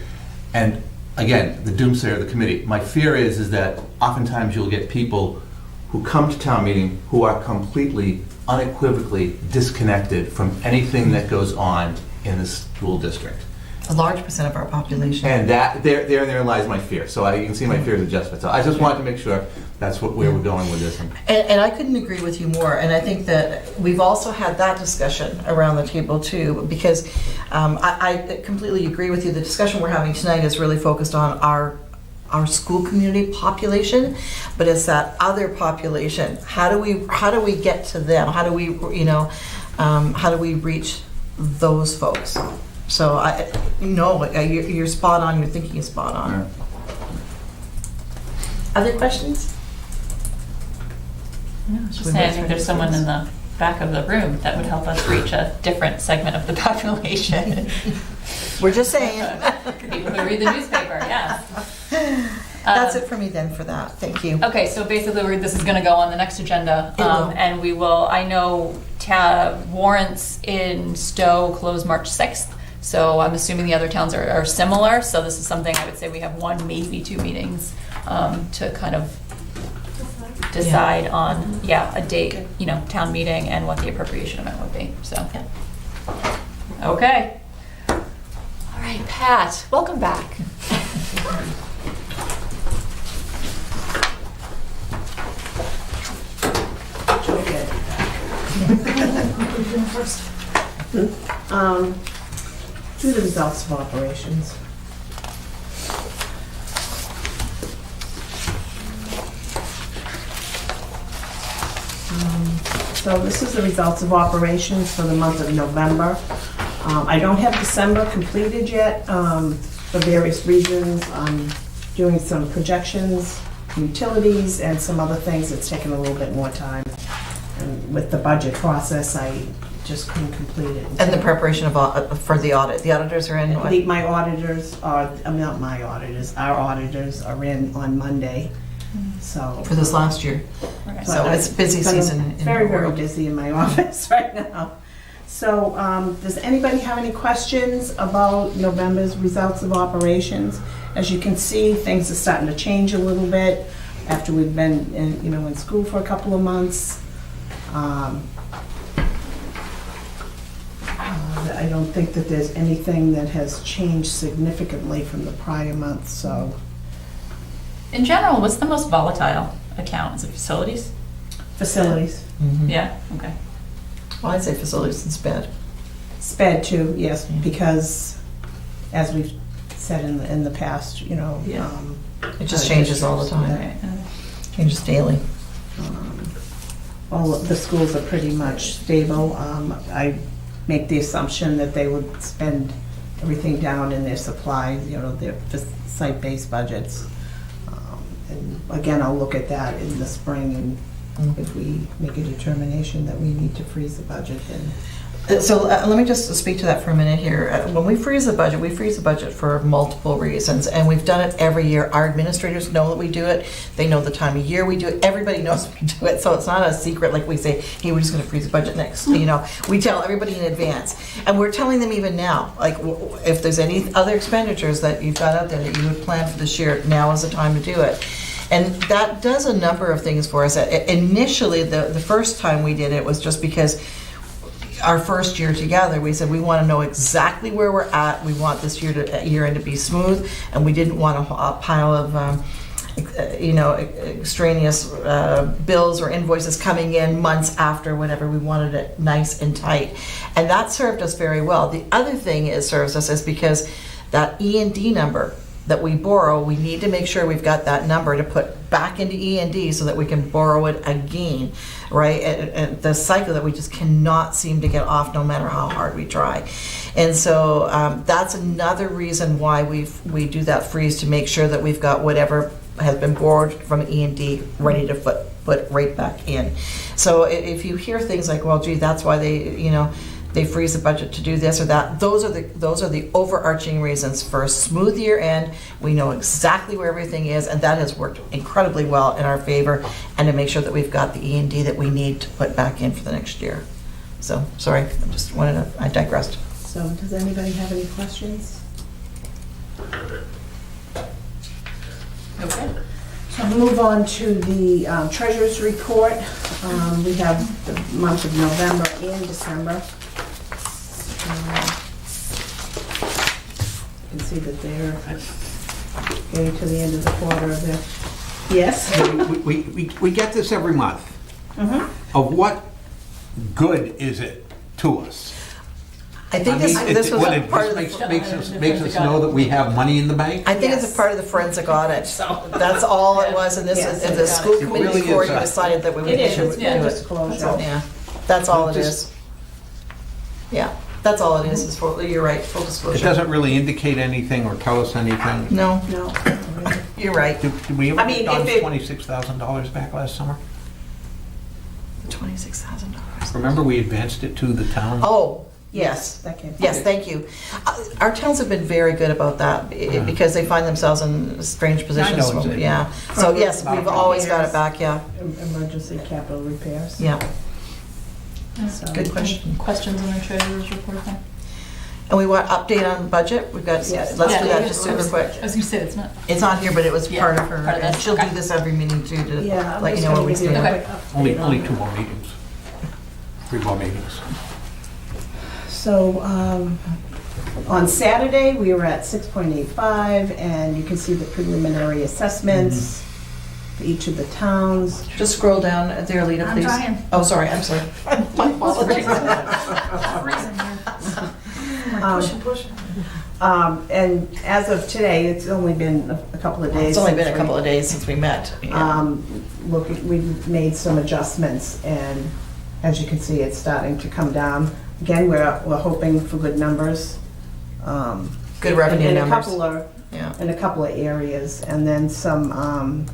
and again, the doomsayer of the committee. My fear is that oftentimes you'll get people who come to town meeting who are completely, unequivocally disconnected from anything that goes on in the school district. A large percent of our population. And that, there lies my fear. So you can see my fear is adjustment. So I just wanted to make sure that's where we're going with this. And I couldn't agree with you more. And I think that we've also had that discussion around the table too, because I completely agree with you. The discussion we're having tonight is really focused on our school community population, but it's that other population. How do we get to them? How do we, how do we reach those folks? So you're spot on. Your thinking is spot on. Yeah. Other questions? Just saying, I think there's someone in the back of the room that would help us reach a different segment of the population. We're just saying. People who read the newspaper, yes. That's it for me then for that. Thank you. Okay, so basically this is going to go on the next agenda. And we will, I know warrants in Stowe close March 6th. So I'm assuming the other towns are similar. So this is something I would say we have 1, maybe 2 meetings to kind of decide on, a date, town meeting and what the appropriation amount would be, so. Okay. All right, Pat, welcome back. Do the results of operations. So this is the results of operations for the month of November. I don't have December completed yet for various reasons. I'm doing some projections, utilities, and some other things. It's taken a little bit more time. And with the budget process, I just couldn't complete it. And the preparation for the audit. The auditors are in? My auditors are, not my auditors, our auditors are in on Monday. So For this last year. Okay. So it's busy season. It's very, very busy in my office right now. So does anybody have any questions about November's results of operations? As you can see, things are starting to change a little bit after we've been in school for a couple of months. I don't think that there's anything that has changed significantly from the prior month, so. In general, what's the most volatile account? Is it facilities? Facilities. Mm-hmm. Yeah, okay. Well, I'd say facilities and sped. Sped too, yes, because as we've said in the past, It just changes all the time. Okay. Changes daily. All of the schools are pretty much stable. I make the assumption that they would spend everything down in their supplies, their site-based budgets. And again, I'll look at that in the spring, and if we make a determination that we need to freeze the budget, then. So let me just speak to that for a minute here. When we freeze the budget for multiple reasons, and we've done it every year. Our administrators know that we do it. They know the time of year we do it. Everybody knows we do it, so it's not a secret like we say, hey, we're just going to freeze the budget next. We tell everybody in advance. And we're telling them even now, like if there's any other expenditures that you've got out there that you would plan for this year, now is the time to do it. And that does a number of things for us. Initially, the first time we did it was just because our first year together, we said we want to know exactly where we're at. We want this year end to be smooth, and we didn't want a pile of extraneous bills or invoices coming in months after whatever. We wanted it nice and tight, and that served us very well. The other thing it serves us is because that E&D number that we borrow, we need to make sure we've got that number to put back into E&D so that we can borrow it again, right? And the cycle that we just cannot seem to get off no matter how hard we try. And so that's another reason why we do that freeze, to make sure that we've got whatever has been borrowed from E&D ready to put right back in. So if you hear things like, well, gee, that's why they freeze the budget to do this or that. Those are the overarching reasons for a smooth year end. We know exactly where everything is, and that has worked incredibly well in our favor, and to make sure that we've got the E&D that we need to put back in for the next year. So, sorry, I digressed. So, does anybody have any questions? Okay. So I'll move on to the treasurer's report. We have the month of November and December. see that they're getting to the end of the quarter of their, yes? We get this every month. Of what good is it to us? I think this was What a it part of just the, makes us know that we have money in the bank? I think it's a part of the forensic audit. That's all it was, and this is, and the school It committee really before is you a- decided that we It is, should it's do full it. disclosure. Yeah, that's all it Just- is. Yeah, that's all it is full, you're right, full disclosure. It doesn't really indicate anything or tell us anything. No, No. you're right. Did we ever I mean, get if it- $26,000 back last summer? $26,000. Remember we advanced it to the town? Oh, yes. That came. Yes, thank you. Our towns have been very good about that because they find themselves in strange positions. know it's- Yeah, so yes, we've always got it back, yeah, Emergency capital repairs. yeah. So- Good question. Questions on the treasurer's report then? And we want update on budget? We've got, Yes. let's do Yeah, that just super quick. I was gonna say, it's not. It's on here, but it was Yeah, part of her, part of and this, she'll do okay. this every meeting too, to Yeah, I'm let you just know where gonna we give you a stand. quick update Only on 2 more meetings. 3 more meetings. So, on Saturday, we were at 6.85, and you can see the preliminary assessments for each of the towns. Just scroll down there, Alita, I'm please. trying. Oh, sorry, I'm sorry. My apologies. And as of today, it's only been a couple of days. It's only been a since couple of days since we met. Yeah. Look, we've made some adjustments, and as you can see, it's starting to come down. Again, we're hoping for good numbers. Good revenue in numbers. In a couple of areas, and then some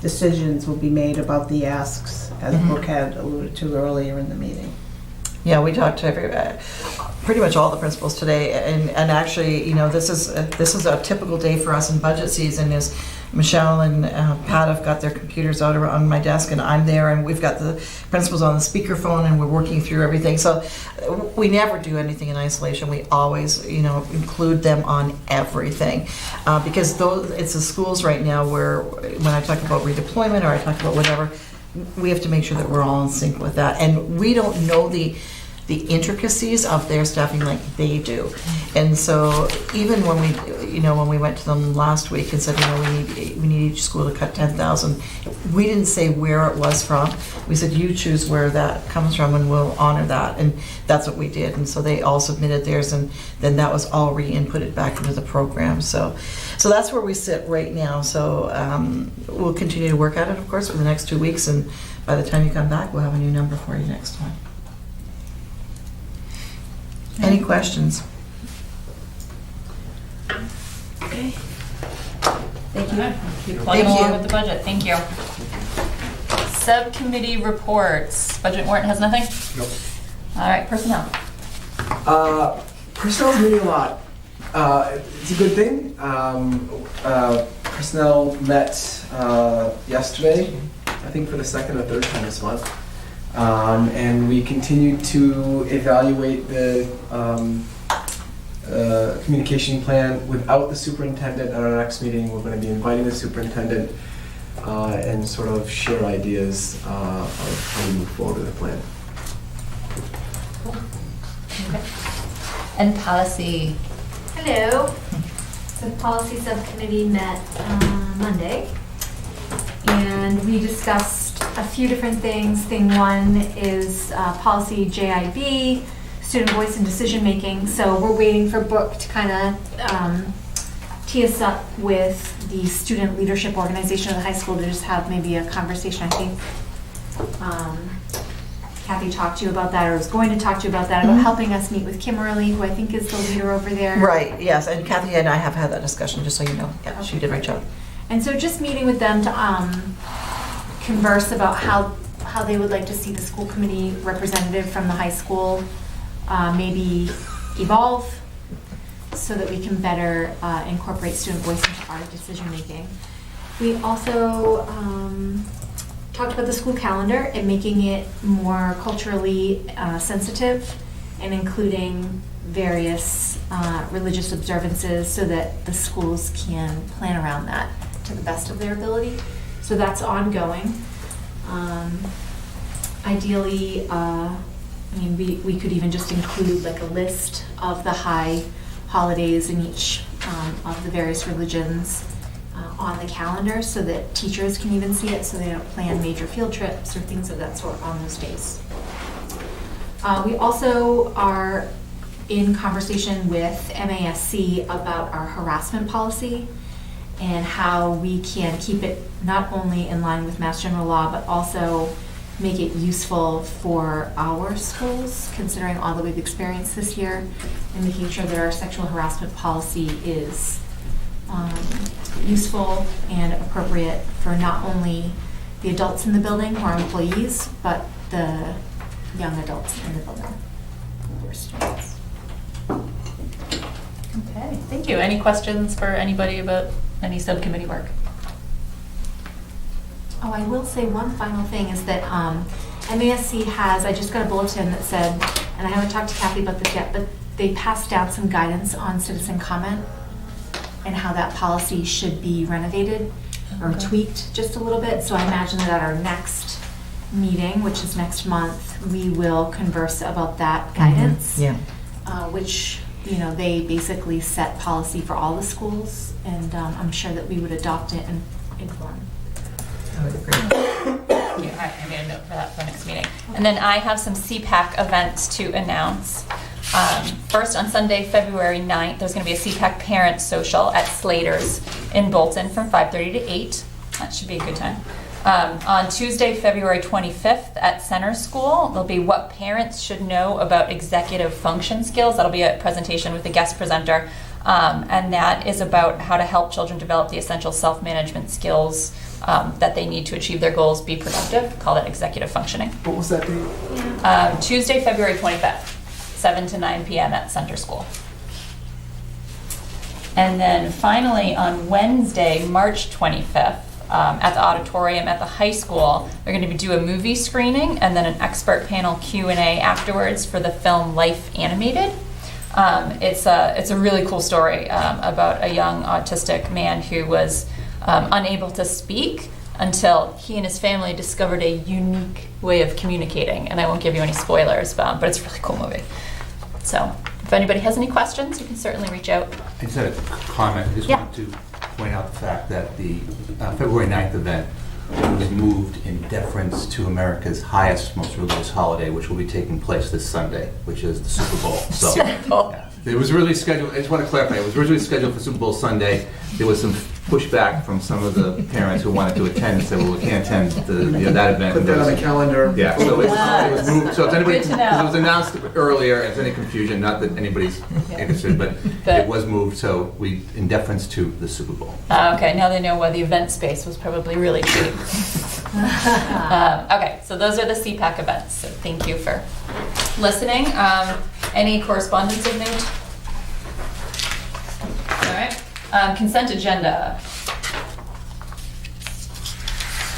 decisions will be made about the asks, as Brooke had alluded to earlier in the meeting. Yeah, we talked to pretty much all the principals today, and actually, you know, this is a typical day for us in budget season. Is Michelle and Pat have got their computers out on my desk, and I'm there, and we've got the principals on the speakerphone, and we're working through everything. So we never do anything in isolation. We always, you know, include them on everything, because it's the schools right now where when I talk about redeployment or I talk about whatever, we have to make sure that we're all in sync with that. And we don't know the intricacies of their staffing like they do. And so even when we went to them last week and said, you know, we need each school to cut 10,000, we didn't say where it was from. We said, you choose where that comes from and we'll honor that. And that's what we did. And so they all submitted theirs, and then that was all re-inputted back into the program. So that's where we sit right now. So we'll continue to work at it, of course, for the next 2 weeks. And by the time you come back, we'll have a new number for you next time. Any questions? Okay. Thank you. Keep plugging Thank along you. with the budget. Thank you. Subcommittee reports. Budget warrant has nothing? Nope. All right, personnel. Personnel's meeting a lot. It's a good thing. Personnel met yesterday, I think for the second or third time this month. And we continue to evaluate the communication plan without the superintendent. At our next meeting, we're going to be inviting the superintendent and sort of share ideas of how we move forward with the plan. Okay. And policy. Hello. The policy subcommittee met Monday, and we discussed a few different things. Thing one is policy JIB, student voice and decision making. So we're waiting for Brooke to kind of tee us up with the student leadership organization of the high school to just have maybe a conversation. I think Kathy talked to you about that, or was going to talk to you about that, about helping us meet with Kimberly, who I think is the leader over there. Right, yes, and Kathy and I have had that discussion, just so you know. Yeah, she did a great job. And so just meeting with them to converse about how they would like to see the school committee representative from the high school maybe evolve, so that we can better incorporate student voice into our decision making. We also talked about the school calendar and making it more culturally sensitive and including various religious observances so that the schools can plan around that to the best of their ability. So that's ongoing. Ideally, we could even just include like a list of the high holidays in each of the various religions on the calendar so that teachers can even see it, so they don't plan major field trips or things of that sort on those days. We also are in conversation with MASC about our harassment policy and how we can keep it not only in line with Mass General Law, but also make it useful for our schools, considering all that we've experienced this year, and making sure that our sexual harassment policy is useful and appropriate for not only the adults in the building who are employees, but the young adults in the building who are students. Okay, thank you. Any questions for anybody about any subcommittee work? Oh, I will say one final thing is that MASC has, I just got a bulletin that said, and I haven't talked to Kathy about this yet, but they passed down some guidance on citizen comment and how that policy should be renovated or tweaked just a little bit. So I imagine that at our next meeting, which is next month, we will converse about that guidance. Yeah. Which, you know, they basically set policy for all the schools, and I'm sure that we would adopt it and inform. I would agree. Yeah, I made a note for that for next meeting. And then I have some CPAC events to announce. First, on Sunday, February 9th, there's going to be a CPAC parent social at Slater's in Bolton from 5:30 to 8. That should be a good time. On Tuesday, February 25th at Center School, there'll be what parents should know about executive function skills. That'll be a presentation with a guest presenter. And that is about how to help children develop the essential self-management skills that they need to achieve their goals, be productive. Call that executive functioning. What was that date? Tuesday, February 25th, 7 to 9 p.m. at Center School. And then finally on Wednesday, March 25th, at the auditorium at the high school, they're going to do a movie screening and then an expert panel Q&A afterwards for the film Life Animated. It's a really cool story about a young autistic man who was unable to speak until he and his family discovered a unique way of communicating. And I won't give you any spoilers, but it's a really cool movie. So if anybody has any questions, you can certainly reach out. I just had a comment. I just wanted to point out the fact that the February 9th event was moved in deference to America's highest, most religious holiday, which will be taking place this Sunday, which is the Super Bowl. So, Super Bowl. yeah. It was originally scheduled, I just want to clarify, it was originally scheduled for Super Bowl Sunday. There was some pushback from some of the parents who wanted to attend and said, well, we can't attend that event. Put that on the calendar. Yeah, so it was moved. So if anybody, Good to know. because it was announced earlier, if there's any confusion, not that anybody's interested, but it was moved, so we, in deference to the Super Bowl. Okay, now they know why the event space was probably really cheap. Okay, so those are the CPAC events. So thank you for listening. Any correspondence of note? All right. Consent agenda.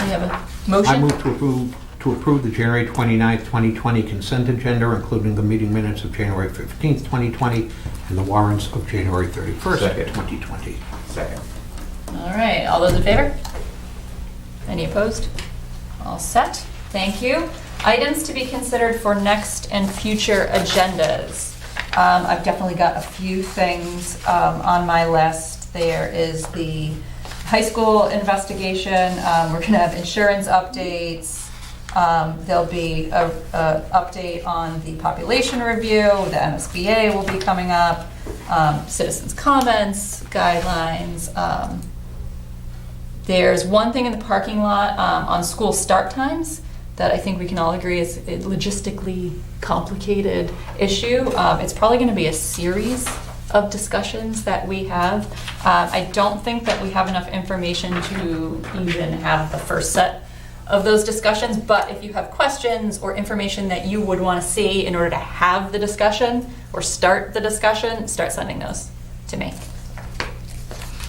We have a motion? I move to approve the January 29th, 2020 consent agenda, including the meeting minutes of January 15th, 2020, and the warrants of January 31st, Second. 2020. Second. All right, all those in favor? Any opposed? All set, thank you. Items to be considered for next and future agendas. I've definitely got a few things on my list. There is the high school investigation. We're gonna have insurance updates. There'll be a update on the population review. The MSBA will be coming up. Citizens' comments, guidelines. There's one thing in the parking lot on school start times that I think we can all agree is a logistically complicated issue. It's probably going to be a series of discussions that we have. I don't think that we have enough information to even have the first set of those discussions, but if you have questions or information that you would want to see in order to have the discussion or start the discussion, start sending those to me.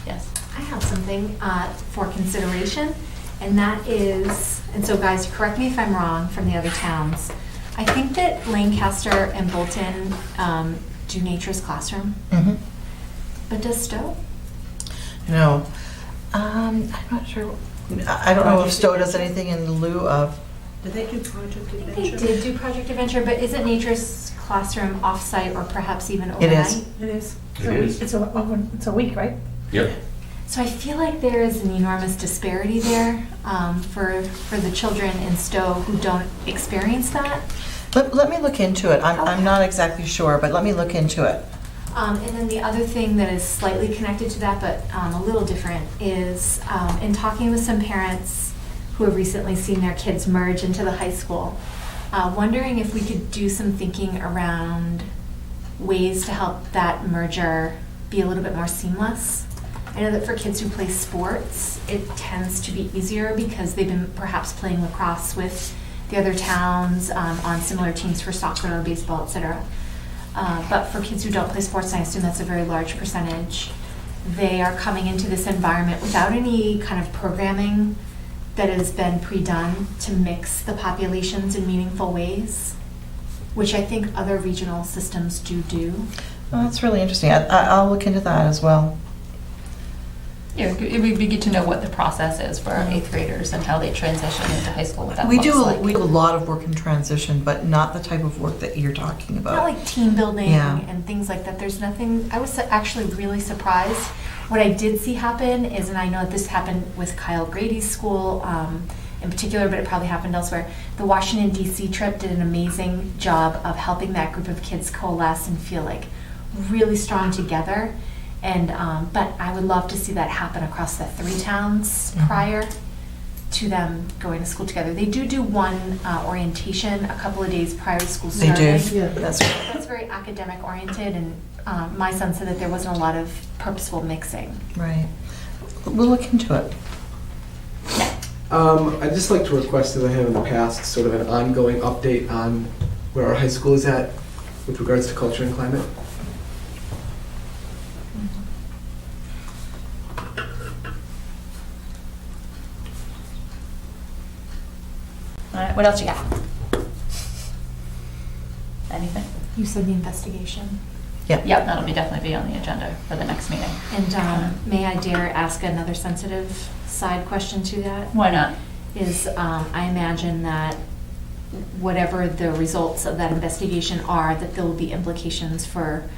Yes. I have something for consideration, and that is, and so guys, correct me if I'm wrong from the other towns, I think that Lancaster and Bolton do Nature's Classroom, but does Stowe? No, I'm not sure. I don't know if Stowe does anything in lieu of Did they do Project I think Adventure? they did do Project Adventure, but isn't Nature's Classroom off-site or perhaps even It overnight? is. It is. It is. It's a week, right? Yep. So I feel like there is an enormous disparity there for the children in Stowe who don't experience that. Let me look into it. I'm not exactly sure, but let me look into it. And then the other thing that is slightly connected to that, but a little different, is in talking with some parents who have recently seen their kids merge into the high school, wondering if we could do some thinking around ways to help that merger be a little bit more seamless. I know that for kids who play sports, it tends to be easier because they've been perhaps playing lacrosse with the other towns on similar teams for soccer or baseball, etc. But for kids who don't play sports, and I assume that's a very large percentage, they are coming into this environment without any kind of programming that has been pre-done to mix the populations in meaningful ways, which I think other regional systems do. Oh, that's really interesting. I'll look into that as well. Yeah, it would be good to know what the process is for our 8th graders and how they transition into high school, what that We looks do like. a lot of work in transition, but not the type of work that you're talking about. Not like team building Yeah. and things like that. There's nothing, I was actually really surprised. What I did see happen is, and I know that this happened with Kyle Grady's school in particular, but it probably happened elsewhere, the Washington DC trip did an amazing job of helping that group of kids coalesce and feel like really strong together. And but I would love to see that happen across the 3 towns prior to them going to school together. They do one orientation a couple of days prior to school They starting. do. Yeah. That's very academic oriented, and my son said that there wasn't a lot of purposeful mixing. Right. We'll look into it. I'd just like to request, as I have in the past, sort of an ongoing update on where our high school is at with regards to culture and climate. All right, what else you got? Anything? You said the investigation. Yep. Yep, that'll definitely be on the agenda for the next meeting. And may I dare ask another sensitive side question to that? Why not? Is I imagine that whatever the results of that investigation are, that there will be implications for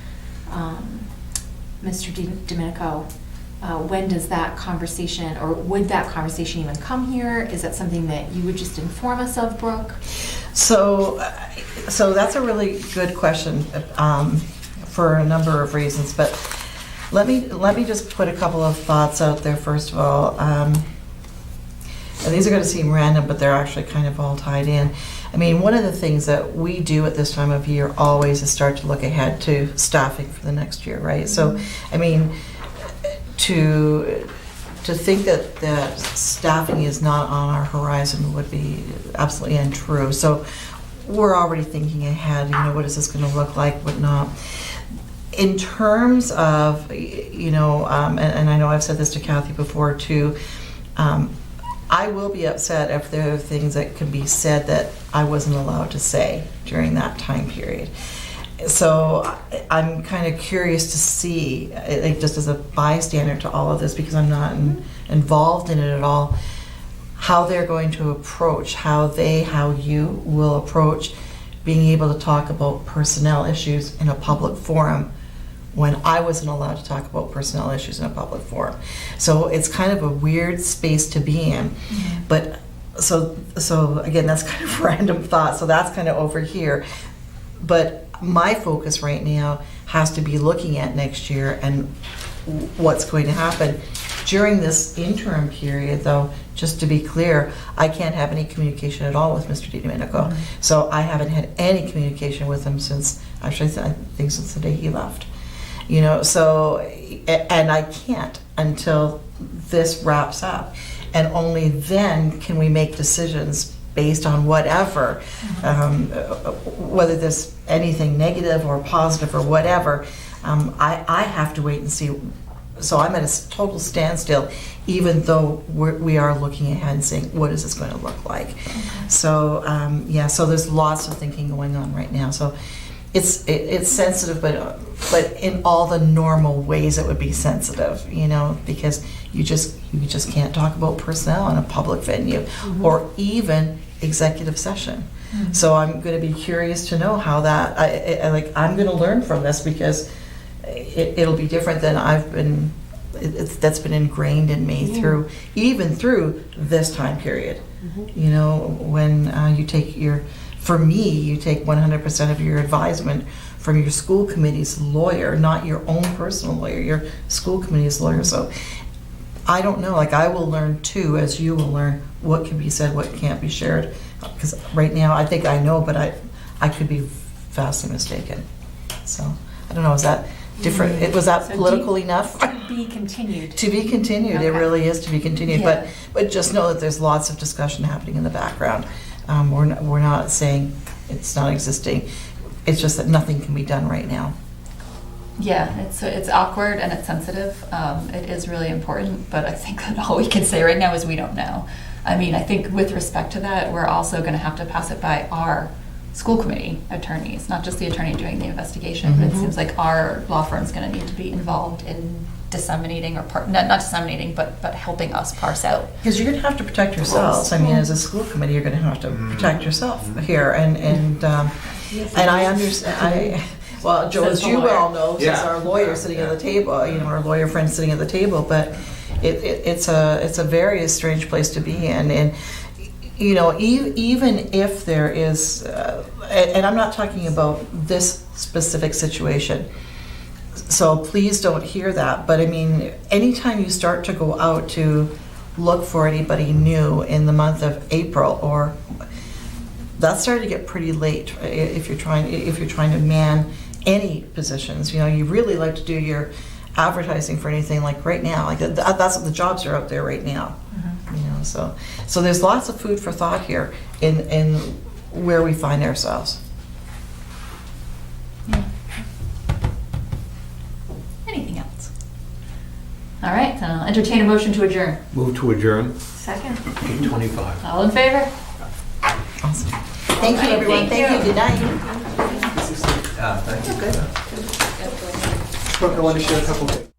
Mr. Domenico. When does that conversation, or would that conversation even come here? Is that something that you would just inform us of, Brooke? So that's a really good question for a number of reasons. But let me just put a couple of thoughts out there. First of all, and these are going to seem random, but they're actually kind of all tied in. I mean, one of the things that we do at this time of year always is start to look ahead to staffing for the next year, right? So, I mean, to think that staffing is not on our horizon would be absolutely untrue. So we're already thinking ahead, what is this going to look like, what not. In terms of, and I know I've said this to Kathy before too, I will be upset if there are things that can be said that I wasn't allowed to say during that time period. So I'm kind of curious to see, just as a bystander to all of this, because I'm not involved in it at all, how they're going to approach, how you will approach being able to talk about personnel issues in a public forum when I wasn't allowed to talk about personnel issues in a public forum. So it's kind of a weird space to be in. Mm-hmm. But so again, that's kind of random thought. So that's kind of over here. But my focus right now has to be looking at next year and what's going to happen. During this interim period, though, just to be clear, I can't have any communication at all with Mr. DiDomenico. Mm-hmm. So I haven't had any communication with him since, actually, I think since the day he left. So, and I can't until this wraps up. And only then can we make decisions based on whatever, whether there's anything negative or positive or whatever. I have to wait and see. So I'm at a total standstill, even though we are looking ahead and saying, what is this going to look like? Okay. So, so there's lots of thinking going on right now. So it's sensitive, but in all the normal ways it would be sensitive, because you just can't talk about personnel in a public venue, or even executive session. So I'm going to be curious to know how that, I'm going to learn from this because it'll be different than I've been, that's been ingrained in me through this time period. You know, when you take for me, you take 100% of your advisement from your school committee's lawyer, not your own personal lawyer, your school committee's lawyer. So I don't know, I will learn too, as you will learn, what can be said, what can't be shared. Because right now, I think I know, but I could be vastly mistaken. So, I don't know, is that different? Was that political enough? To be continued. To be continued, it Okay. really is to be continued. Yeah. But just know that there's lots of discussion happening in the background. We're not saying it's not existing. It's just that nothing can be done right now. Yeah, it's awkward and it's sensitive. It is really important, but I think that all we can say right now is we don't know. I mean, I think with respect to that, we're also going to have to pass it by our school committee attorneys, not just the attorney doing the investigation, but it seems like our law firm's going to need to be involved in disseminating, or not disseminating, but helping us parse out. Because you're going to have to protect yourselves. I mean, as a school committee, you're going to have to protect yourself here. And I understand. Well, Joe, as you well know, since our lawyer sitting at the table, our lawyer friend sitting at the table, but it's a very strange place to be in. And even if there is, and I'm not talking about this specific situation, so please don't hear that. But I mean, anytime you start to go out to look for anybody new in the month of April, or that's starting to get pretty late if you're trying to man any positions. You really like to do your advertising for anything like right now. That's what the jobs are out there right now. So there's lots of food for thought here in where we find ourselves. Yeah. Anything else? All right, then I'll entertain a motion to adjourn. Move to adjourn, Second. 8:25. All in favor? Awesome. Thank you, everyone. Thank you. Good night. Brooke, I want to share a couple things.